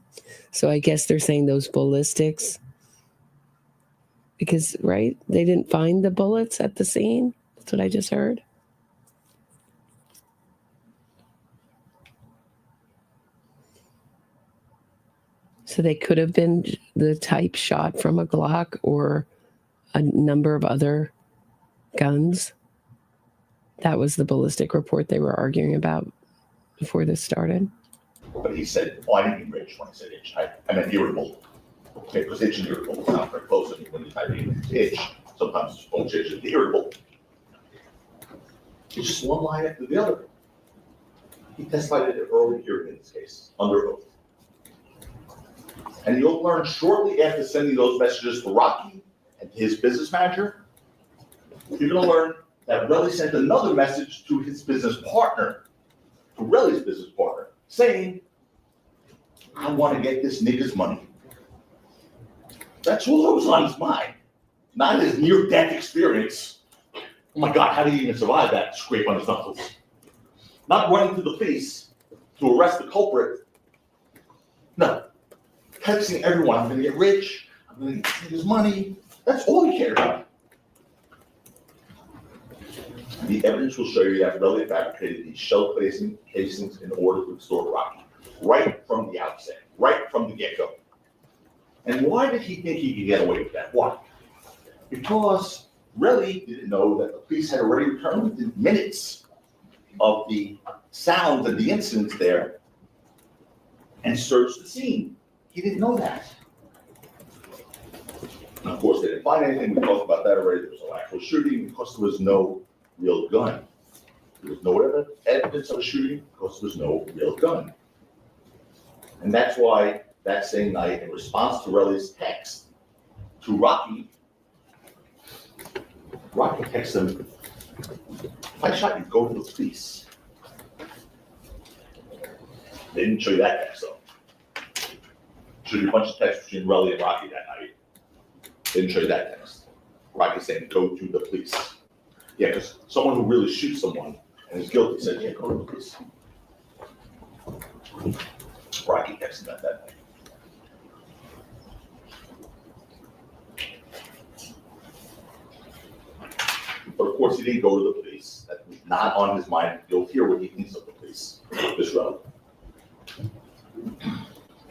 So I guess they're saying those ballistics, because, right, they didn't find the bullets at the scene. That's what I just heard. So they could have been the type shot from a Glock or a number of other guns. that was the ballistic report they were arguing about before this started. But he said, oh, I didn't mean rich when I said itch. I meant irritable. Okay, because itch and irritable sound very close. I mean, when you type in itch, sometimes it's itch and irritable. It's just one line after the other. He testified at an early hearing in this case, under oath. And you'll learn shortly after sending those messages to Rocky and his business manager, you're going to learn that Relly sent another message to his business partner, to Relly's business partner, saying, I want to get this nigga's money. That's all that was on his mind, not his near-death experience. Oh my God, how did he even survive that scrape on his knuckles? Not running to the police to arrest the culprit. No. Texting everyone, I'm going to get rich, I'm going to get his money. That's all he cared about. The evidence will show you that Relly fabricated these shell casings in order to extort Rocky, right from the outset, right from the get-go. And why did he think he could get away with that? Why? Because Relly didn't know that the police had already returned within minutes of the sounds and the incidents there and searched the scene. He didn't know that. And of course, they didn't find anything. We talked about that already. There was no actual shooting because there was no real gun. There was no evidence of a shooting because there was no real gun. And that's why that same night, in response to Relly's text to Rocky texts him, if I shot you, go to the police. They didn't show you that text though. Showed you a bunch of texts between Relly and Rocky that night. They didn't show you that text. Rocky saying, go to the police. Yeah, because someone who really shoots someone and is guilty said, yeah, go to the police. Rocky texted that night. But of course, he didn't go to the police. That was not on his mind. You'll hear what he thinks of the police, this Relly.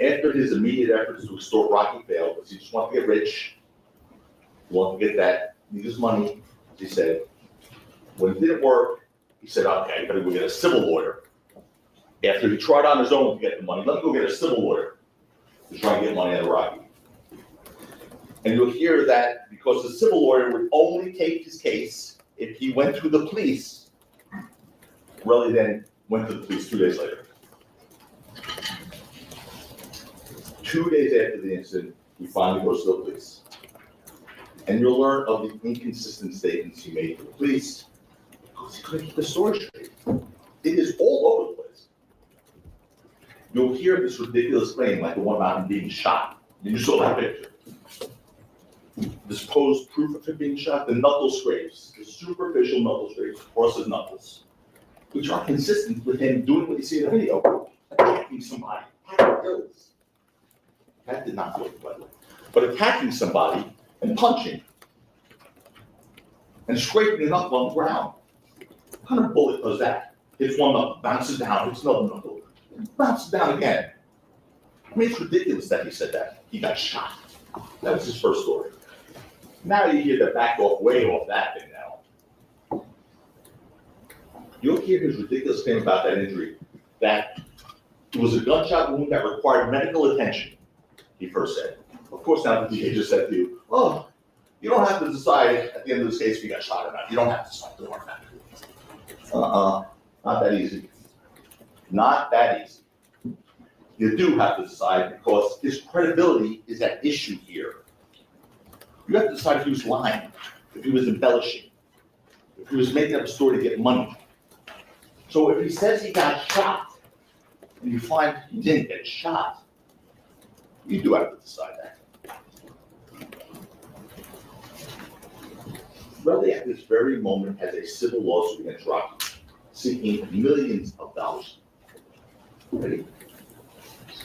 After his immediate efforts to extort Rocky failed, because he just wanted to get rich, he wanted to get that, need his money, he said, when it didn't work, he said, okay, I better go get a civil lawyer. After he tried on his own to get the money, let me go get a civil lawyer to try and get money out of Rocky. And you'll hear that because the civil lawyer would only take his case if he went to the police. Relly then went to the police 2 days later. 2 days after the incident, he finally goes to the police. And you'll learn of the inconsistent statements he made to the police because he couldn't keep the story straight. It is all over the place. You'll hear this ridiculous claim like the one about him being shot. You saw that picture. This posed proof of him being shot, the knuckle scrapes, the superficial knuckle scrapes across his knuckles, which are consistent with him doing what you see in the video, attacking somebody, having kills. That did not look by the way. But attacking somebody and punching and scraping the knuckle on the ground. What kind of bullet does that? Hits one knuckle, bounces down, hits another knuckle, bounces down again. I mean, it's ridiculous that he said that. He got shot. That was his first story. Now you hear the back off, way off that thing now. You'll hear his ridiculous claim about that injury, that it was a gunshot wound that required medical attention, he first said. Of course, now the DA just said to you, oh, you don't have to decide at the end of this case if you got shot or not. You don't have to decide. Don't worry about it. Not that easy. Not that easy. You do have to decide because his credibility is at issue here. You have to decide if he was lying, if he was embellishing, if he was making up a story to get money. So if he says he got shot, and you find he didn't get shot, you do have to decide that. Relly at this very moment has a civil lawsuit against Rocky, seeking millions of dollars. Ready?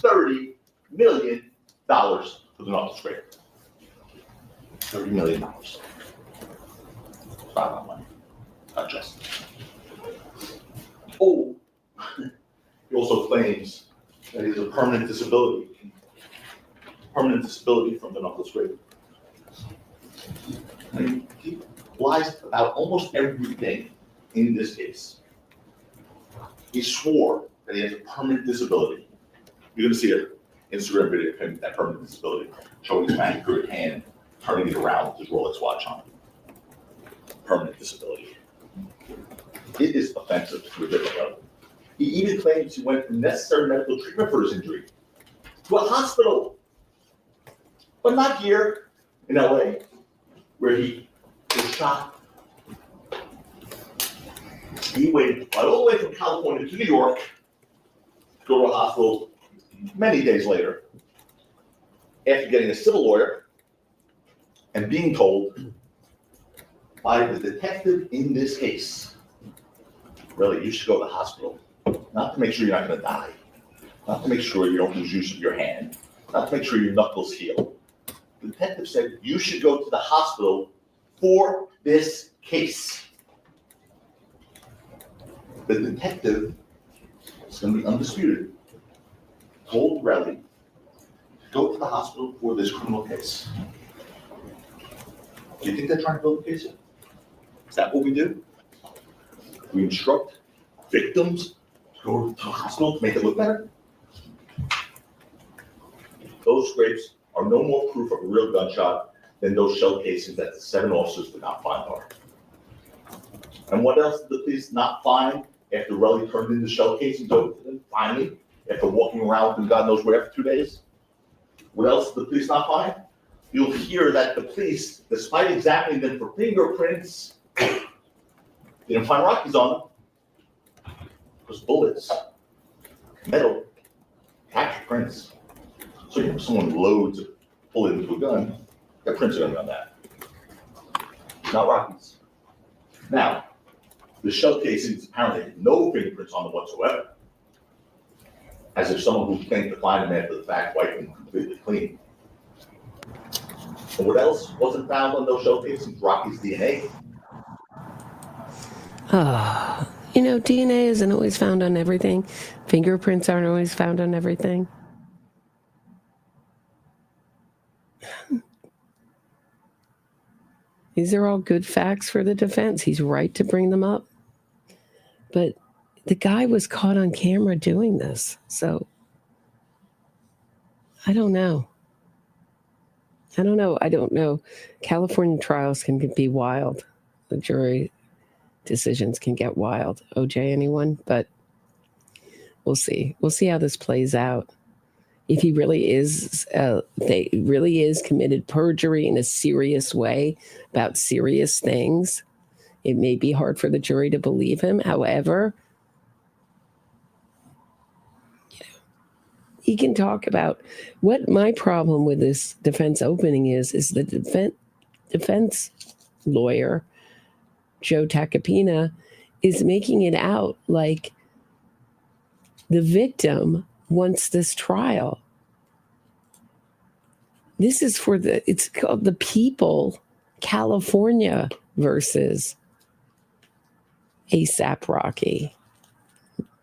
$30 million for the knuckle scrape. $30 million. It's not a lot of money. Not just. Oh, he also claims that he has a permanent disability. Permanent disability from the knuckle scrape. I mean, he lies about almost everything in this case. He swore that he has a permanent disability. You're gonna see an Instagram video of him, that permanent disability, showing his manicured hand, turning it around with his Rolex watch on. Permanent disability. It is offensive to a different level. He even claims he went for necessary medical treatment for his injury to a hospital, but not here in LA, where he was shot. He waited all the way from California to New York to go to a hospital many days later after getting a civil lawyer and being told by the detective in this case, really, you should go to the hospital, not to make sure you're not going to die, not to make sure you don't lose use of your hand, not to make sure your knuckles heal. The detective said you should go to the hospital for this case. The detective, it's going to be undisputed, told Relly to go to the hospital for this criminal case. Do you think they're trying to build a case? Is that what we do? We instruct victims to go to the hospital to make it look better? Those scrapes are no more proof of a real gunshot than those shell casings that the 7 officers did not find are. And what else did the police not find after Relly turned in the shell casings over to them, finally, after walking around with them God knows where for 2 days? What else did the police not find? You'll hear that the police, despite examining them for fingerprints, didn't find Rockies on them. Because bullets, metal, capture prints. So if someone loads a bullet into a gun, their prints are going to be on that. Not Rockies. Now, the shell casings apparently had no fingerprints on them whatsoever. As if someone who claimed to find them after the fact wiped them completely clean. And what else wasn't found on those shell casings? Rocky's DNA. You know, DNA isn't always found on everything. Fingerprints aren't always found on everything. These are all good facts for the defense. He's right to bring them up. But the guy was caught on camera doing this. So I don't know. I don't know. California trials can be wild. The jury decisions can get wild. OJ, anyone? But we'll see. We'll see how this plays out. If he really is, committed perjury in a serious way about serious things, it may be hard for the jury to believe him. However, he can talk about what my problem with this defense opening is the defense lawyer, Joe Tacopina, is making it out like the victim wants this trial. This is it's called the People, California versus ASAP Rocky,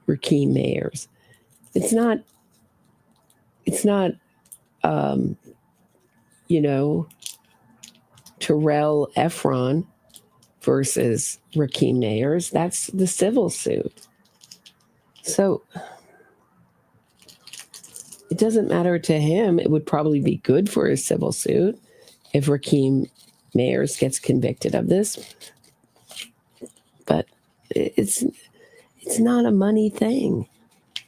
Rakim Mayers. It's not, Terell Ephron versus Rakim Mayers. That's the civil suit. So it doesn't matter to him. It would probably be good for his civil suit if Rakim Mayers gets convicted of this. But it's not a money thing.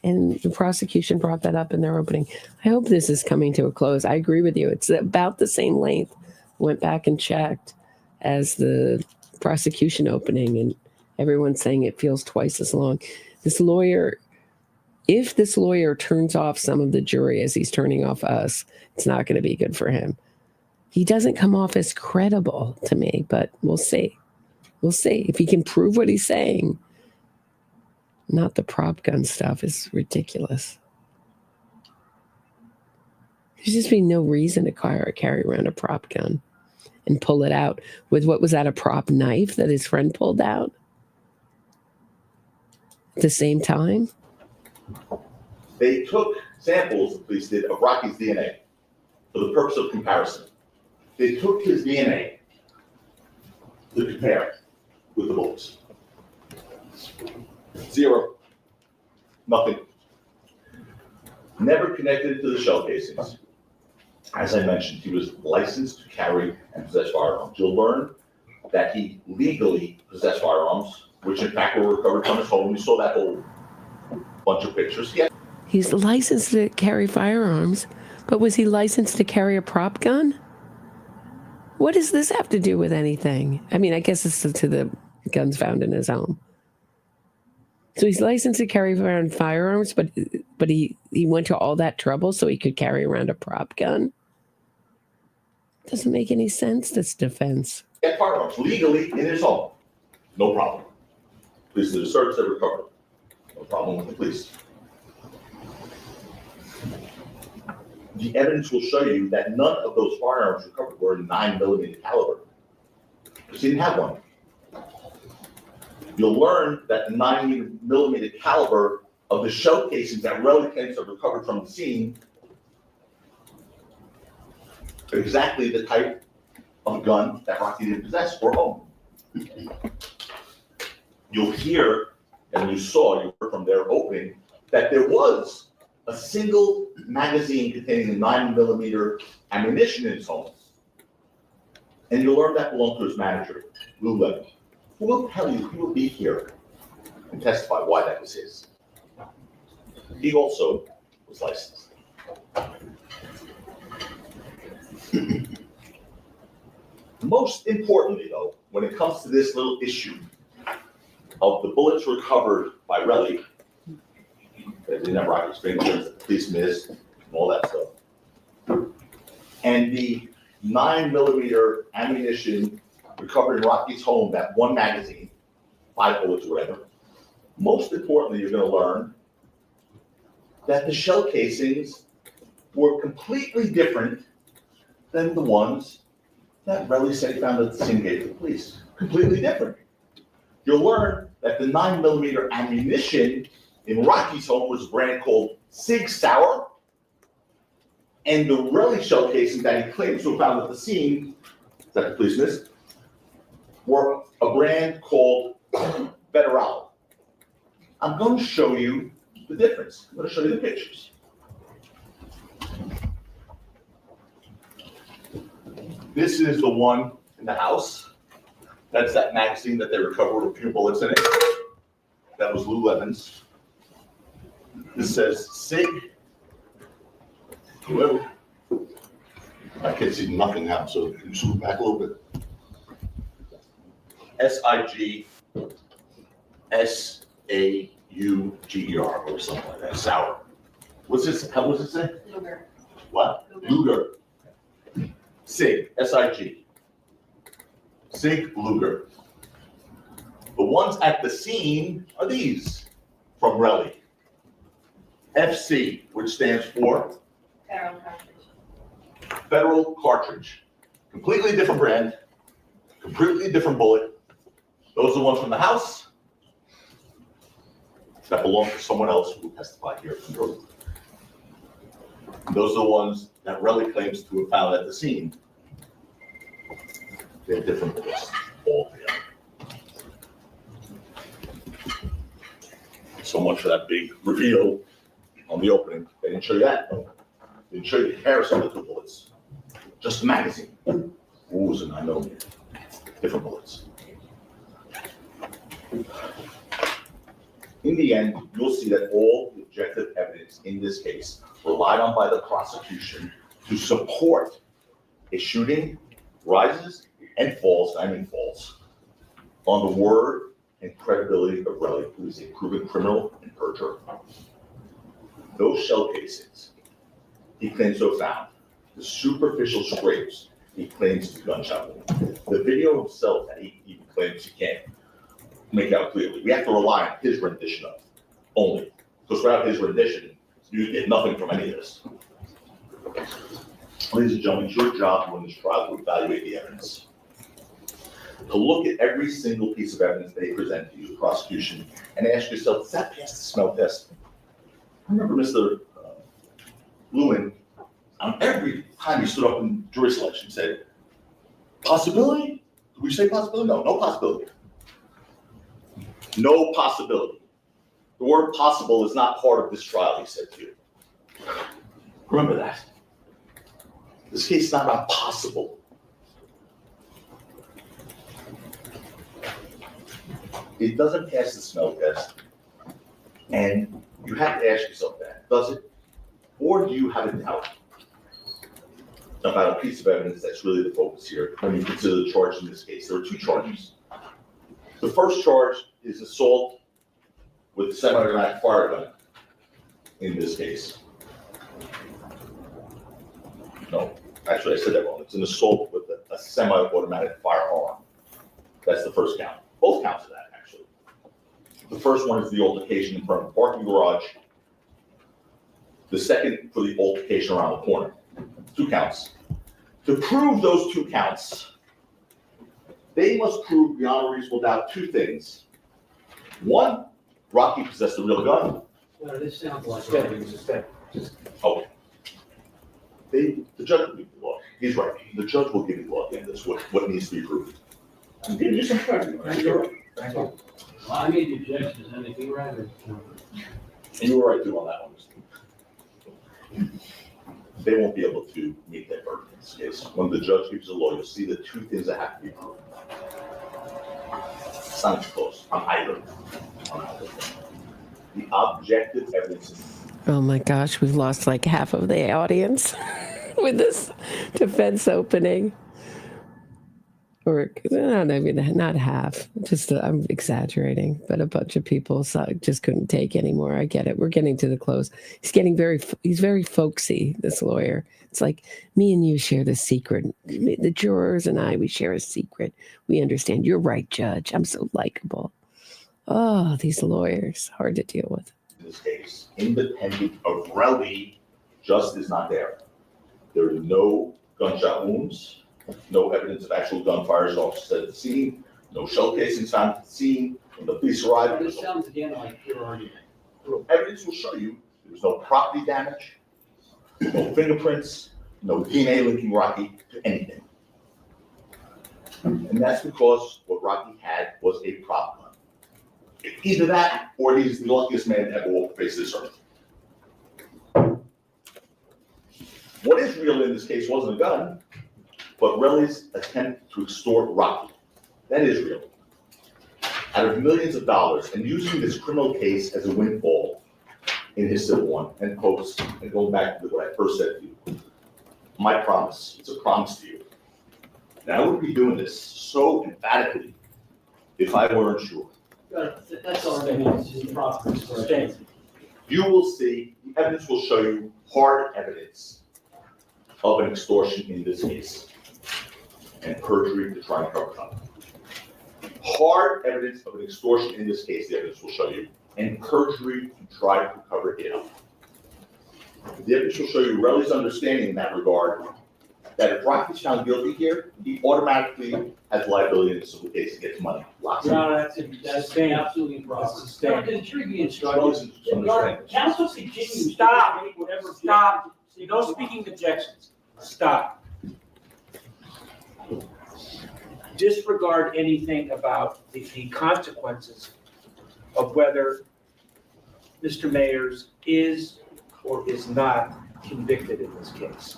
And the prosecution brought that up in their opening. I hope this is coming to a close. I agree with you. It's about the same length. Went back and checked as the prosecution opening, and everyone's saying it feels twice as long. If this lawyer turns off some of the jury as he's turning off us, it's not going to be good for him. He doesn't come off as credible to me, but we'll see. We'll see. If he can prove what he's saying, not the prop gun stuff is ridiculous. There's just been no reason to carry around a prop gun and pull it out with, what was that, a prop knife that his friend pulled out at the same time? They took samples, the police did, of Rocky's DNA for the purpose of comparison. They took his DNA to compare with the bullets. Zero. Nothing. Never connected to the shell casings. As I mentioned, he was licensed to carry and possess firearms. You'll learn that he legally possessed firearms, which in fact were recovered from his home. We saw that whole bunch of pictures. Yeah. He's licensed to carry firearms, but was he licensed to carry a prop gun? What does this have to do with anything? I mean, I guess it's to the guns found in his home. So he's licensed to carry around firearms, but he went to all that trouble so he could carry around a prop gun? Doesn't make any sense, this defense. Get firearms legally in his home. No problem. Police did a search, they recovered. No problem with the police. The evidence will show you that none of those firearms recovered were 9mm caliber, because he didn't have one. You'll learn that the 9mm caliber of the shell casings that Relly claims have recovered from the scene are exactly the type of gun that Rocky didn't possess or own. You'll hear, and you heard from their opening, that there was a single magazine containing 9mm ammunition in his home. And you'll learn that belonged to his manager, Lou Levin, who will tell you, he will be here and testify why that was his. He also was licensed. Most importantly, though, when it comes to this little issue of the bullets recovered by Relly, that didn't have Rocky's fingerprints, that the police missed, and all that stuff, and the 9mm ammunition recovered in Rocky's home, that one magazine, 5 bullets or whatever, most importantly, you're going to learn that the shell casings were completely different than the ones that Relly said he found at the scene gave to the police. Completely different. You'll learn that the 9mm ammunition in Rocky's home was a brand called Sig Sauer, and the Relly shell casings that he claims to have found at the scene that the police missed were a brand called Federal. I'm going to show you the difference. I'm going to show you the pictures. This is the one in the house. That's that magazine that they recovered with a few bullets in it. That was Lou Levin's. This says Sig. Whoever. I can't see nothing now, so can you scoot back a little bit? SIG SAUGER or something like that. Sour. What's this? How was it say? Luger. What? Luger. Sig, SIG. Sig Luger. The ones at the scene are these from Relly. FC, which stands for Terell Ephron. Federal Cartridge. Completely different brand, completely different bullet. Those are the ones from the house that belong to someone else who testified here from earlier. Those are the ones that Relly claims to have found at the scene. They're different bullets altogether. So much for that big reveal on the opening. They didn't show you that. They didn't show you the comparison of the two bullets. Just the magazine. Ooh, it's a 9mm. Different bullets. In the end, you'll see that all the objective evidence in this case relied on by the prosecution to support a shooting rises and falls, on the word and credibility of Relly, who is a proven criminal and perjurer. Those shell casings he claims to have found, the superficial scrapes he claims to gunshot wound, the video himself that he even claims he can't make out clearly. We have to rely on his rendition of it only, because without his rendition, you get nothing from any of this. Ladies and gentlemen, it's your job in this trial to evaluate the evidence, to look at every single piece of evidence they present to you, the prosecution, and ask yourself, does that pass the smell test? I remember Mr. Lewin, every time he stood up in jury selection, said, possibility? Did we say possibility? No, no possibility. No possibility. The word possible is not part of this trial, he said to you. Remember that. This case is not about possible. It doesn't pass the smell test. And you have to ask yourself that, does it? Or do you have a doubt about a piece of evidence that's really the focus here when you consider the charge in this case? There are two charges. The first charge is assault with a semi-automatic fire gun in this case. No, actually I said that wrong. It's an assault with a semi-automatic firearm. That's the first count. Both counts of that, actually. The first one is the altercation in front of the parking garage. The second for the altercation around the corner. 2 counts. To prove those 2 counts, they must prove beyond a reasonable doubt 2 things. 1, Rocky possessed a real gun. No, this sounds like. Okay. The judge will give you the law. He's right. The judge will give you the law at the end of this, what needs to be proved. I'm giving you some credit. Well, I made the objections, anything right? And you were right too on that one. They won't be able to meet that burden in this case. When the judge gives the law, you'll see the 2 things that have to be proved. It's not even close. On either. The objective evidence. Oh my gosh, we've lost like half of the audience with this defense opening. Or not half, just I'm exaggerating, but a bunch of people just couldn't take anymore. I get it. We're getting to the close. He's very folksy, this lawyer. It's like me and you share the secret. The jurors and I, we share a secret. We understand. You're right, Judge. I'm so likable. Oh, these lawyers, hard to deal with. In this case, independent of Relly, just is not there. There are no gunshot wounds. No evidence of actual gunfire is also at the scene. No shell casings found at the scene. When the police arrived, This sounds again like your argument. evidence will show you there was no property damage, no fingerprints, no DNA linking Rocky to anything. And that's because what Rocky had was a prop gun. Either that, or he's the luckiest man to ever walk the face of this earth. What is real in this case wasn't a gun, but Relly's attempt to extort Rocky. That is real. Out of millions of dollars, and using this criminal case as a windfall in his civil one, and folks, and going back to what I first said to you, my promise, it's a promise to you. Now, I wouldn't be doing this so emphatically if I weren't sure. That's all right, it's just proper expression. You will see, the evidence will show you hard evidence of an extortion in this case, and perjury to try and cover it up. Hard evidence of an extortion in this case, the evidence will show you, and perjury to try to cover it up. The evidence will show you Relly's understanding in that regard, that if Rocky's found guilty here, he automatically has liability in the civil case to get money. Lots of No, that's absolutely improper. The jury be instructed. Counsel continue. Stop. Whatever. Stop. No speaking objections. Stop. Disregard anything about the consequences of whether Mr. Mayers is or is not convicted in this case.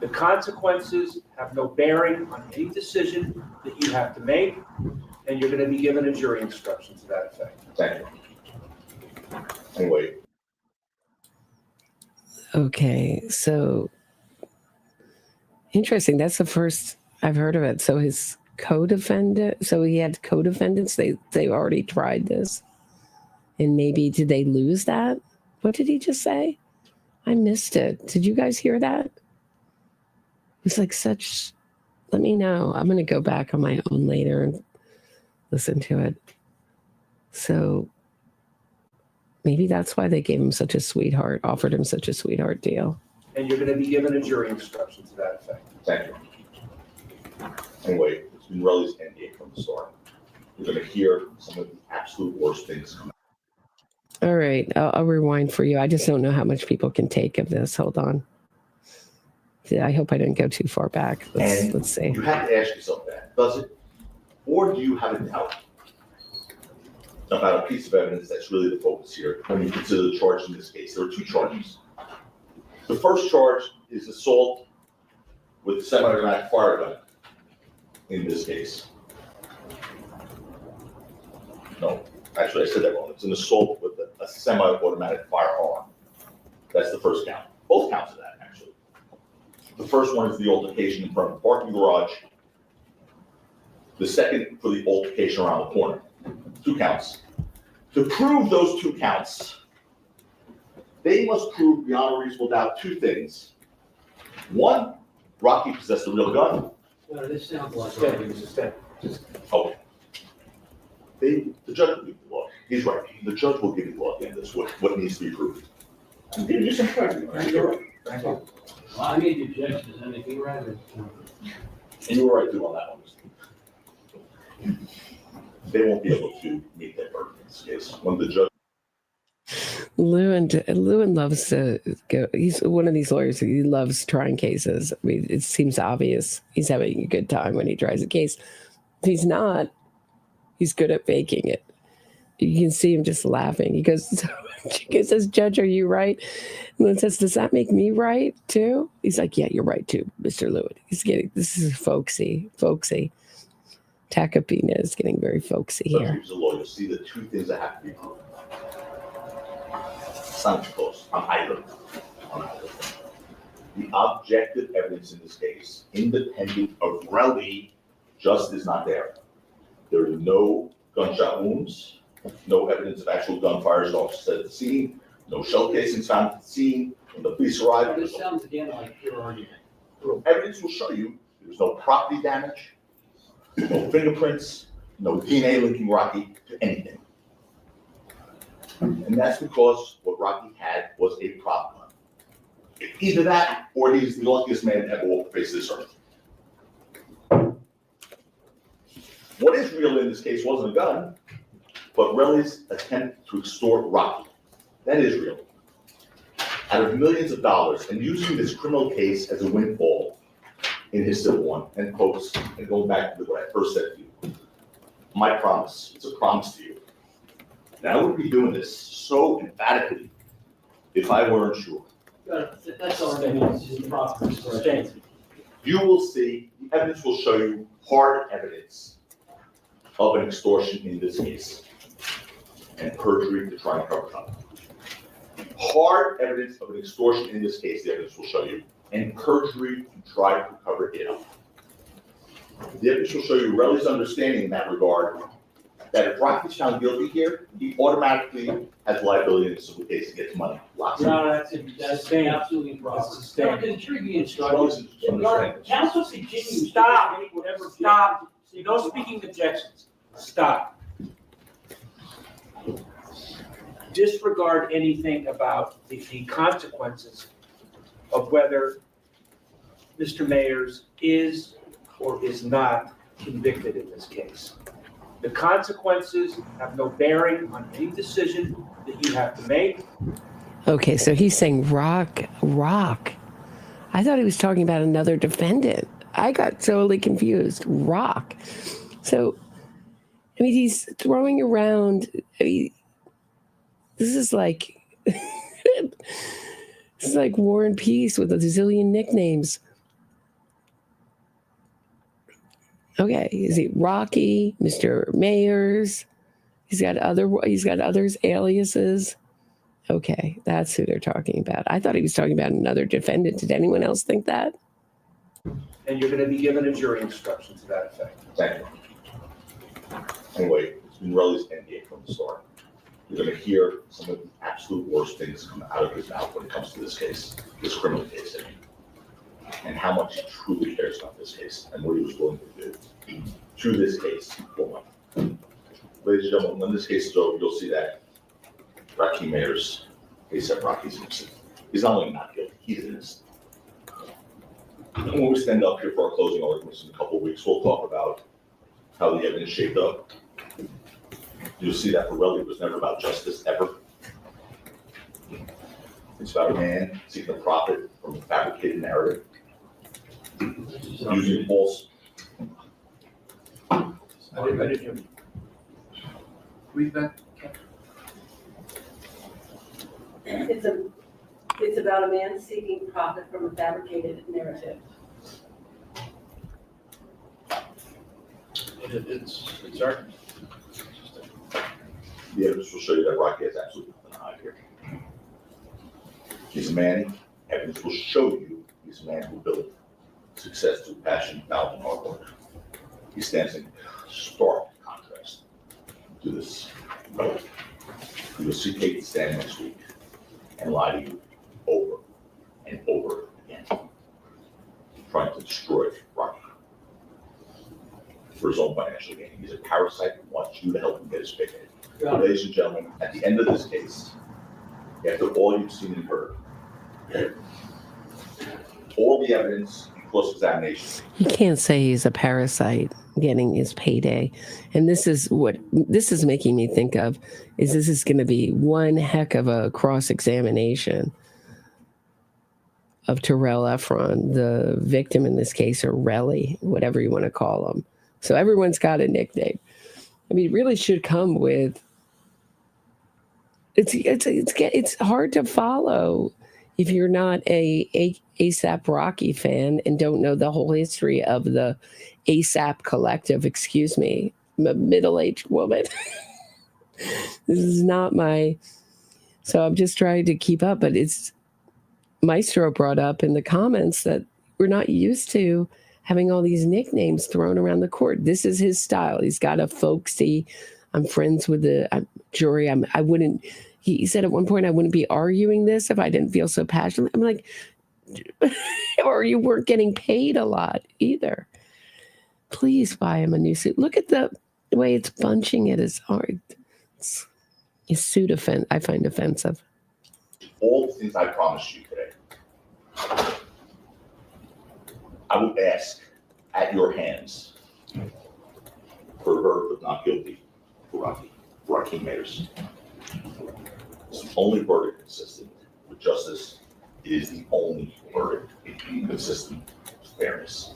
The consequences have no bearing on any decision that you have to make, and you're going to be given a jury instruction to that effect. Thank you. Anyway. Okay, so interesting. That's the first I've heard of it. So his co-defendant, so he had co-defendants. They already tried this, and maybe did they lose that? What did he just say? I missed it. Did you guys hear that? It's like such. Let me know. I'm going to go back on my own later and listen to it. So maybe that's why they gave him such a sweetheart, offered him such a sweetheart deal. And you're going to be given a jury instruction to that effect. Thank you. Anyway, it's been Relly's NDA from the start. You're going to hear some of the absolute worst things come out. All right, I'll rewind for you. I just don't know how much people can take of this. Hold on. I hope I didn't go too far back. Let's see. You have to ask yourself that, does it? Or do you have a doubt about a piece of evidence that's really the focus here when you consider the charge in this case. There are two charges. The first charge is assault with a semi-automatic fire gun in this case. No, actually I said that wrong. It's an assault with a semi-automatic firearm. That's the first count. Both counts of that, actually. The first one is the altercation in front of the parking garage. The second for the altercation around the corner. 2 counts. To prove those 2 counts, they must prove beyond a reasonable doubt 2 things. 1, Rocky possessed a real gun. No, this sounds like. Okay. The judge will give you the law. He's right. The judge will give you the law at the end of this, what needs to be proved. I'm giving you some credit. Thank you. Well, I made the objection, does that make you right? And you were right too on that one. They won't be able to meet that burden in this case. When the judge. Lewin loves to go. He's one of these lawyers. He loves trying cases. I mean, it seems obvious he's having a good time when he tries a case. If he's not, he's good at faking it. You can see him just laughing. He goes, he says, "Judge, are you right?" And Lewin says, "Does that make me right too?" He's like, "Yeah, you're right too, Mr. Lewin." He's getting, this is folksy. Tacopina is getting very folksy here. As a lawyer, you'll see the 2 things that have to be proven. It's not close on either. The objective evidence in this case, independent of Relly, just is not there. There are no gunshot wounds, no evidence of actual gunfire at the scene, no shell casings found at the scene. When the police arrived, This sounds again like your argument. evidence will show you there's no property damage, no fingerprints, no DNA linking Rocky to anything. And that's because what Rocky had was a prop gun. Either that, or he's the luckiest man to ever walk the face of this earth. What is real in this case wasn't a gun, but Relly's attempt to extort Rocky. That is real. Out of millions of dollars, and using this criminal case as a windfall in his civil one, and quotes, and going back to what I first said to you. My promise, it's a promise to you. Now, I wouldn't be doing this so emphatically if I weren't sure. That's all right, it's just proper. You will see, the evidence will show you hard evidence of an extortion in this case, and perjury to try and cover it up. Hard evidence of an extortion in this case, the evidence will show you, and perjury to try to cover it up. The evidence will show you Relly's understanding in that regard, that if Rocky's found guilty here, he automatically has liability in the civil case and gets money. Lots of No, that's absolutely improper. No, the jury be instructed. Counsel continues. Stop. Make whatever. Stop. No speaking objections. Stop. Disregard anything about the consequences of whether Mr. Mayers is or is not convicted in this case. The consequences have no bearing on any decision that you have to make. Okay, so he's saying rock. I thought he was talking about another defendant. I got totally confused. Rock. So, I mean, he's throwing around. I mean, this is like War and Peace with a zillion nicknames. Okay, is he Rocky, Mr. Mayers? He's got others aliases. Okay, that's who they're talking about. I thought he was talking about another defendant. Did anyone else think that? And you're going to be given a jury instruction to that effect. Thank you. Anyway, it's been Relly's endgame from the start. You're going to hear some of the absolute worst things come out of his mouth when it comes to this case, this criminal case, and how much he truly cares about this case and what he was willing to do to this case. Ladies and gentlemen, when this case is over, you'll see that Rakim Mayers, he said Rocky's innocent. He's not only not guilty, he's innocent. And when we stand up here for our closing arguments in a couple of weeks, we'll talk about how the evidence shaped up. You'll see that for Relly, it was never about justice, ever. It's about a man seeking a profit from a fabricated narrative, using false. I didn't hear you. Read that. It's about a man seeking profit from a fabricated narrative. It's our. The evidence will show you that Rocky has absolutely nothing to hide here. He's a man, evidence will show you he's a man who built success through passion, valor, and hard work. He stands in stark contrast to this relative. You will see Kate stand next week and lie to you over and over again, trying to destroy Rocky for his own financial gain. He's a parasite who wants you to help him get his big head. Ladies and gentlemen, at the end of this case, after all you've seen and heard, all the evidence and cross-examination. You can't say he's a parasite getting his payday. And this is making me think of, is this is going to be one heck of a cross-examination of Terell Ephron, the victim in this case, or Relly, whatever you want to call him. So everyone's got a nickname. I mean, it really should come with, it's hard to follow if you're not a ASAP Rocky fan and don't know the whole history of the ASAP collective. Excuse me, I'm a middle-aged woman. This is not so I'm just trying to keep up, but it's, Maestro brought up in the comments that we're not used to having all these nicknames thrown around the court. This is his style. He's got a folksy, I'm friends with the jury. I wouldn't, he said at one point, I wouldn't be arguing this if I didn't feel so passionate. I'm like, or you weren't getting paid a lot either. Please buy him a new suit. Look at the way it's bunching at his heart. His suit I find offensive. All the things I promised you today, I would ask at your hands for a verdict of not guilty for Rakim Mayers. It's the only verdict consistent with justice. It is the only verdict consistent with fairness.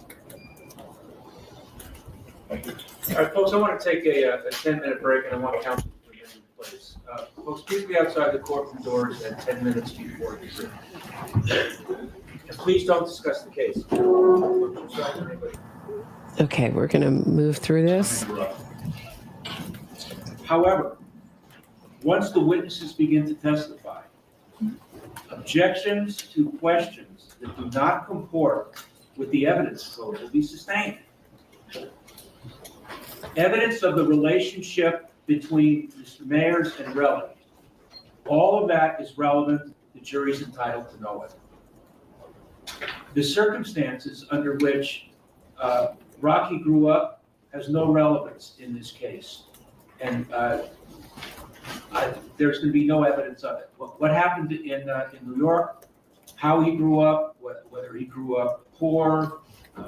Thank you. All right, folks, I want to take a 10-minute break, and I want counsel to remain in place. Folks, please be outside the courtroom doors at 10 minutes before the hearing. And please don't discuss the case. Okay, we're going to move through this. However, once the witnesses begin to testify, objections to questions that do not comport with the evidence code will be sustained. Evidence of the relationship between Mr. Mayers and Relly, all of that is relevant. The jury's entitled to know it. The circumstances under which Rocky grew up has no relevance in this case. And there's going to be no evidence of it. What happened in New York, how he grew up, whether he grew up poor,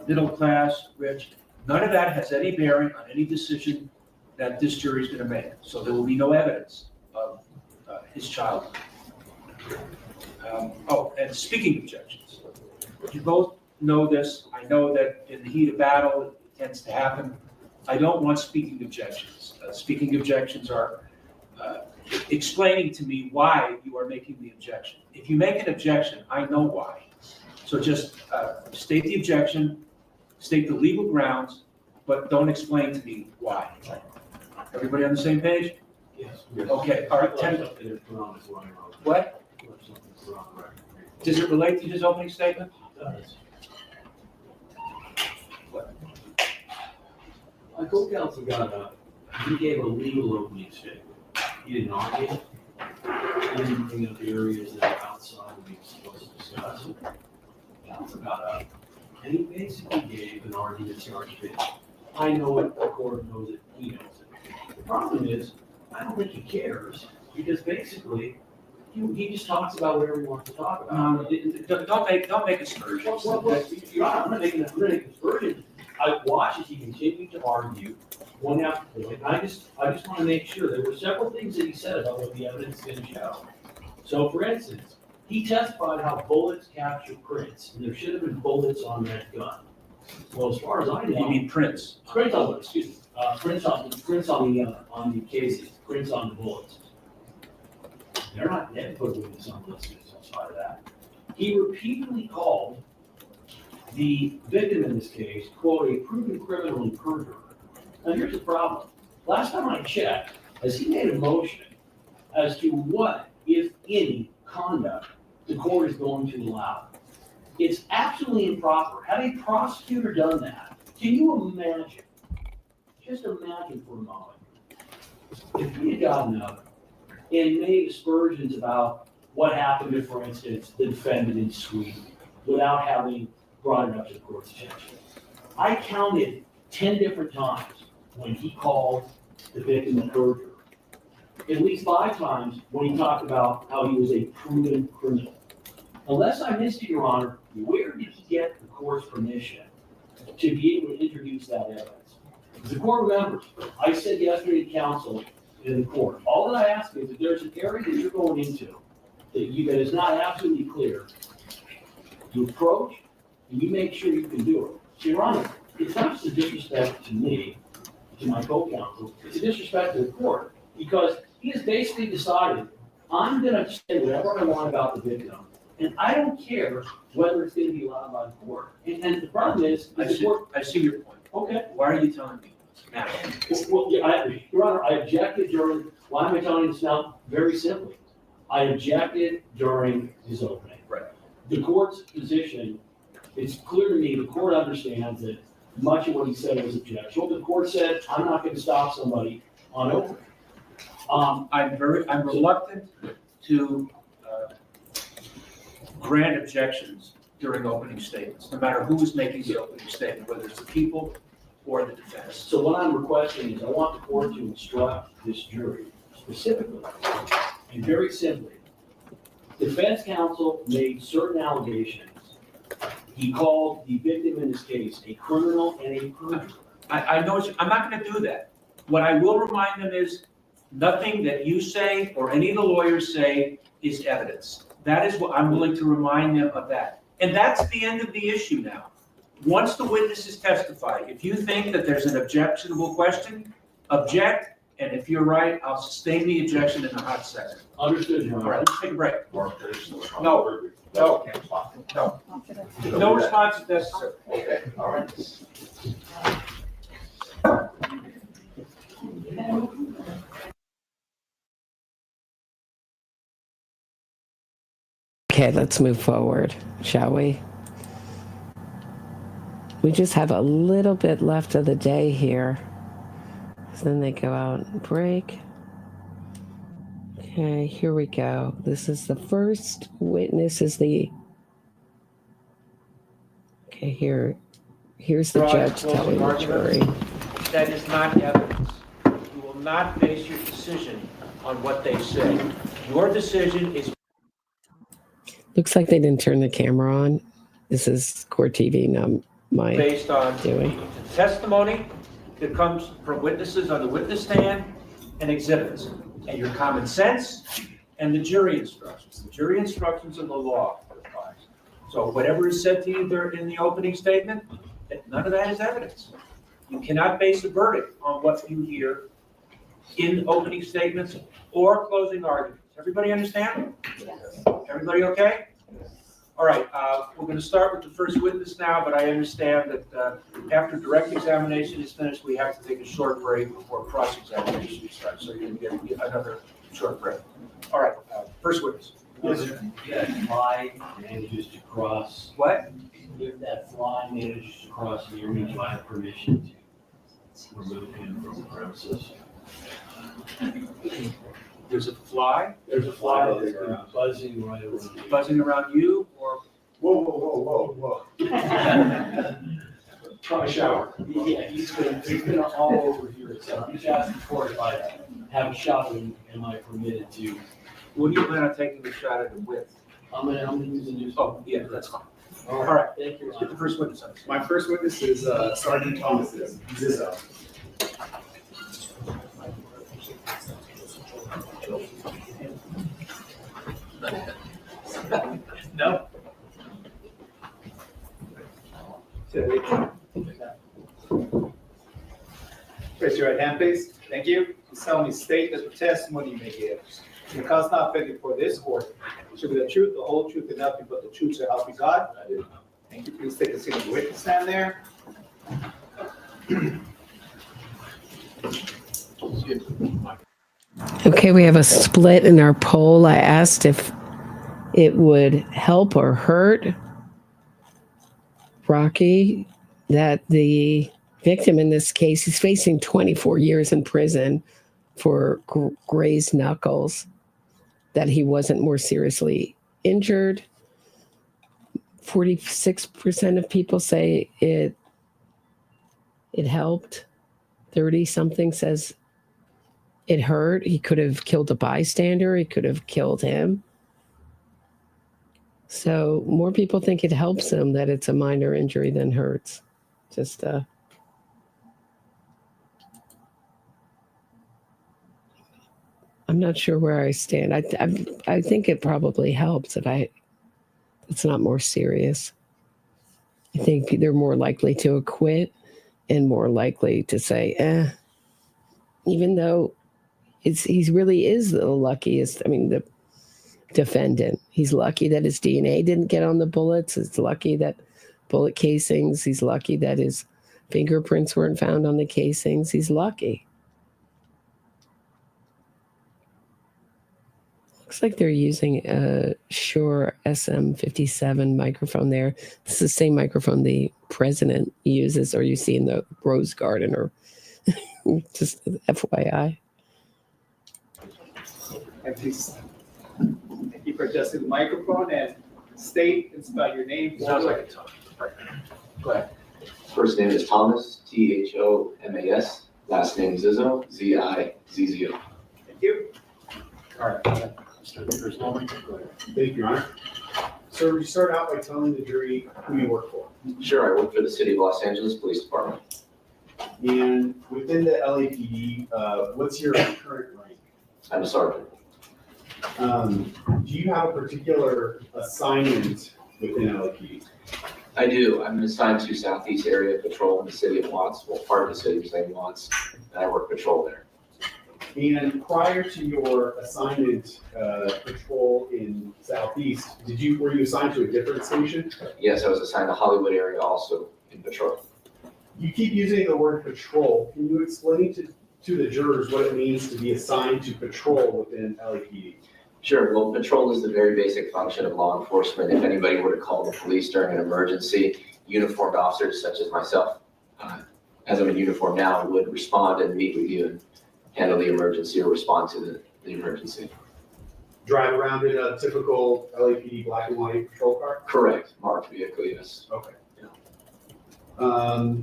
middle class, rich, none of that has any bearing on any decision that this jury is going to make. So there will be no evidence of his childhood. And speaking objections, you both know this. I know that in the heat of battle, it tends to happen. I don't want speaking objections. Speaking objections are explaining to me why you are making the objection. If you make an objection, I know why. So just state the objection, state the legal grounds, but don't explain to me why. Everybody on the same page? Yes. Okay, all right. 10. What? Does it relate to his opening statement? What? My co-counsel got up, he gave a legal opening statement. He didn't argue. He didn't bring up areas that are outside of what he was supposed to discuss. Counsel got up, and he basically gave an argument charge to I know it, the court knows it, he knows it. The problem is, I don't think he cares, because basically, he just talks about whatever he wants to talk about. Don't make aspersions. Well, I'm not making aspersions. I watched as he continued to argue one after the other. I just want to make sure. There were several things that he said about what the evidence didn't show. So, for instance, he testified how bullets capture prints, and there should have been bullets on that gun. Well, as far as I know. You mean prints? Prints on, excuse me, prints on the cases, prints on the bullets. They're not dead put witness on this, outside of that. He repeatedly called the victim in this case, quote, a proven criminal and perjurer. Now, here's the problem. Last time I checked, has he made a motion as to what, if any, conduct the court is going to allow? It's absolutely improper. Had a prosecutor done that, can you imagine, just imagine for a moment, if he had gotten up and made aspersions about what happened to, for instance, the defendant in Sweden without having brought it up to the court's attention. I counted 10 different times when he called the victim a perjurer. At least 5 times when he talked about how he was a proven criminal. Unless I missed it, Your Honor, where did he get the court's permission to be able to introduce that evidence? As the court remembers, I said yesterday to counsel in the court, all that I ask is if there's an area that you're going into that is not absolutely clear, you approach and you make sure you can do it. So, Your Honor, it's not just a disrespect to me, to my co-counsel, it's a disrespect to the court, because he has basically decided, I'm gonna say whatever I want about the victim, and I don't care whether it's gonna be allowed by the court. And the problem is, I see your point. okay, Why are you telling me? Now, well, yeah, Your Honor, I objected during, why am I telling you this now? Very simply, I objected during his opening. Right. The court's position, it's clear to me, the court understands that much of what he said was objectionable. The court said, I'm not gonna stop somebody on opening. I'm reluctant to grant objections during opening statements, no matter who is making the opening statement, whether it's the people or the defense. So what I'm requesting is I want the court to instruct this jury specifically and very simply. Defense counsel made certain allegations. He called the victim in this case a criminal and a perjurer. I know, I'm not gonna do that. What I will remind them is, nothing that you say or any of the lawyers say is evidence. That is what I'm willing to remind them of that. And that's the end of the issue now. Once the witnesses testify, if you think that there's an objectionable question, object, and if you're right, I'll sustain the objection in a hot second. Understood, Your All Honor. right, let's take a break. No. No response is necessary. Okay, all right. Okay, let's move forward, shall we? We just have a little bit left of the day here. So then they go out and break. Okay, here we go. This is the first witness Okay, here's the judge telling the jury. That is not evidence. You will not base your decision on what they say. Your decision is Looks like they didn't turn the camera on. This is court TV, not my based on doing. testimony that comes from witnesses on the witness stand and exhibits, and your common sense and the jury instructions. The jury instructions and the law applies. So whatever is said to you there in the opening statement, none of that is evidence. You cannot base a verdict on what you hear in opening statements or closing arguments. Everybody understand? Yes. Everybody okay? All right, we're going to start with the first witness now, but I understand that after direct examination is finished, we have to take a short break before cross-examination starts. So you're going to get another short break. All right, first witness. That fly manages to cross. What? If that fly manages to cross the area, do I have permission to remove him from the premises? There's a fly There's a fly that's been buzzing right around me. buzzing around you, or Whoa. Try a shower. Yeah, he's been all over here, so I'm just asking for if I have a shot at him, am I permitted to? what do you plan on taking a shot at him with? I'm gonna use the new. Oh, yeah, that's fine. All All right, Thank you. let's get the first witness on. My first witness is Sergeant Thomas's Zizzo. No. Raise your right hand, please. Thank you. You solemnly state that the testimony you may give in the cause not pending before this court should be the truth, the whole truth, and nothing but the truth, so help you God. I do. Thank you. Please take a seat on the witness stand there. Okay, we have a split in our poll. I asked if it would help or hurt Rocky that the victim in this case is facing 24 years in prison for grazed knuckles, that he wasn't more seriously injured. 46% of people say it helped. 30-something says it hurt. He could have killed a bystander. He could have killed him. So more people think it helps him that it's a minor injury than hurts. Just I'm not sure where I stand. I think it probably helps that it's not more serious. I think they're more likely to acquit and more likely to say, even though he really is the luckiest. I mean, the defendant, he's lucky that his DNA didn't get on the bullets. He's lucky that bullet casings. He's lucky that his fingerprints weren't found on the casings. He's lucky. Looks like they're using a Shure SM57 microphone there. This is the same microphone the president uses, or you see in the Rose Garden, or just FYI. And please, thank you for adjusting the microphone and state and spell your name. Sounds like it's on. Go ahead. First name is Thomas, Thomas. Last name Zizzo, Zizzo. Thank you. All right. Mr. Przelomiec, go ahead. Thank you, Your Honor. Sir, would you start out by telling the jury who you work for? Sure, I work for the City of Los Angeles Police Department. And within the LAPD, what's your current rank? I'm a sergeant. Do you have a particular assignment within LAPD? I do. I'm assigned to Southeast Area Patrol in the City of Watts, well, part of the city of St. Watts, and I work patrol there. And prior to your assignment, patrol in Southeast, were you assigned to a different station? Yes, I was assigned to Hollywood area also in patrol. You keep using the word patrol. Can you explain to the jurors what it means to be assigned to patrol within LAPD? Sure. Well, patrol is the very basic function of law enforcement. If anybody were to call the police during an emergency, uniformed officers such as myself, as I'm in uniform now, would respond and meet with you and handle the emergency or respond to the emergency. Drive around in a typical LAPD black and white patrol car? Correct. Marked vehicle, yes. Okay. Yeah.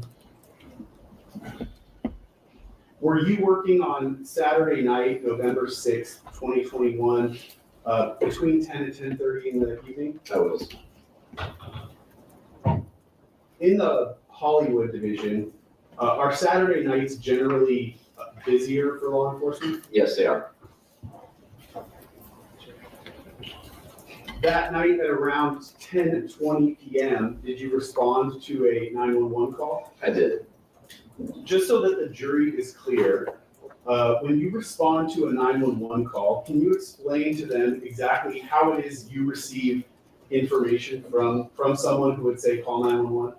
Were you working on Saturday night, November 6th, 2021, between 10 and 10:30 in the evening? I was. In the Hollywood division, are Saturday nights generally busier for law enforcement? Yes, they are. That night at around 10:20 p.m., did you respond to a 911 call? I did. Just so that the jury is clear, when you respond to a 911 call, can you explain to them exactly how it is you receive information from someone who would say call 911?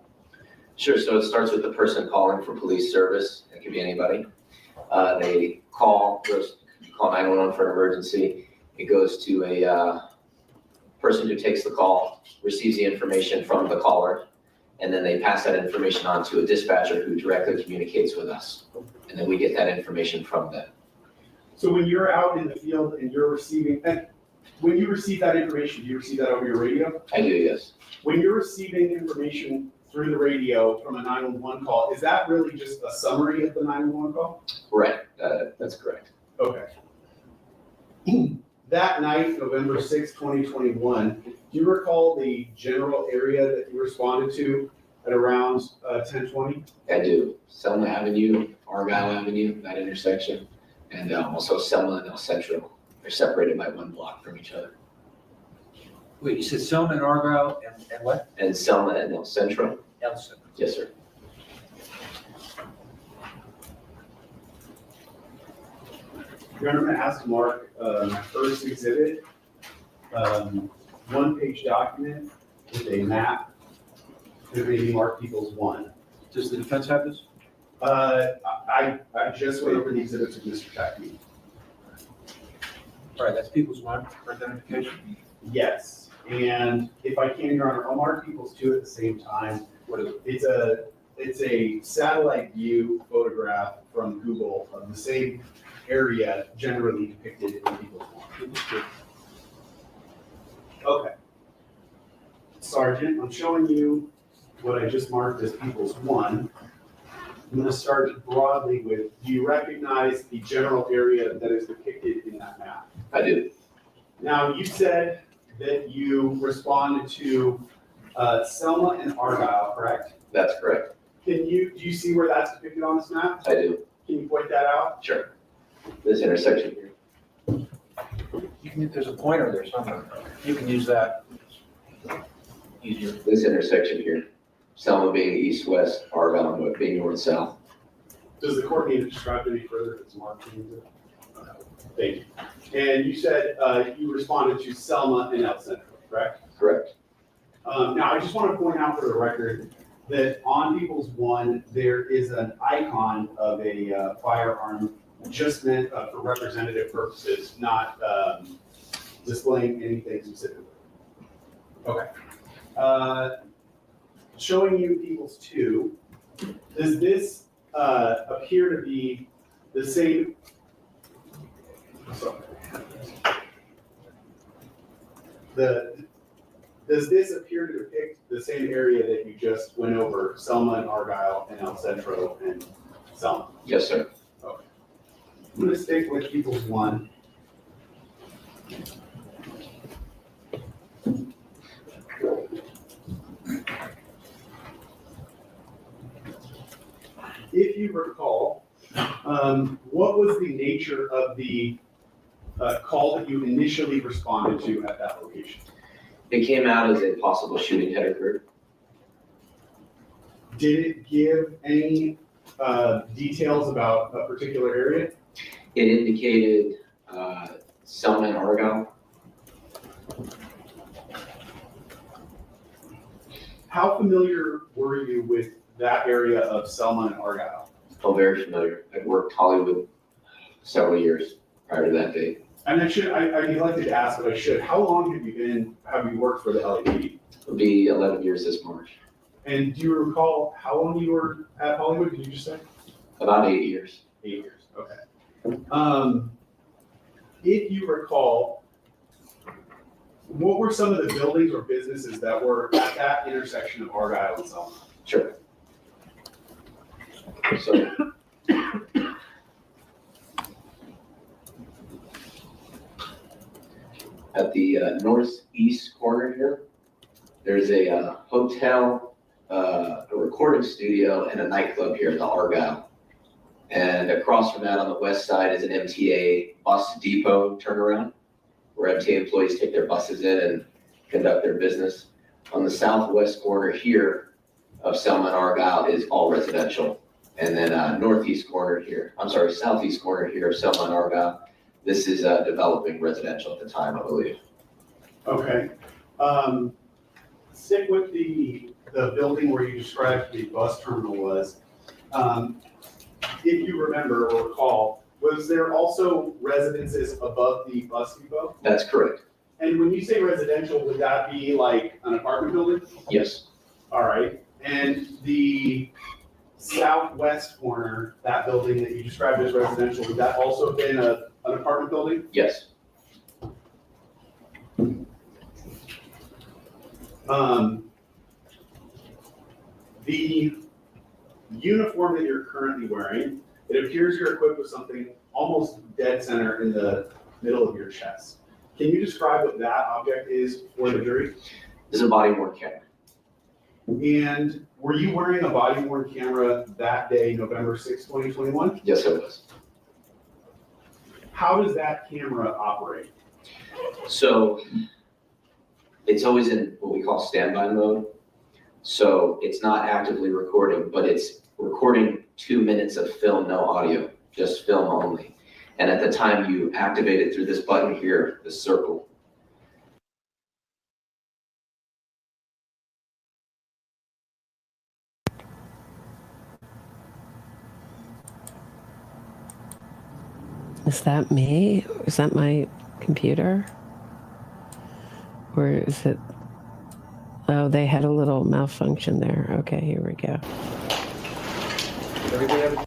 Sure. So it starts with the person calling for police service. It could be anybody. They call 911 for an emergency. It goes to a person who takes the call, receives the information from the caller, and then they pass that information on to a dispatcher who directly communicates with us. And then we get that information from them. So when you're out in the field and you're receiving, and when you receive that information, do you receive that over your radio? I do, yes. When you're receiving information through the radio from a 911 call, is that really just a summary of the 911 call? Right, that's correct. Okay. That night, November 6, 2021, do you recall the general area that you responded to at around 10:20? I do. Selma Avenue, Argyle Avenue, that intersection, and also Selma and El Centro. They're separated by 1 block from each other. Wait, you said Selma and Argyle and what? And Selma and El Centro. Nelson. Yes, sir. Your Honor, I'm going to ask to mark my first exhibit, one-page document with a map. It may be marked Peoples 1. Does the defense have this? I just went over the exhibits with Mr. Tammie. All right, that's People's One for identification. Yes, and if I can, Your Honor, I'll mark Peoples 2 at the same time. What is it? It's a satellite view photograph from Google of the same area generally depicted in Peoples 1. Okay. Sergeant, I'm showing you what I just marked as Peoples 1. I'm going to start broadly with, do you recognize the general area that is depicted in that map? I do. Now, you said that you responded to Selma and Argyle, correct? That's correct. Do you see where that's depicted on this map? I do. Can you point that out? Sure. This intersection here. There's a pointer there somewhere. You can use that. Easier. This intersection here. Selma being east-west, Argyle being north-south. Does the court need to describe it any further if it's marked? Thank you. And you said you responded to Selma and El Centro, correct? Correct. Now, I just want to point out for the record that on Peoples 1, there is an icon of a firearm just meant for representative purposes, not displaying anything specifically. Okay. Showing you Peoples 2, does this appear to be the same? Sorry. Does this appear to depict the same area that you just went over, Selma and Argyle and El Centro and Selma? Yes, sir. Okay. I'm going to stick with Peoples 1. If you recall, what was the nature of the call that you initially responded to at that location? It came out as a possible shooting had occurred. Did it give any details about a particular area? It indicated Selma and Argyle. How familiar were you with that area of Selma and Argyle? Oh, very familiar. I've worked Hollywood several years prior to that date. And I neglected to ask, but I should. How long have you worked for the LAPD? It'll be 11 years this March. And do you recall how long you were at Hollywood? Did you just say? About 8 years. 8 years, okay. If you recall, what were some of the buildings or businesses that were at that intersection of Argyle and Selma? Sure. So, at the northeast corner here, there's a hotel, a recording studio, and a nightclub here at the Argyle. And across from that on the west side is an MTA bus depot turnaround, where MTA employees take their buses in and conduct their business. On the southwest corner here of Selma and Argyle is all residential. And then southeast corner here of Selma and Argyle, this is developing residential at the time, I believe. Okay. Stick with the building where you described the bus terminal was. If you remember or recall, was there also residences above the bus depot? That's correct. And when you say residential, would that be like an apartment building? Yes. All right. And the southwest corner, that building that you described as residential, would that also have been an apartment building? Yes. The uniform that you're currently wearing, it appears you're equipped with something almost dead center in the middle of your chest. Can you describe what that object is for the jury? This is a body-worn camera. And were you wearing a body-worn camera that day, November 6, 2021? Yes, it was. How does that camera operate? So it's always in what we call standby mode. So it's not actively recording, but it's recording 2 minutes of film, no audio, just film only. And at the time you activate it through this button here, the circle. Is that me? Is that my computer? Or is it? Oh, they had a little malfunction there. Okay, here we go. Everybody have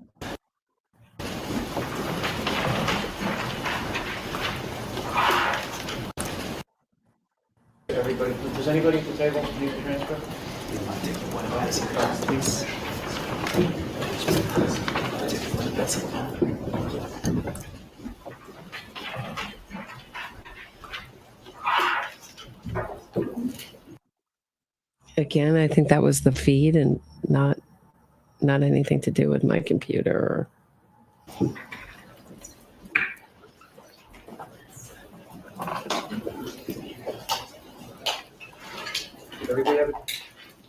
Everybody, does anybody at the table need the transcript? Please. Again, I think that was the feed and not anything to do with my computer. Everybody have,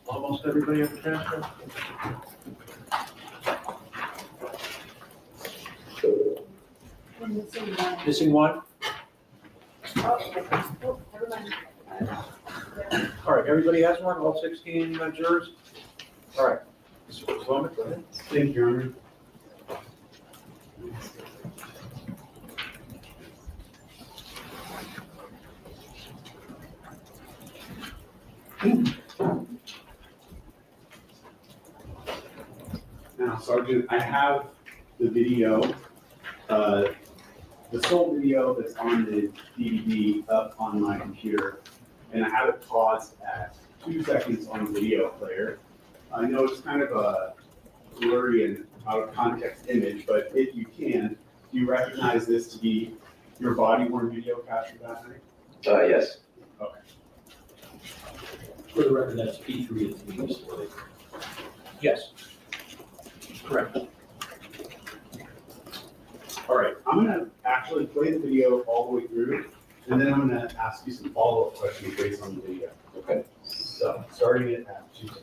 almost everybody have the transcript? Missing one? All right, everybody has one, all 16 jurors? All right. Mr. Przelomiec, go ahead. Thank you, Your Honor. Now, Sergeant, I have the video, the sole video that's on the DVD up on my computer, and I have it paused at 2 seconds on the video player. I know it's kind of a blurry and out of context image, but if you can, do you recognize this to be your body-worn video captured that night? Yes. Okay. For the record, that's P3 at the display. Yes. Correct. All right, I'm gonna actually play the video all the way through, and then I'm gonna ask you some follow-up questions based on the video. Okay. So, starting it at 2 seconds.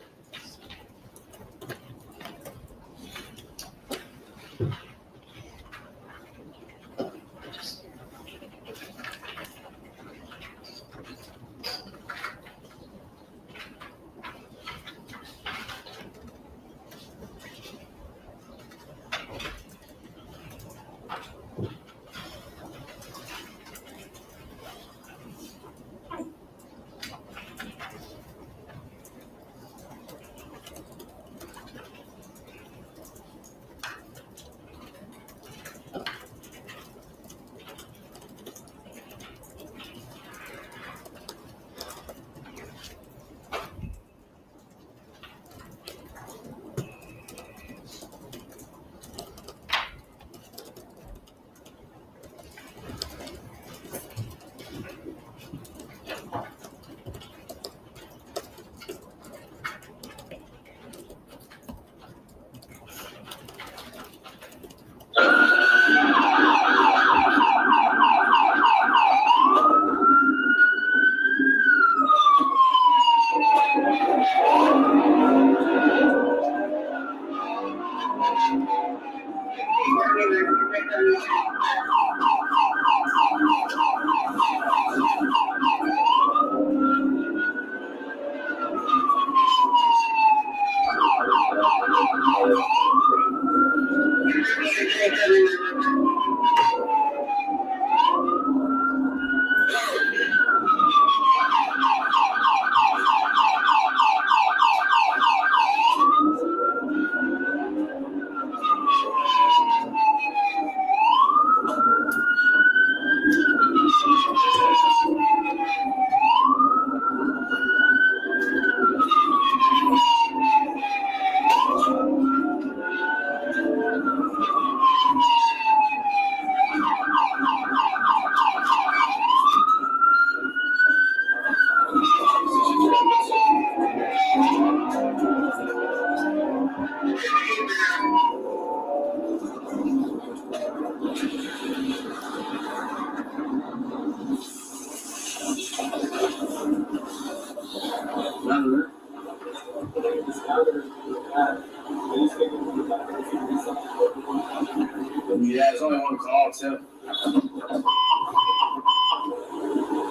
Yeah, there's only one call, too.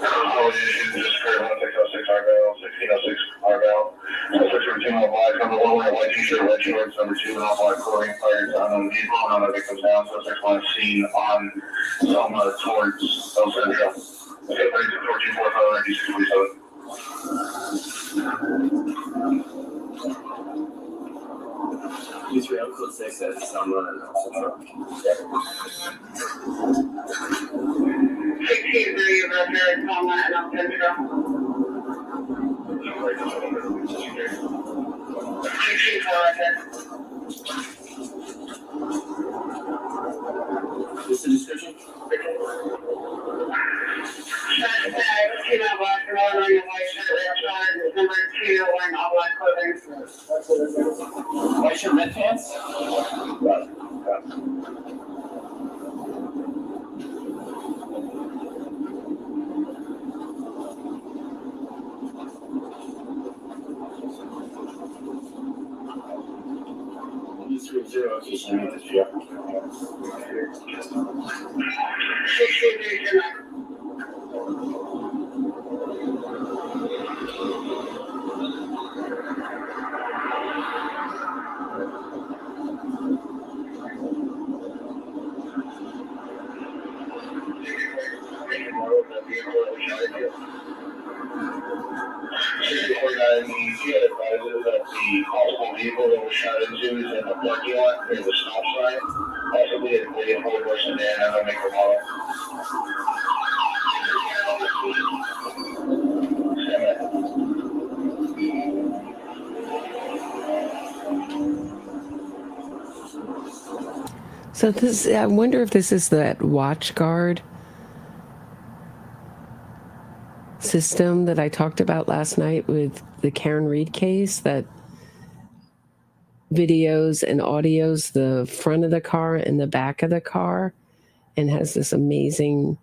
Oh, just for 1606 Argyle, 1606 Argyle. Suspect for 2 on black, number 1 wearing white t-shirt, red shorts, number 2 on black clothing, fired on the vehicle, and on the victim's down. Suspect on scene on Selma towards El Centro. Okay, 1445, 9647. Use real code 6 as Selma and El Centro. 16-3, Roger, Selma, and El Centro. 16-4, Roger. What's the description? Female black, one wearing a white shirt, red shorts, number 2 wearing all black clothing. White shirt, red pants? Zero location, I mean, this year. 16-3, Gemma. He advises that the possible vehicle that was shot into is in the parking lot near the stop sign. Possibly a Canadian Ford or sedan, I don't make a model. So this, I wonder if this is that watch guard system that I talked about last night with the Karen Reed case, that videos and audios the front of the car and the back of the car, and has this amazing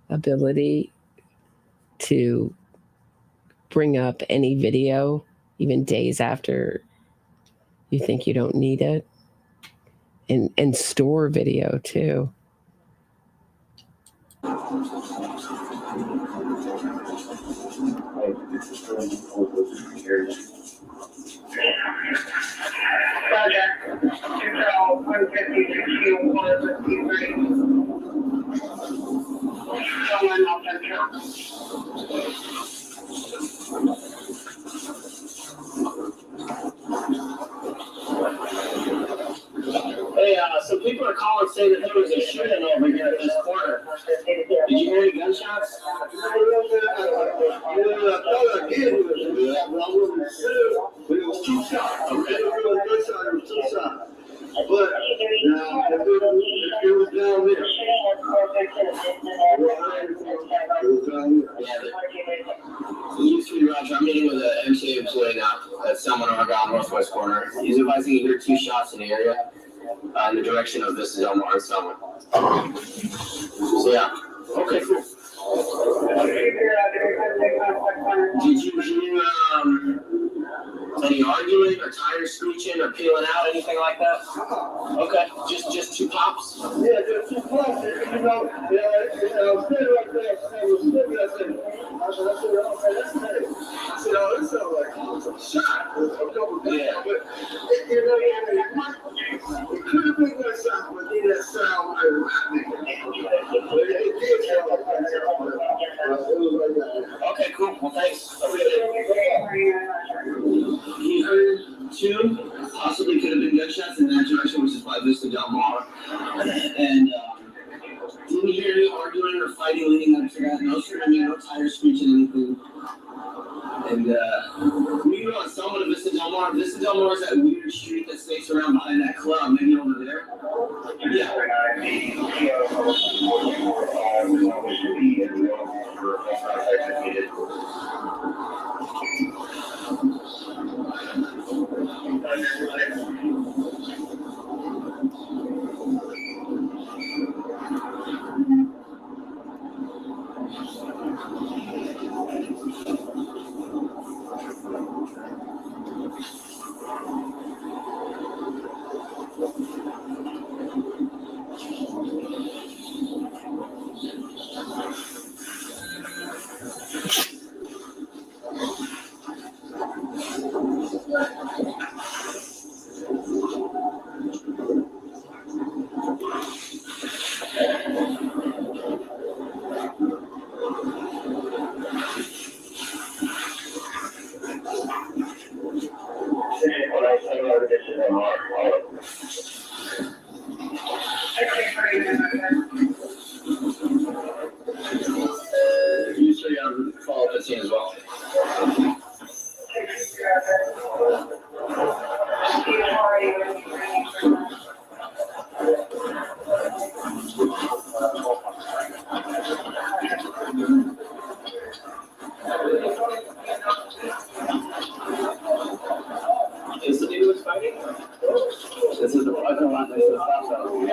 ability to bring up any video even days after you think you don't need it, and store video too. Roger. Terell, 150, 153. Someone else Central. Hey, some people are calling saying that there was a shooting over here at this corner. Did you hear any gunshots? But it was 2 shots. Okay. It was 2 shots. But now, if it was down there, I'm meeting with an MTA employee now at Selma and Argyle northwest corner. He's advising you hear 2 shots in the area in the direction of this is Elmore and Selma. So yeah. Okay, cool. Did you hear any arguing or tires screeching or peeling out, anything like that? Okay, just 2 pops? yeah, just 2 pops. You know, I was sitting right there. I was looking at it. I said, okay, that's nice. I said, oh, it sounds like a shot. A couple of Yeah. but it could have been that sound, but then that sound like rapping. But it did sound like that. It was like that. Okay, cool. Well, thanks. He heard 2, possibly could have been gunshots in that direction, which is by Vista Del Mar. And didn't hear any arguing or fighting leading up to that. No screaming, no tires screeching, anything. And we go on Selma to Vista Del Mar. Vista Del Mar is that weird street that snakes around behind that club, maybe over there. Yeah. You say I'm follow that scene as well. Is the dude was fighting? This is the other one. This is the stop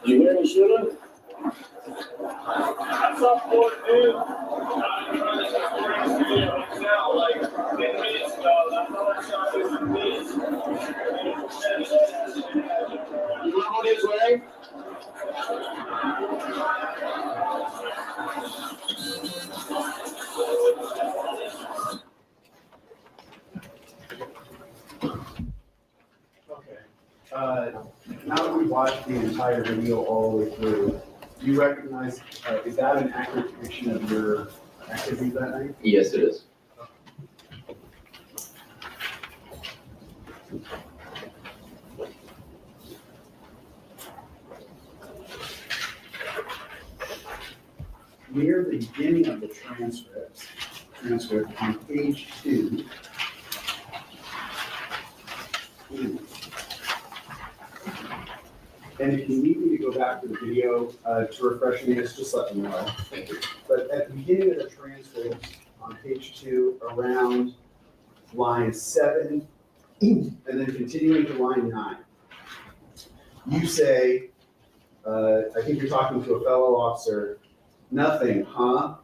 You hear me, shooter? That's up for it, dude. I'm trying to now, like 10 minutes ago. That's all I shot you for me. You know what he's wearing? Okay. Now that we watched the entire video all the way through, do you recognize, is that an accurate depiction of your activity that night? Yes, it is. Near the beginning of the transcript on page 2. And if you need me to go back to the video to refresh me, just let me know. Thank you. But at the beginning of the transcript on page 2, around line 7, and then continuing to line 9, you say, I think you're talking to a fellow officer, nothing, huh?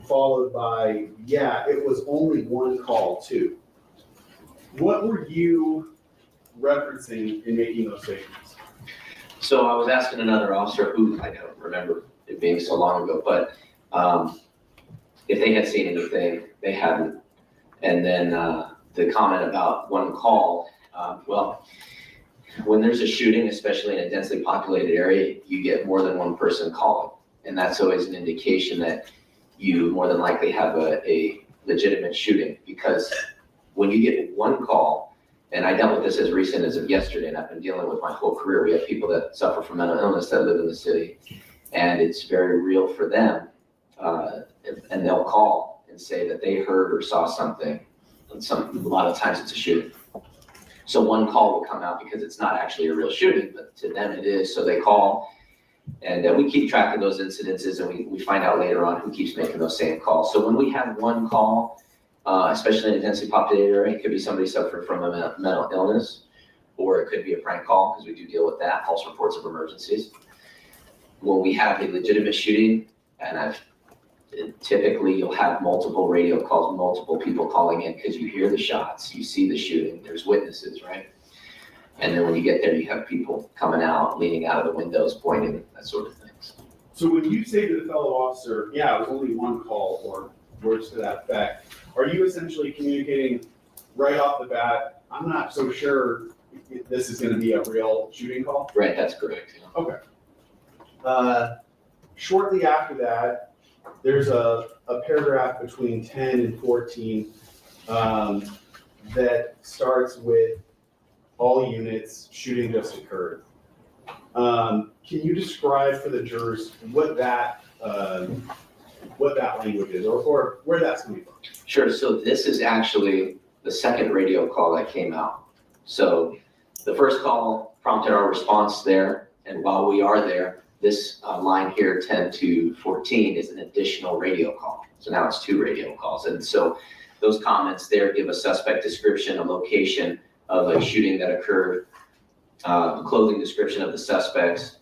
Followed by, yeah, it was only one call too. What were you referencing in making those statements? So I was asking another officer who, I don't remember it being so long ago, but if they had seen anything, they hadn't. And then the comment about one call, well, when there's a shooting, especially in a densely populated area, you get more than one person calling. And that's always an indication that you more than likely have a legitimate shooting, because when you get one call, and I dealt with this as recent as of yesterday, and I've been dealing with my whole career. We have people that suffer from mental illness that live in the city, and it's very real for them. And they'll call and say that they heard or saw something. And a lot of times it's a shooting. So one call will come out because it's not actually a real shooting, but to them it is. So they call, and we keep track of those incidences, and we find out later on who keeps making those same calls. So when we have one call, especially in a densely populated area, it could be somebody suffering from a mental illness, or it could be a prank call, because we do deal with that, false reports of emergencies. When we have a legitimate shooting, and typically you'll have multiple radio calls, multiple people calling in, because you hear the shots, you see the shooting, there's witnesses, right? And then when you get there, you have people coming out, leaning out of the windows, pointing, that sort of things. So when you say to the fellow officer, yeah, it was only one call, or words to that effect, are you essentially communicating right off the bat, I'm not so sure if this is going to be a real shooting call? Right, that's correct. Okay. Shortly after that, there's a paragraph between 10 and 14 that starts with all units, shooting just occurred. Can you describe for the jurors what that language is, or where that's coming from? Sure, so this is actually the second radio call that came out. So the first call prompted our response there, and while we are there, this line here, 10 to 14, is an additional radio call. So now it's 2 radio calls. And so those comments there give a suspect description, a location of a shooting that occurred, a clothing description of the suspects,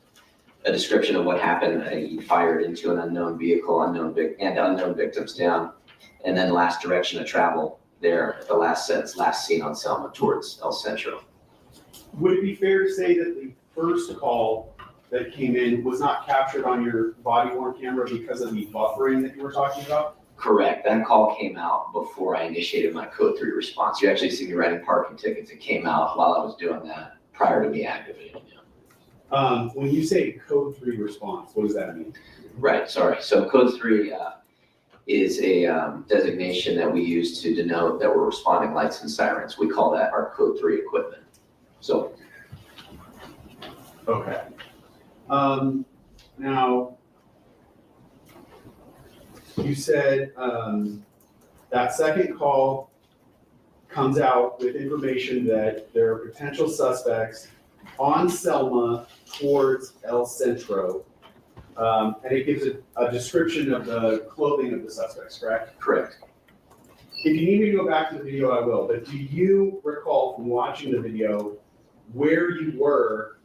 a description of what happened. He fired into an unknown vehicle, unknown victims down, and then last direction of travel there, the last sentence, last seen on Selma towards El Centro. Would it be fair to say that the first call that came in was not captured on your body worn camera because of the buffering that you were talking about? Correct. That call came out before I initiated my code 3 response. You actually see me writing parking tickets. It came out while I was doing that prior to me activating it. When you say code 3 response, what does that mean? Right, sorry. So code 3 is a designation that we use to denote that we're responding lights and sirens. We call that our code 3 equipment. So. Okay. Now, you said that second call comes out with information that there are potential suspects on Selma towards El Centro. And it gives a description of the clothing of the suspects, correct? Correct. If you need me to go back to the video, I will. But do you recall from watching the video where you were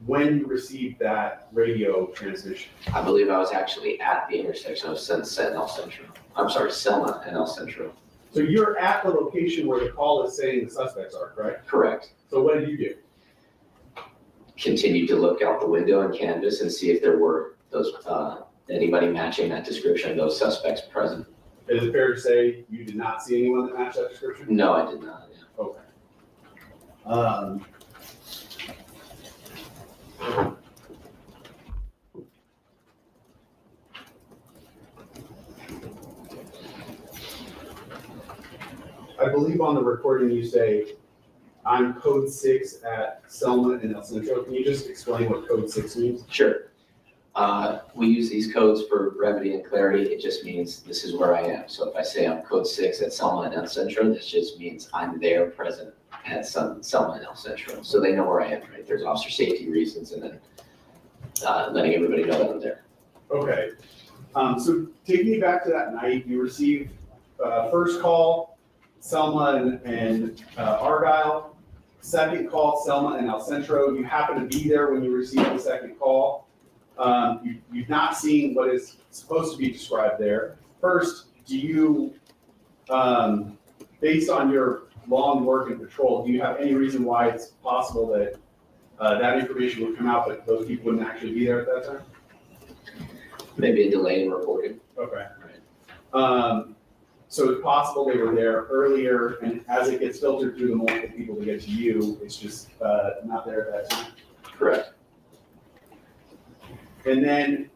when you received that radio transmission? I believe I was actually at the intersection of Sunset and El Centro. I'm sorry, Selma and El Centro. So you're at the location where the call is saying the suspects are, correct? Correct. So what did you do? Continued to look out the window and canvas and see if there were those anybody matching that description of those suspects present. Is it fair to say you did not see anyone that matched that description? No, I did not. Yeah. Okay. I believe on the recording you say, I'm code 6 at Selma and El Centro. Can you just explain what code 6 means? Sure. We use these codes for brevity and clarity. It just means this is where I am. So if I say I'm code 6 at Selma and El Centro, this just means I'm there present at Selma and El Centro. So they know where I am, right? There's officer safety reasons and then letting everybody know that I'm there. Okay. So taking me back to that night, you received first call, Selma and Argyle. Second call, Selma and El Centro. You happen to be there when you received the second call. You've not seen what is supposed to be described there. First, do you, based on your long work in patrol, do you have any reason why it's possible that that information would come out, but those people wouldn't actually be there at that time? Maybe a delay in reporting. Okay. So it's possible they were there earlier, and as it gets filtered through the multiple people to get to you, it's just not there at that time? Correct. And then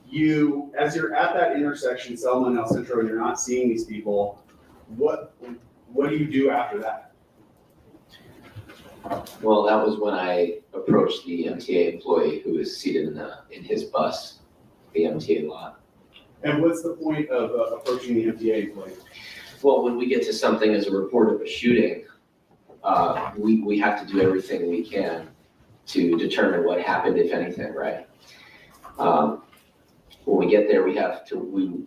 you, as you're at that intersection, Selma and El Centro, and you're not seeing these people, what do you do after that? Well, that was when I approached the MTA employee who was seated in his bus, the MTA lot. And what's the point of approaching the MTA employee? Well, when we get to something as a report of a shooting, we have to do everything we can to determine what happened, if anything, right? When we get there, we have to, we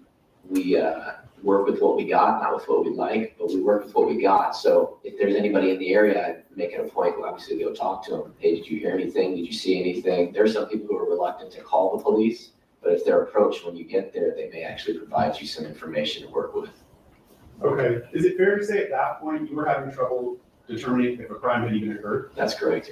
work with what we got, not with what we like, but we work with what we got. So if there's anybody in the area, I'd make it a point to obviously go talk to them. Hey, did you hear anything? Did you see anything? There are some people who are reluctant to call the police, but if they're approached when you get there, they may actually provide you some information to work with. Okay. Is it fair to say at that point you were having trouble determining if a crime had even occurred? That's correct.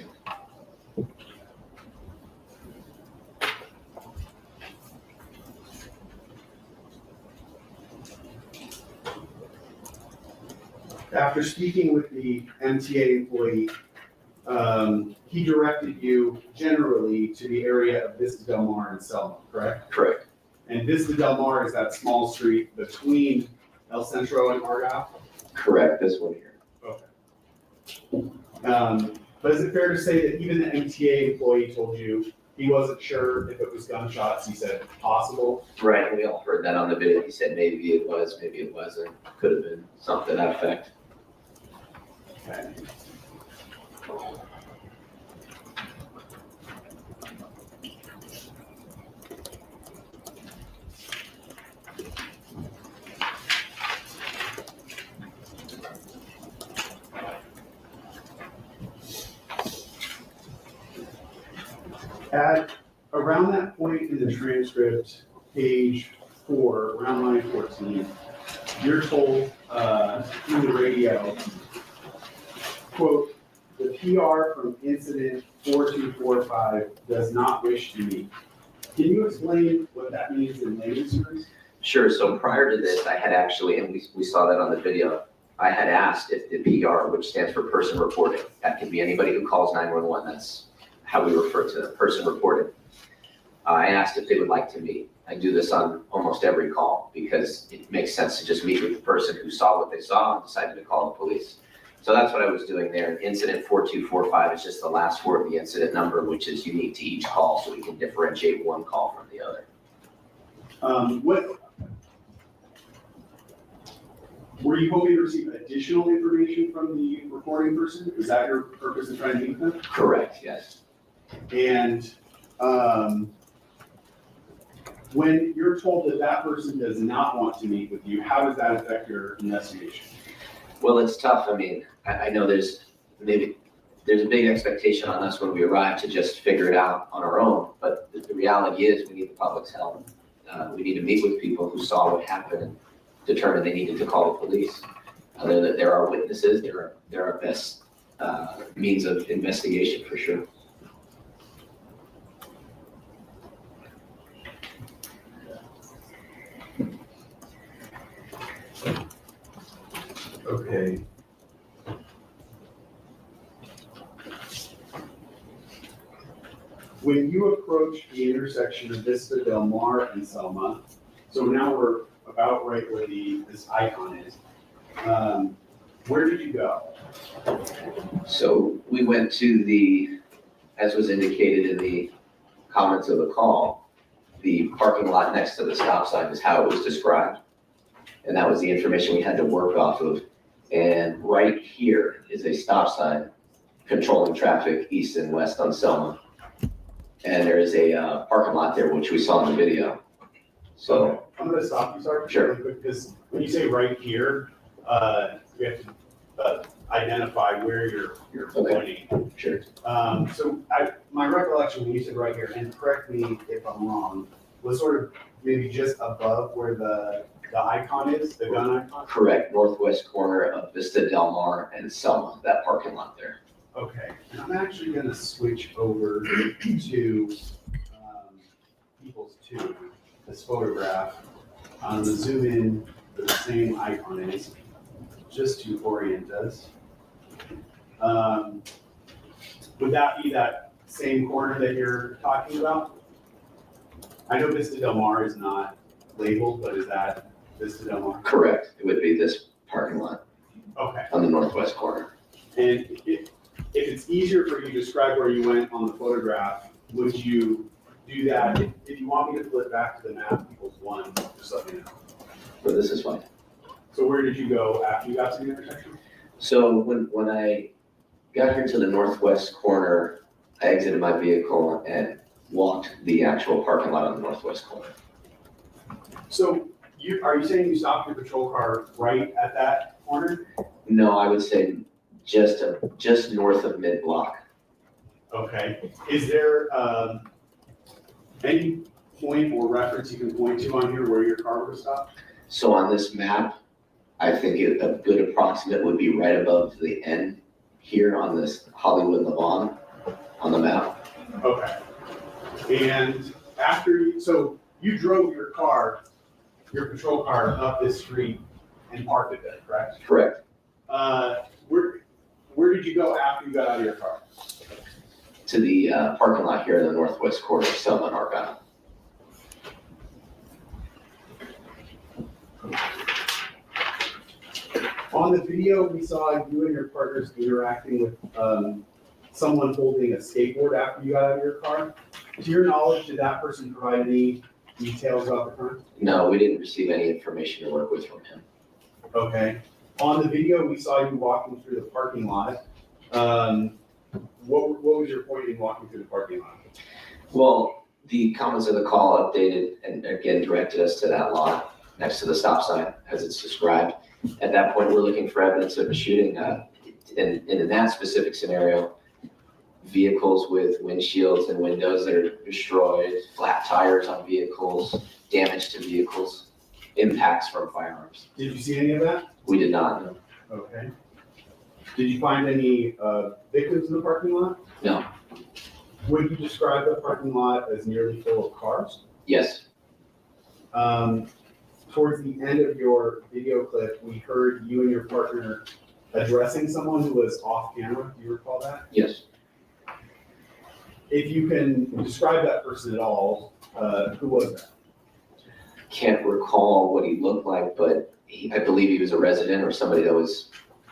After speaking with the MTA employee, he directed you generally to the area of Vista Del Mar and Selma, correct? Correct. And Vista Del Mar is that small street between El Centro and Argyle? Correct, this one here. Okay. But is it fair to say that even the MTA employee told you he wasn't sure if it was gunshots? He said possible. Right, we all heard that on the video. He said maybe it was, maybe it wasn't. Could have been something to that effect. Okay. At around that point in the transcript, page 4, around line 14, you're told through the radio, quote, "The PR from incident 4245 does not wish to meet." Can you explain what that means in layman's terms? Sure, so prior to this, I had actually, and we saw that on the video, I had asked if the PR, which stands for person reported, that could be anybody who calls 911, that's how we refer to it, person reported. I asked if they would like to meet. I do this on almost every call because it makes sense to just meet with the person who saw what they saw and decided to call the police. So that's what I was doing there. Incident 4245 is just the last four of the incident number, which is unique to each call, so we can differentiate one call from the other. Were you hoping to receive additional information from the reporting person? Is that your purpose in trying to meet them? Correct, yes. And when you're told that that person does not want to meet with you, how does that affect your investigation? Well, it's tough. I mean, I know there's a big expectation on us when we arrive to just figure it out on our own, but the reality is we need the public's help. We need to meet with people who saw what happened and determined they needed to call the police. There are witnesses, there are best means of investigation for sure. Okay. When you approach the intersection of Vista Del Mar and Selma, so now we're about right where this icon is, where did you go? So we went to as was indicated in the comments of the call, the parking lot next to the stop sign is how it was described. And that was the information we had to work off of. And right here is a stop sign controlling traffic east and west on Selma. And there is a parking lot there, which we saw in the video. So okay. I'm going to stop you, sorry, sure. really quick, because when you say right here, you have to identify where you're pointing. Sure. So my recollection when you said right here, and correct me if I'm wrong, was sort of maybe just above where the icon is, the gun icon? Correct, northwest corner of Vista Del Mar and Selma, that parking lot there. Okay, and I'm actually gonna switch over to People's 2, this photograph. I'm gonna zoom in where the same icon is, just to orient us. Would that be that same corner that you're talking about? I know Vista Del Mar is not labeled, but is that Vista Del Mar? Correct, it would be this parking lot Okay. on the northwest corner. And if it's easier for you to describe where you went on the photograph, would you do that? If you want me to flip back to the map, equals 1, just let me know. But this is fine. So where did you go after you got to the intersection? So when I got here to the northwest corner, I exited my vehicle and walked the actual parking lot on the northwest corner. So are you saying you stopped your patrol car right at that corner? No, I would say just north of mid-block. Okay. Is there any point or reference you can point to on here where your car was stopped? So on this map, I think a good approximate would be right above the end here on this Hollywood Levon on the map. Okay. And so you drove your patrol car up this street and parked it there, correct? Correct. Where did you go after you got out of your car? To the parking lot here in the northwest corner of Selma and Argyle. On the video, we saw you and your partners interacting with someone holding a skateboard after you got out of your car. To your knowledge, did that person provide any details about the crime? No, we didn't receive any information to work with from him. Okay. On the video, we saw you walking through the parking lot. What was your point in walking through the parking lot? Well, the comments of the call updated and again directed us to that lot next to the stop sign as it's described. At that point, we're looking for evidence of a shooting. In that specific scenario, vehicles with windshields and windows that are destroyed, flat tires on vehicles, damage to vehicles, impacts from firearms. Did you see any of that? We did not, no. Okay. Did you find any victims in the parking lot? No. Would you describe the parking lot as nearly full of cars? Yes. Towards the end of your video clip, we heard you and your partner addressing someone who was off camera. Do you recall that? Yes. If you can describe that person at all, who was that? Can't recall what he looked like, but I believe he was a resident or somebody that was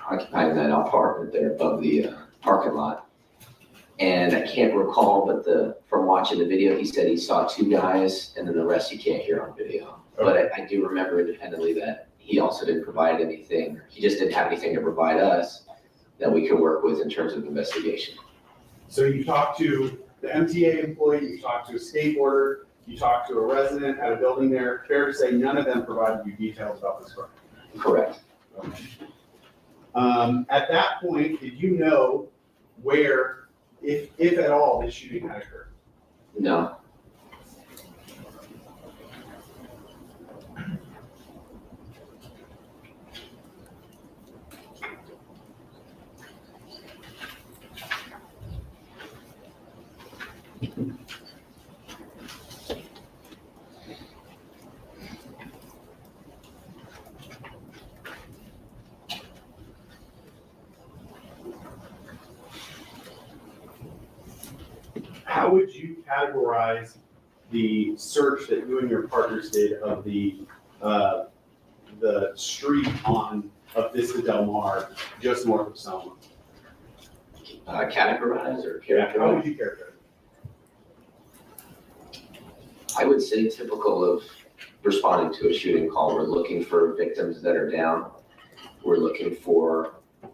occupying that apartment there above the parking lot. And I can't recall, but from watching the video, he said he saw two guys, and then the rest you can't hear on video. But I do remember independently that he also didn't provide anything. He just didn't have anything to provide us that we could work with in terms of investigation. So you talked to the MTA employee, you talked to a skateboarder, you talked to a resident at a building there. Fair to say none of them provided you details about this crime? Correct. Okay. At that point, did you know where, if at all, this shooting had occurred? No. How would you categorize the search that you and your partners did of the street of Vista Del Mar, just north of Selma? Categorize or Yeah, how would characterize? you characterize? I would say typical of responding to a shooting call. We're looking for victims that are down. We're looking for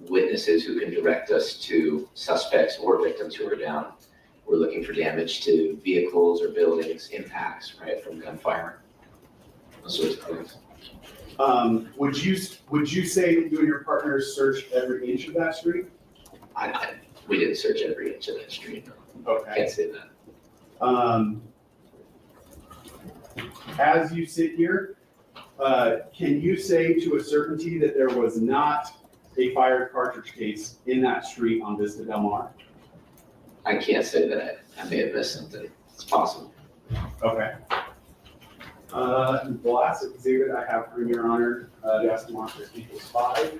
witnesses who can direct us to suspects or victims who are down. We're looking for damage to vehicles or buildings, impacts, right, from gunfire, those sorts of things. Would you say that you and your partners searched every inch of that street? We didn't search every inch of that street. No. Okay. Can't say that. As you sit here, can you say to a certainty that there was not a fired cartridge case in that street on Vista Del Mar? I can't say that I may have missed something. It's possible. Okay. The last exhibit I have for Your Honor, the estimate equals 5.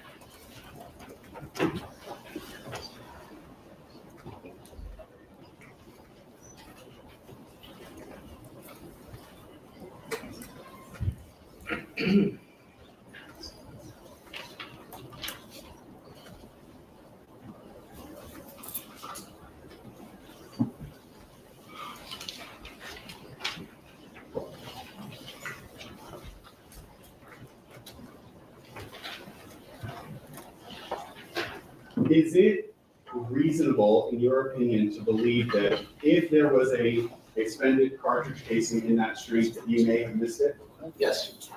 Is it reasonable, in your opinion, to believe that if there was a expended cartridge casing in that street, that you may have missed it? Yes.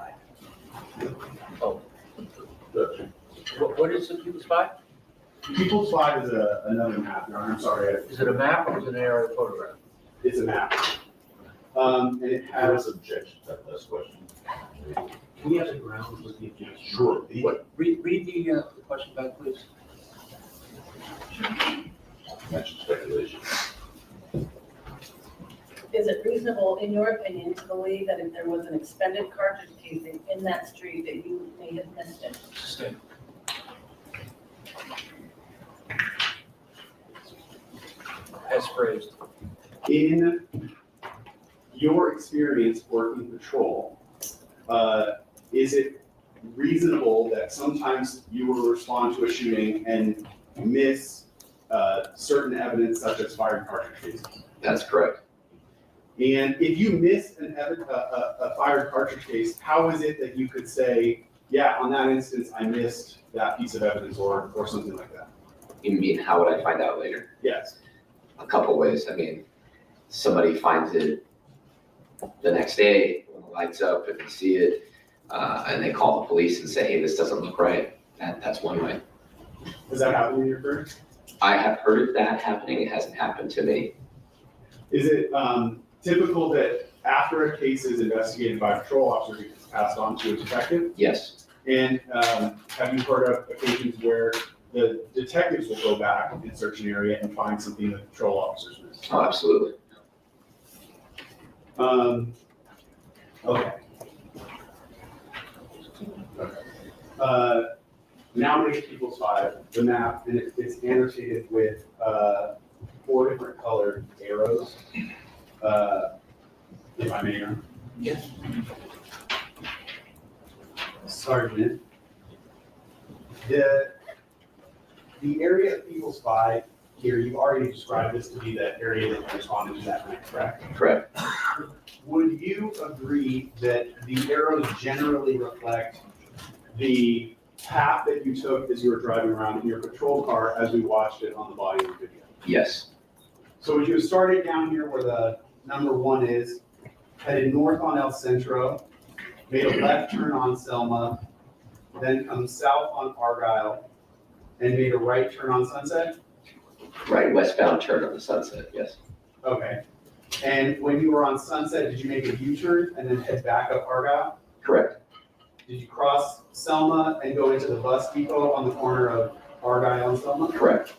What is the People's Five? People's 5 is another map, Your Honor. I'm sorry. Is it a map or is it an aerial photograph? It's a map. And it There has was objection to that last question. We have the grounds with the objection. Sure. Read the question back, please. Mention speculation. Is it reasonable, in your opinion, to believe that if there was an expended cartridge casing in that street, that you may have missed it? Stay. As phrased. in your experience working patrol, is it reasonable that sometimes you will respond to a shooting and miss certain evidence such as fired cartridge casings? That's correct. And if you miss a fired cartridge case, how is it that you could say, yeah, on that instance, I missed that piece of evidence or something like that? You mean, how would I find out later? Yes. A couple ways. I mean, somebody finds it the next day when the lights up and they see it, and they call the police and say, hey, this doesn't look right. That's one way. Does that happen in your career? I have heard of that happening. It hasn't happened to me. Is it typical that after a case is investigated by a patrol officer, it's passed on to a detective? Yes. And have you heard of occasions where the detectives will go back and search an area and find something that patrol officers missed? Oh, absolutely. Okay. Now make People's 5, the map, and it's annotated with 4 different colored arrows. If I may, Yes. Sergeant, the area of People's 5 here, you've already described this to be the area that you responded to that night, correct? Correct. Would you agree that the arrows generally reflect the path that you took as you were driving around in your patrol car as we watched it on the body of the video? Yes. So would you have started down here where the number 1 is, headed north on El Centro, made a left turn on Selma, then come south on Argyle, and made a right turn on Sunset? Right, westbound turn on the Sunset, yes. Okay. And when you were on Sunset, did you make a U-turn and then head back up Argyle? Correct. Did you cross Selma and go into the bus depot on the corner of Argyle and Selma? Correct.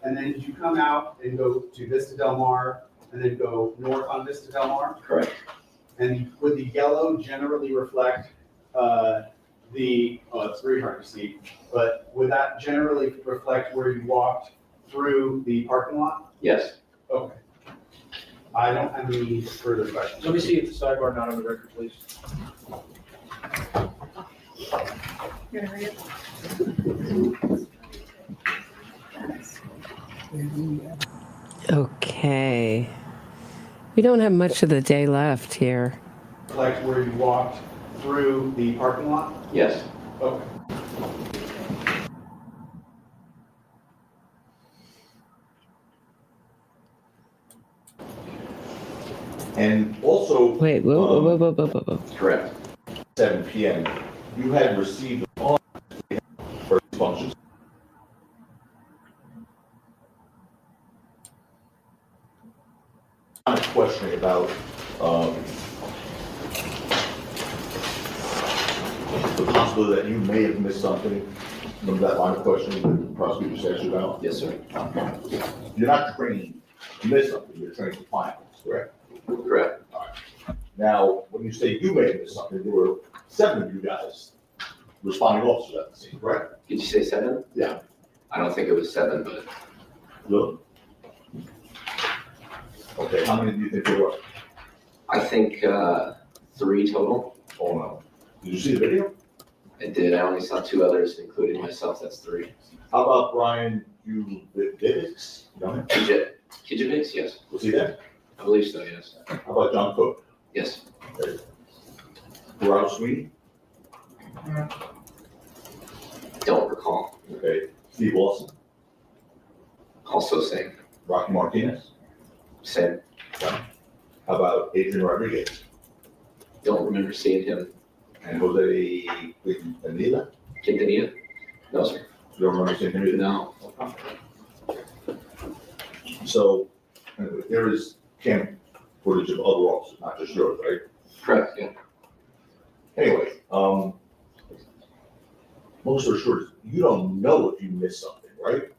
And then did you come out and go to Vista Del Mar and then go north on Vista Del Mar? Correct. And would the yellow generally reflect it's very hard to see, but would that generally reflect where you walked through the parking lot? Yes. Okay. I don't have any further questions. Let me see if the sidebar not on the record, please. You're gonna read it? Okay. We don't have much of the day left here. Reflect where you walked through the parking lot? Yes. Okay. And also. Wait, whoa. Correct. 7 p.m., you had received all first functions. I'm questioning about the possibility that you may have missed something. Remember that line of questioning the prosecutor said you about? Yes, sir. You're not trained to miss something, you're trained to find things, correct? Correct. Now, when you say you may have missed something, there were 7 of you guys responding officers at the scene, correct? Did you say 7? Yeah. I don't think it was 7, but Really? Okay, how many do you think there were? I think 3 total. Oh, no. Did you see the video? I did. I only saw 2 others, including myself. That's 3. How about Brian Uvidix? Kijovic, yes. Was he there? I believe so, yes. How about John Cook? Yes. Okay. Gerardo Sweeney? Don't recall. Okay. Steve Lawson? Also same. Rocky Martinez? Same. How about Adrian Rodriguez? Don't remember seeing him. And Jose Quintanilla? Quintanilla? No, sir. You don't remember seeing him either? No. So, anyway, there is camera footage of other officers, not just yours, right? Correct, yeah. Anyway, long story short, you don't know if you missed something, right?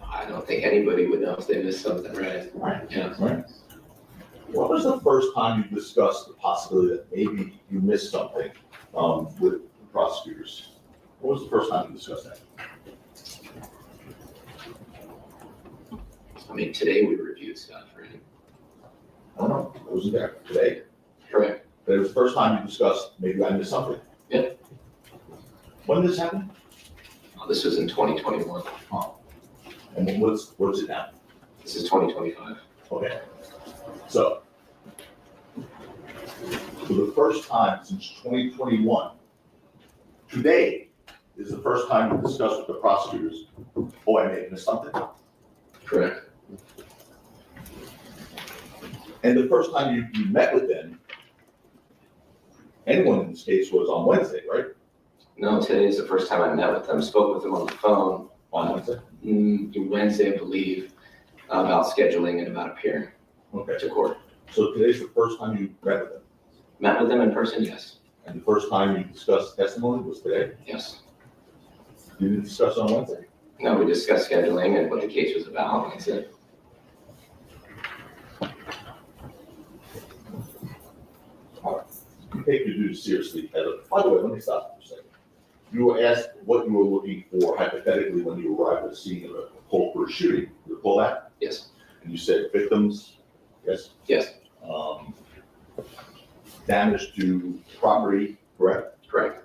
I don't think anybody would know if they missed something, right? Right. Yeah. Right. What was the first time you discussed the possibility that maybe you missed something with the prosecutors? What was the first time you discussed that? I mean, today we reviewed stuff, right? I don't know. I wasn't there today. Correct. But it was the first time you discussed maybe I missed something. Yeah. When did this happen? Oh, this was in 2021. And what's it now? This is 2025. Okay. So, for the first time since 2021, today, is the first time you discussed with the prosecutors, oh, I may have missed something? Correct. And the first time you met with them, anyone in this case was on Wednesday, right? No, today is the first time I met with them. Spoke with them on the phone On Wednesday? Wednesday, I believe, about scheduling and about appearing Okay, to court. so today's the first time you met with them? Met with them in person, yes. And the first time you discussed testimony was today? Yes. You didn't discuss on Wednesday? No, we discussed scheduling and what the case was about, that's it. You take your duties seriously. By the way, let me stop for a second. You were asked what you were looking for hypothetically when you arrived at the scene of a call for a shooting. You recall that? Yes. And you said victims, yes? Yes. Damage to property, correct? Correct.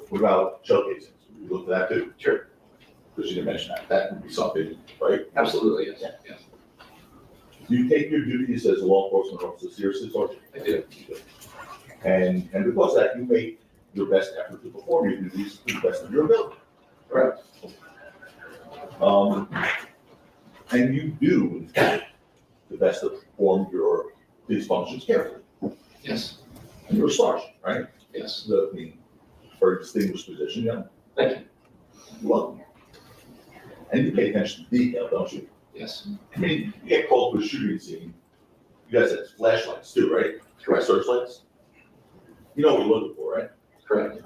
What about shell casings? You looked at that too? Sure. Because you didn't mention that. That would be something, right? Absolutely, yes. Yes. Do you take your duties as a law enforcement officer seriously, Sergeant? I do. And because of that, you make your best effort to perform your duties to the best of your ability. Correct. And you do, in fact, the best to perform these functions carefully. Yes. And you're a sergeant, right? Yes. I mean, very distinguished position, yeah. Thank you. You're welcome. And you pay attention to detail, don't you? Yes. I mean, you get called to a shooting scene. You guys have flashlights too, right? Correct. Searchlights. You know what you're looking for, right? Correct.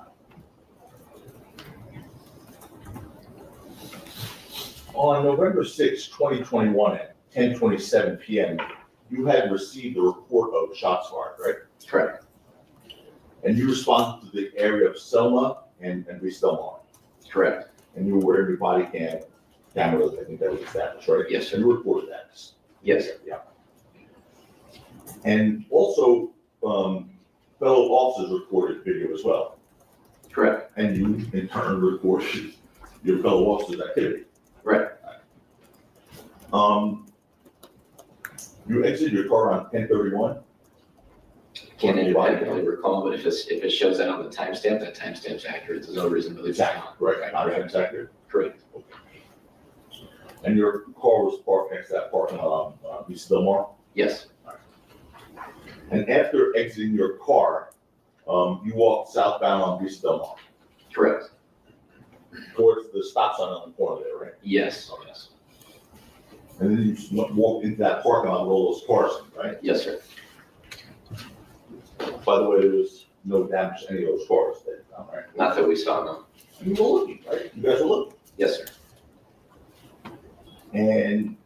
On November 6, 2021 at 10:27 p.m., you had received a report of shots fired, right? Correct. And you responded to the area of Selma and East Delmar. Correct. And you were wearing your body cam cameras, I think that was established, right? Yes, sir. And you reported that. Yes. Yeah. And also, fellow officers recorded video as well. Correct. And you in turn recorded your fellow officers' activity. Right. You exited your car on 10:31. Can't independently recall, but if it shows that on the timestamp, that timestamp's accurate. There's no reason to believe it's Exactly, not. right, not exactly accurate. Correct. And your car was parked next to that parking lot on East Delmar. Yes. And after exiting your car, you walked southbound on East Delmar Correct. towards the stop sign on the corner there, right? Yes. Yes. And then you walked into that parking lot with all those cars, right? Yes, sir. By the way, there was no damage to any of those cars that you found, right? Not that we saw, no. You were looking, right? You guys were looking. Yes, sir. And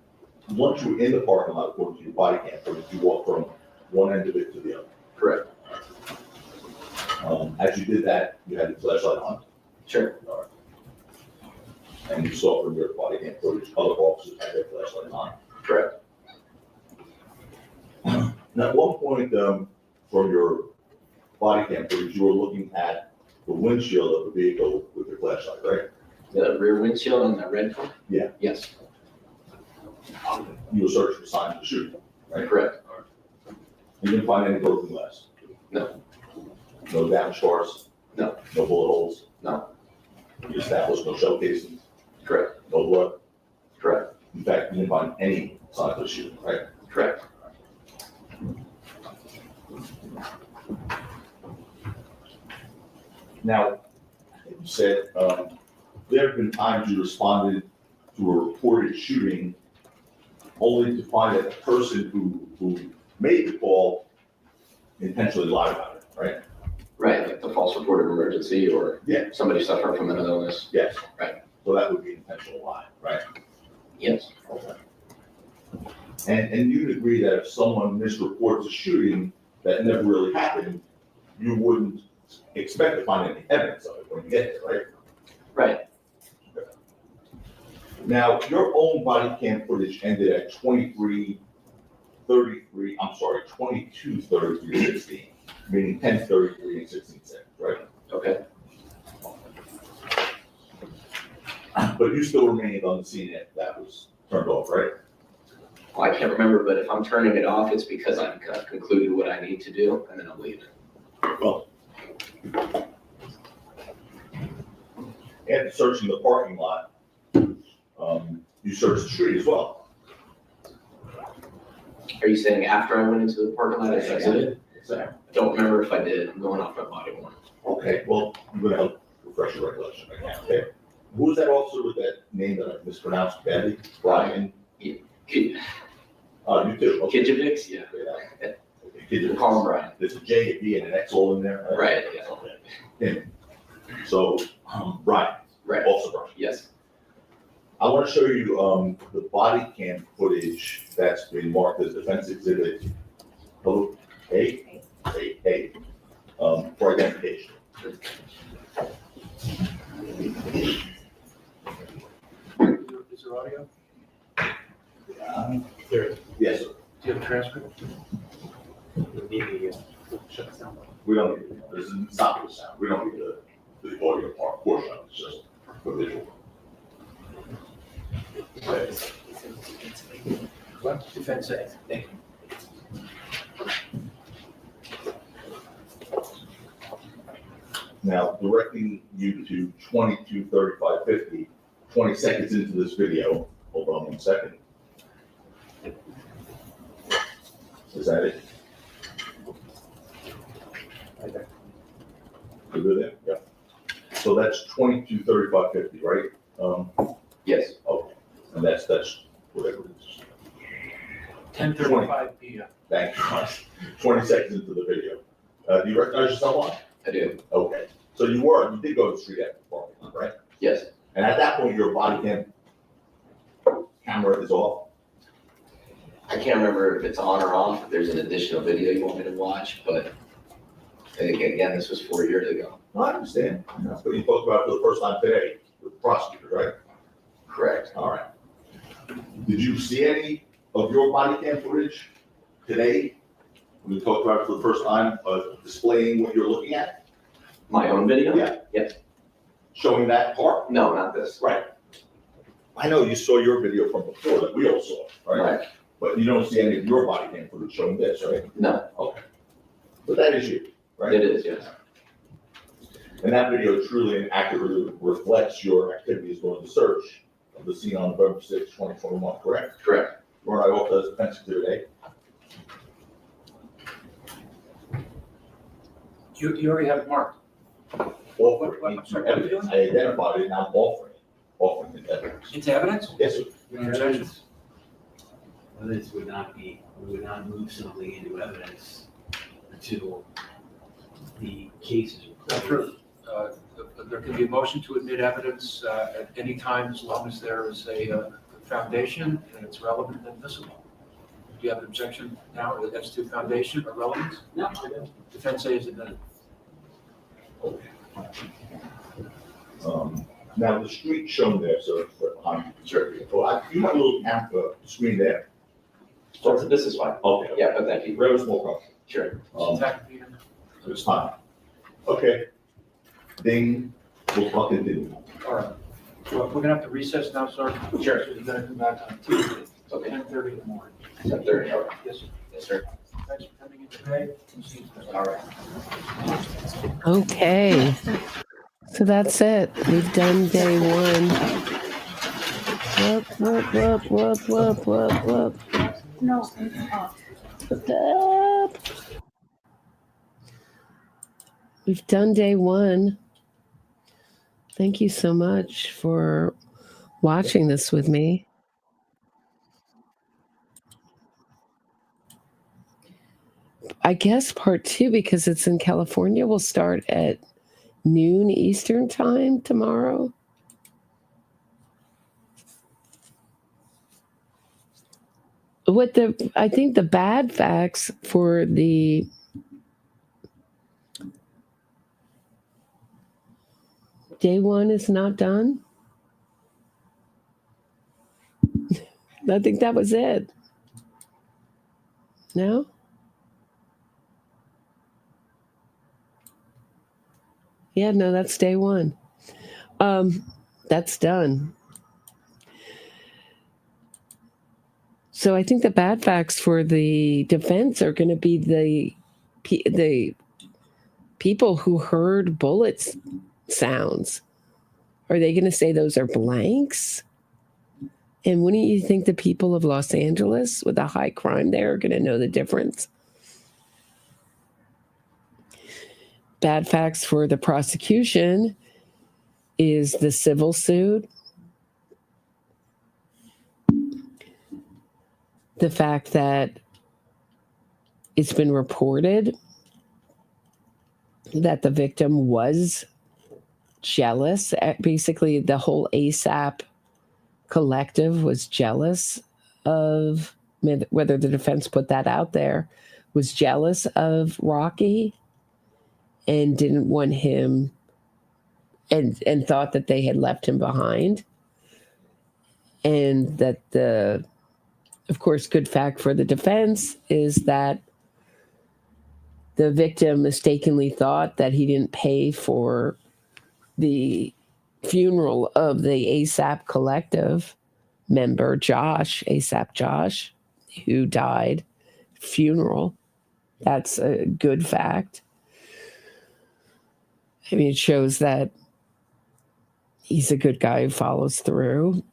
once you were in the parking lot, according to your body cam footage, you walked from one end of it to the other. Correct. As you did that, you had the flashlight on. Sure. All right. And you saw from your body cam footage, other officers had their flashlights on. Correct. Now, at one point, from your body cam footage, you were looking at the windshield of the vehicle with your flashlight, right? The rear windshield on the red car? Yeah. Yes. You were searching for signs of shooting, right? Correct. You didn't find any broken glass? No. No damaged cars? No. No bullet holes? No. You established no shell casings? Correct. No blood? Correct. In fact, you didn't find any signs of shooting, right? Correct. Now, you said there have been times you responded to a reported shooting only to find that the person who made the call intentionally lied about it, right? Right, like the false report of emergency or Yeah. somebody suffering from mental illness. Yes. Right. So that would be intentional lie, right? Yes. Okay. And you'd agree that if someone misreports a shooting that never really happened, you wouldn't expect to find any evidence of it when you get there, right? Right. Now, your own body cam footage ended at 22:33:16, meaning 10:33 and 16 seconds, right? Okay. But you still remained on the scene after that was turned off, right? Well, I can't remember, but if I'm turning it off, it's because I've concluded what I need to do and then I'm leaving. Well, after searching the parking lot, you searched the street as well. Are you saying after I went into the parking lot, I exited? Exactly. I don't remember if I did. I'm going off my body worn. Okay, well, I'm gonna help refresh your recollection again, okay? Who was that officer with that name that I mispronounced badly? Brian? You too. Okay. Kijevix, yeah. Kijevix. Call him Brian. There's a J, a B, and an X all in there? Right, yeah. Okay. So, Brian. Right. Officer Brian. Yes. I want to show you the body cam footage that's been marked as defense exhibit A, for identification. Is there audio? There is. Yes, sir. Do you have a transcript? We don't need it. This is not the sound. We don't need the audio portion of it. It's just the visual. What? Defense A. Now, directing you to 22:35:50, 20 seconds into this video. Hold on 1 second. Is that it? You good there? Yeah. So that's 22:35:50, right? Yes. Okay. And that's whatever it is. 10:35 p.m. Thank you much. 20 seconds into the video. Do you recognize yourself on? I do. Okay. So you did go to the street after the parking lot, right? Yes. And at that point, your body camera is off? I can't remember if it's on or off, if there's an additional video you want me to watch, but I think, again, this was 4 years ago. No, I understand. That's what you talked about for the first time today with the prosecutor, right? Correct. All right. Did you see any of your body cam footage today when you talked about it for the first time, displaying what you're looking at? My own video? Yeah. Yes. Showing that part? No, not this. Right. I know you saw your video from before that we all saw, right? Right. But you don't see any of your body cam footage showing this, right? No. Okay. But that is you, right? It is, yes. And that video truly and accurately reflects your activities during the search of the scene on November 6, 2021, correct? Correct. Weren't I off as defense exhibit A? You already have it marked. Offering I'm sorry, it to evidence. I identified it, now I'm offering it to evidence. It's evidence? Yes, sir. Evidence would not move something into evidence until the case is That's closed. true. There can be a motion to admit evidence at any time as long as there is a foundation and it's relevant and admissible. Do you have an objection now as to foundation or relevance? No, I don't. Defense A is admitted. Now the street shown there, sir, behind you, sir. Oh, you have a little screen there. So this is fine. Okay. Yeah, but thank you. Very small problem. Sure. It's time. Okay. Ding, we'll talk it in. All right. Well, we're gonna have to recess now, sir. Sure. So you're gonna come back on Tuesday, Okay. 10:30 in the morning. 10:30, all right. Yes, sir. Yes, sir. Thanks for coming in today. See you. All right. Okay. So that's it. We've done day one. Whoop. No, it's off. Up. We've done day one. Thank you so much for watching this with me. I guess part two, because it's in California, will start at noon Eastern time tomorrow. I think the bad facts for the day one is not done. I think that was it. No? Yeah, no, that's day one. That's done. So I think the bad facts for the defense are going to be the people who heard bullets sounds. Are they going to say those are blanks? And wouldn't you think the people of Los Angeles with a high crime there are going to know the difference? Bad facts for the prosecution is the civil suit. The fact that it's been reported that the victim was jealous. Basically, the whole ASAP collective was jealous of, whether the defense put that out there, was jealous of Rocky and didn't want him and thought that they had left him behind. And that of course, good fact for the defense is that the victim mistakenly thought that he didn't pay for the funeral of the ASAP collective member, Josh, ASAP Josh, who died, funeral. That's a good fact. I mean, it shows that he's a good guy who follows through.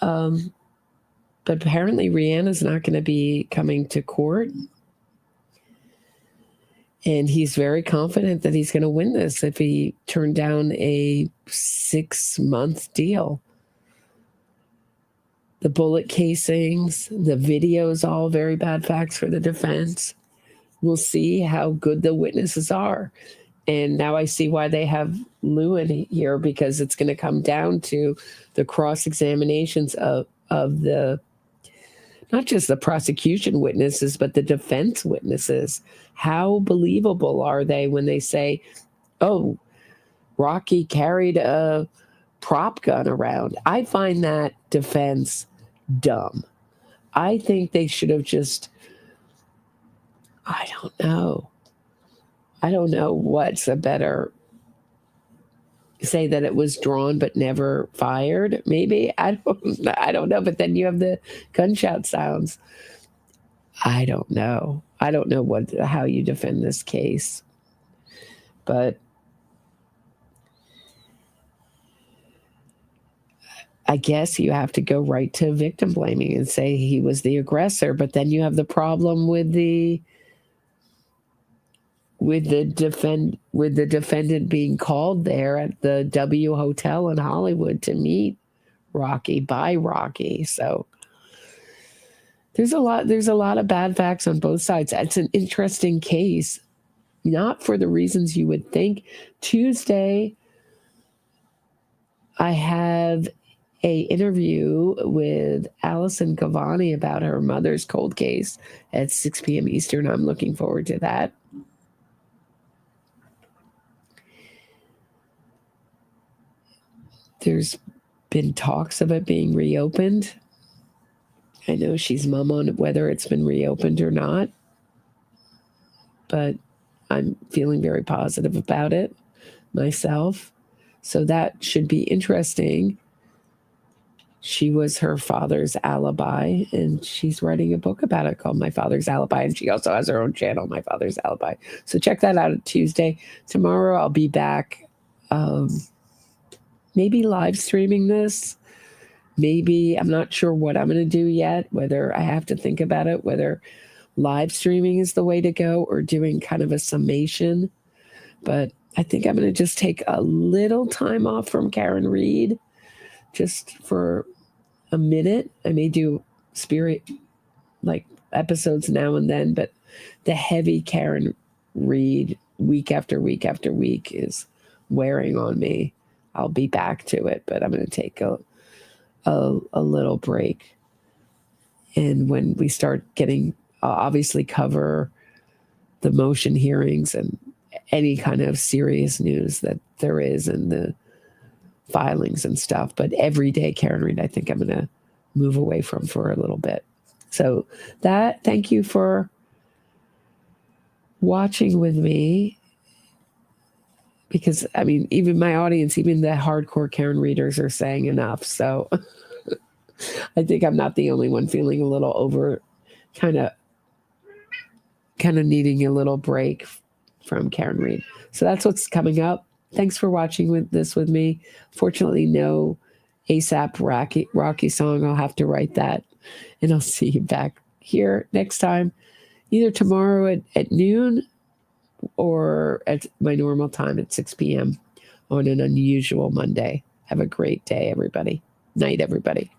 But apparently Rhianna's not going to be coming to court. And he's very confident that he's going to win this if he turned down a 6-month deal. The bullet casings, the videos, all very bad facts for the defense. We'll see how good the witnesses are. And now I see why they have Lewin here, because it's going to come down to the cross-examinations of the, not just the prosecution witnesses, but the defense witnesses. How believable are they when they say, oh, Rocky carried a prop gun around? I find that defense dumb. I think they should have just, I don't know what's a better, say that it was drawn but never fired, maybe. I don't know. But then you have the gunshot sounds. I don't know how you defend this case. But I guess you have to go right to victim blaming and say he was the aggressor. But then you have the problem with the defendant being called there at the W Hotel in Hollywood to meet Rocky by Rocky. So there's a lot of bad facts on both sides. It's an interesting case, not for the reasons you would think. Tuesday, I have a interview with Allison Cavani about her mother's cold case at 6 p.m. Eastern. I'm looking forward to that. There's been talks of it being reopened. I know she's mum on whether it's been reopened or not, but I'm feeling very positive about it myself. So that should be interesting. She was her father's alibi, and she's writing a book about it called My Father's Alibi, and she also has her own channel, My Father's Alibi. So check that out on Tuesday. Tomorrow I'll be back, maybe live streaming this. Maybe, I'm not sure what I'm going to do yet, whether I have to think about it, whether live streaming is the way to go or doing kind of a summation. But I think I'm going to just take a little time off from Karen Reed, just for a minute. I may do spirit like episodes now and then, but the heavy Karen Reed week after week after week is wearing on me. I'll be back to it, but I'm going to take a little break. And when we start getting, obviously cover the motion hearings and any kind of serious news that there is in the filings and stuff. But every day, Karen Reed, I think I'm going to move away from for a little bit. So thank you for watching with me. Because, I mean, even my audience, even the hardcore Karen readers are saying enough. So I think I'm not the only one feeling a little over, kind of needing a little break from Karen Reed. So that's what's coming up. Thanks for watching this with me. Fortunately, no ASAP Rocky song. I'll have to write that. And I'll see you back here next time, either tomorrow at noon or at my normal time at 6 p.m. on an unusual Monday. Have a great day, everybody. Night, everybody.